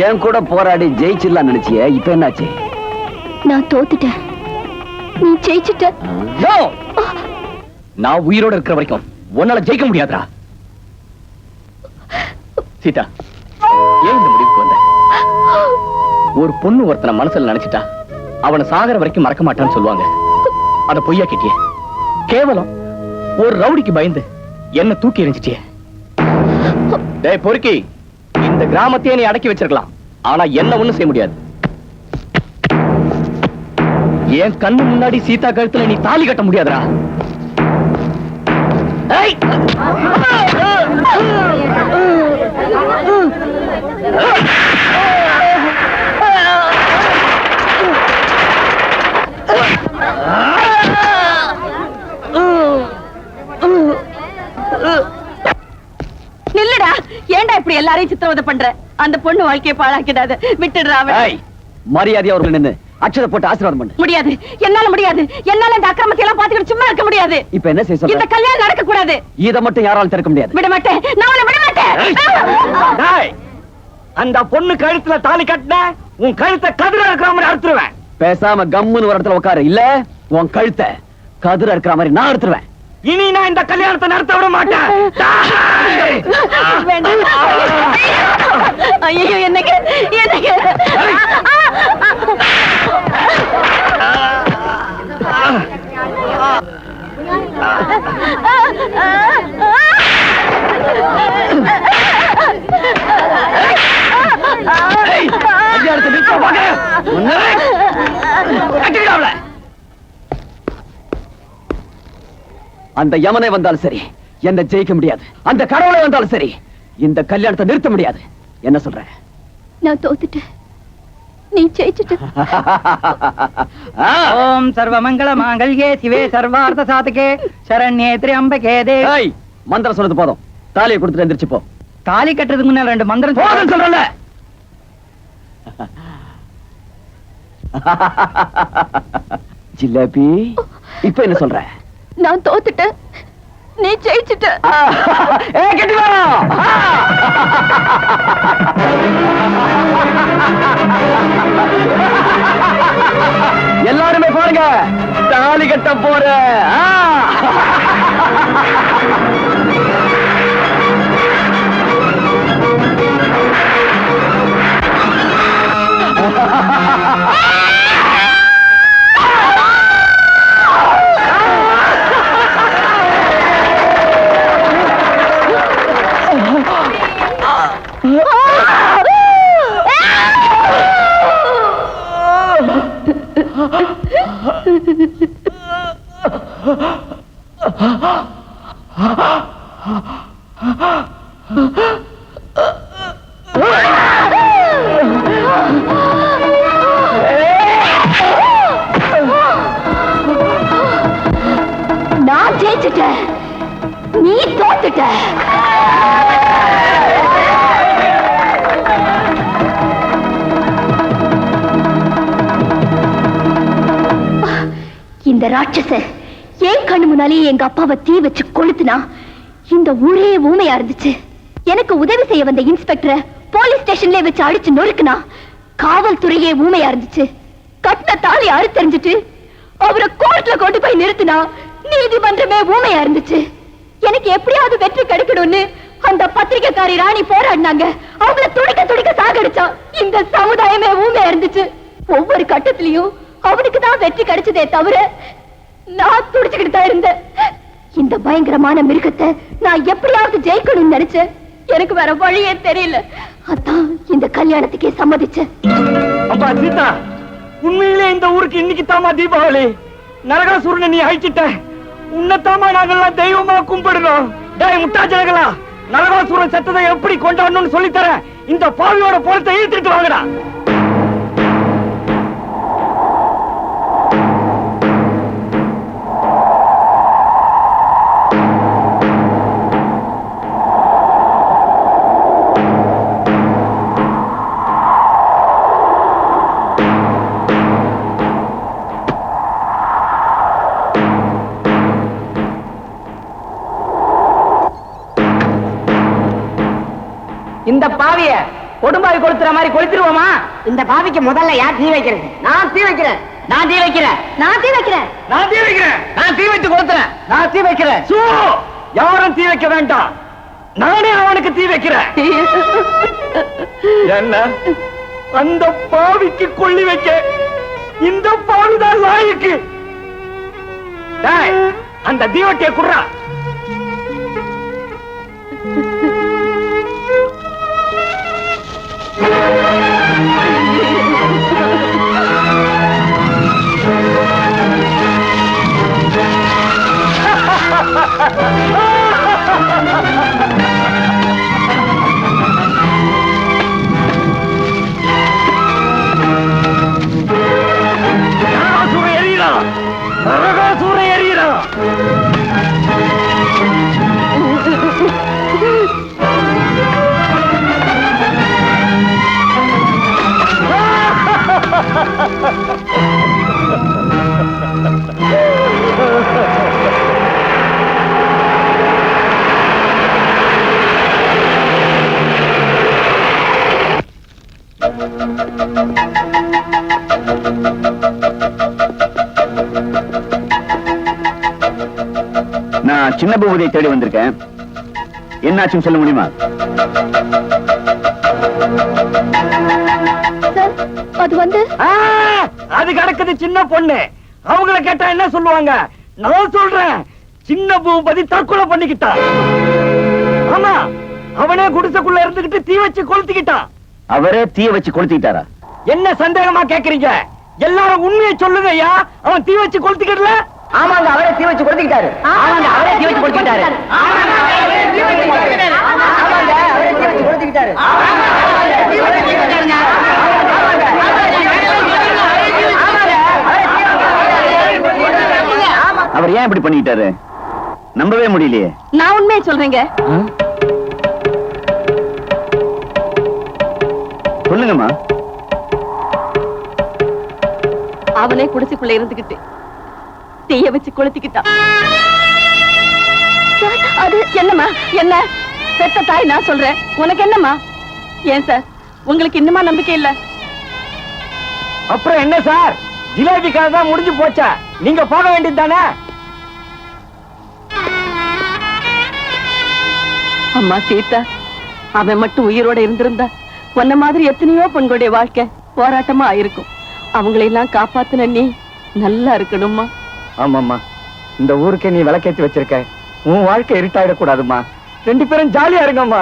என் கூட போராடி ஜெயிச்சிடலாம் நினைச்சிய, இப்ப என்னாச்சு? நான் தோத்துட்டேன், நீ ஜெயிச்சுட்ட. நான் உயிரோட இருக்கிற வரைக்கும் உன்னால ஜெயிக்க முடியாதா? சீதா, ஏன் இந்த முடிவுக்கு வந்த? ஒரு பொண்ணு ஒருத்தனை மனசுல நினைச்சிட்டா அவனை சாகர வரைக்கும் மறக்க மாட்டான்னு சொல்லுவாங்க. அத பொய்யா கேட்டிய? கேவலம் ஒரு ரவுடிக்கு பயந்து என்ன தூக்கி எறிஞ்சிட்டிய. டேய் பொறுக்கி, இந்த கிராமத்தையே நீ அடக்கி வச்சிருக்கலாம், ஆனா என்ன ஒண்ணும் செய்ய முடியாது. என் கண்ணு முன்னாடி சீதா கழுத்துல நீ தாலி கட்ட முடியாதுடா. நில்லுடா, ஏன்டா இப்படி எல்லாரையும் சித்திரவதை பண்ற? அந்த பொண்ணு வாழ்க்கையை பாழாக்கிடாத, விட்டுடுறா. மரியாதையா அவர்கள் நின்னு அட்சதை போட்டு ஆசீர்வாதம் பண்ணு. முடியாது, என்னால முடியாது. என்னால இந்த அக்கிரமத்தை எல்லாம் பாத்துக்கிட்டு சும்மா இருக்க முடியாது. இப்ப என்ன செய்ய சொல்ற? இந்த கல்யாணம் நடக்க கூடாது. இத மட்டும் யாராலும் தடுக்க முடியாது. விட மாட்டேன், நான் உன்னை விட மாட்டேன். அந்த பொண்ணு கழுத்துல தாலி கட்டின உன் கழுத்தை கதிர இருக்கிற மாதிரி அறுத்துருவேன். பேசாம கம்முன்னு ஒரு இடத்துல உட்காரு, இல்ல உன் கழுத்தை கதிர இருக்கிற மாதிரி நான் அறுத்துருவேன். இனி நான் இந்த கல்யாணத்தை நடத்த விட மாட்டேன். ஐயோ என்னங்க என்னங்க அந்த யமனை வந்தாலும் சரி என்ன ஜெயிக்க முடியாது. அந்த கடவுளை வந்தாலும் சரி இந்த கல்யாணத்தை நிறுத்த முடியாது. என்ன சொல்ற? நான் தோத்துட்டேன், நீ ஜெயிச்சுட்ட. ஓம் சர்வ மங்கள மாங்கல்யே சிவே சர்வார்த்த சாதகே சரண்யே திரியம்பகே தேவி. மந்திரம் சொன்னது போதும், தாலியை கொடுத்துட்டு எந்திரிச்சு போ. தாலி கட்டுறதுக்கு முன்னால 2 மந்திரம் போதும் சொல்றல. ஜிலேபி, இப்ப என்ன சொல்ற? நான் தோத்துட்டேன், நீ ஜெயிச்சுட்ட. கட்டி வா. எல்லாருமே பாருங்க, தாலி கட்ட போற. நான் ஜெயிச்சுட்டேன், நீ தோத்துட்ட. இந்த ராட்சசன் ஏன் கண்ணு முன்னாலேயே எங்க அப்பாவை தீ வச்சு கொளுத்துனா இந்த ஊரே ஊமையா இருந்துச்சு. எனக்கு உதவி செய்ய வந்த இன்ஸ்பெக்டரை போலீஸ் ஸ்டேஷன்ல வச்சு அடிச்சு நொறுக்குனா காவல்துறையே ஊமையா இருந்துச்சு. கட்டின தாலி அறுத்தறிஞ்சிட்டு அவரை கோர்ட்ல கொண்டு போய் நிறுத்தினா நீதிமன்றமே ஊமையா இருந்துச்சு. எனக்கு எப்படியாவது வெற்றி கிடைக்கணும்னு அந்த பத்திரிகைக்காரி ராணி போராடினாங்க. அவங்கள துடிக்க துடிக்க சாகடிச்சா இந்த சமுதாயமே ஊமையா இருந்துச்சு. ஒவ்வொரு கட்டத்திலையும் அவனுக்கு தான் வெற்றி கிடைச்சதே தவிர நான் துடிச்சுக்கிட்டு தான் இருந்தேன். இந்த பயங்கரமான மிருகத்தை நான் எப்படியாவது ஜெயிக்கணும்னு நினைச்சேன். எனக்கு வேற வழியே தெரியல. அதான் இந்த கல்யாணத்துக்கே சம்மதிச்சேன். அப்பா சீதா, உண்மையிலே இந்த ஊருக்கு இன்னைக்கு தாமா தீபாவளி. நரகாசுரனை நீ அழிச்சிட்ட. உன்னதாமா நாங்கெல்லாம் தெய்வமா கும்பிடுறோம். டேய் முட்டாச்சலங்களா, நரகாசுரன் சத்தத்தை எப்படி கொண்டாடணும்னு சொல்லித்தரேன். இந்த பாவியோட பொருளத்தை இழுத்துட்டு வாங்கடா. இந்த பாவிய கொடும்பாவி கொளுத்துற மாதிரி கொளுத்திருவோமா? இந்த பாவிக்கு முதல்ல யார் தீ வைக்கிறது? நான் தீ வைக்கிறேன். நான் தீ வைக்கிறேன். நான் தீ வைக்கிறேன். நான் தீ வைக்கிறேன். நான் தீ வைத்து கொளுத்துறேன். நான் தீ வைக்கிறேன். சூ, யாரும் தீ வைக்க வேண்டாம். நானே அவனுக்கு தீ வைக்கிறேன். என்ன அந்த பாவிக்கு கொள்ளி வைக்க இந்த பாவிதான் லாய்க்கு. டேய், அந்த தீவட்டியை குடுறா. நரகாசுரன் எரியறான். நரகாசுரன் எரியறான். நான் சின்ன பூபதியை தேடி வந்திருக்கேன். என்னாச்சுன்னு சொல்ல முடியுமா? சார், அது வந்து அது கிடக்குது சின்ன பொண்ணு. அவங்கள கேட்டா என்ன சொல்லுவாங்க? நான் சொல்றேன், சின்ன பூபதி தற்கொலை பண்ணிக்கிட்டான். ஆமா, அவனே குடிசைக்குள்ள இருந்துகிட்டு தீ வச்சு கொளுத்திக்கிட்டான். அவரே தீய வச்சு கொளுத்திட்டாரா? என்ன சந்தேகமா கேக்குறீங்க? எல்லாரும் உண்மையை சொல்லுங்க ஐயா. அவன் தீ வச்சு கொளுத்திக்கிடல? ஆமாங்க, அவரே தீ வச்சு கொடுத்துக்கிட்டாரு. ஆமாங்க, அவரே தீ வச்சு கொடுத்துக்கிட்டாரு. ஆமாங்க, அவரே தீ வச்சு கொடுத்துக்கிட்டாரு. ஆமாங்க, அவரே தீ வச்சு கொடுத்துக்கிட்டாரு. அவர் ஏன் இப்படி பண்ணிட்டாரு? நம்பவே முடியலையே. நான் உண்மையை சொல்றேங்க. சொல்லுங்கம்மா. அவனே குடிசைக்குள்ள இருந்துகிட்டு தீய வச்சு கொளுத்திக்கிட்டான். அது என்னம்மா? என்ன பெத்த தாய் நான் சொல்றேன், உனக்கு என்னம்மா? ஏன் சார், உங்களுக்கு இன்னுமா நம்பிக்கை இல்ல? அப்புறம் என்ன சார், ஜிலேபிக்காக தான் முடிஞ்சு போச்சா? நீங்க போக வேண்டியது தானே? அம்மா சீதா, அவன் மட்டும் உயிரோட இருந்திருந்தா உன்ன மாதிரி எத்தனையோ பெண்களுடைய வாழ்க்கை போராட்டமா ஆயிருக்கும். அவங்களையெல்லாம் காப்பாத்துன நீ நல்லா இருக்கணும்மா. ஆமாம்மா, இந்த ஊருக்கே நீ விளக்கேத்தி வச்சிருக்க. உன் வாழ்க்கை இருட்டாயிடக்கூடாதும்மா. ரெண்டு பேரும் ஜாலியா இருங்கம்மா.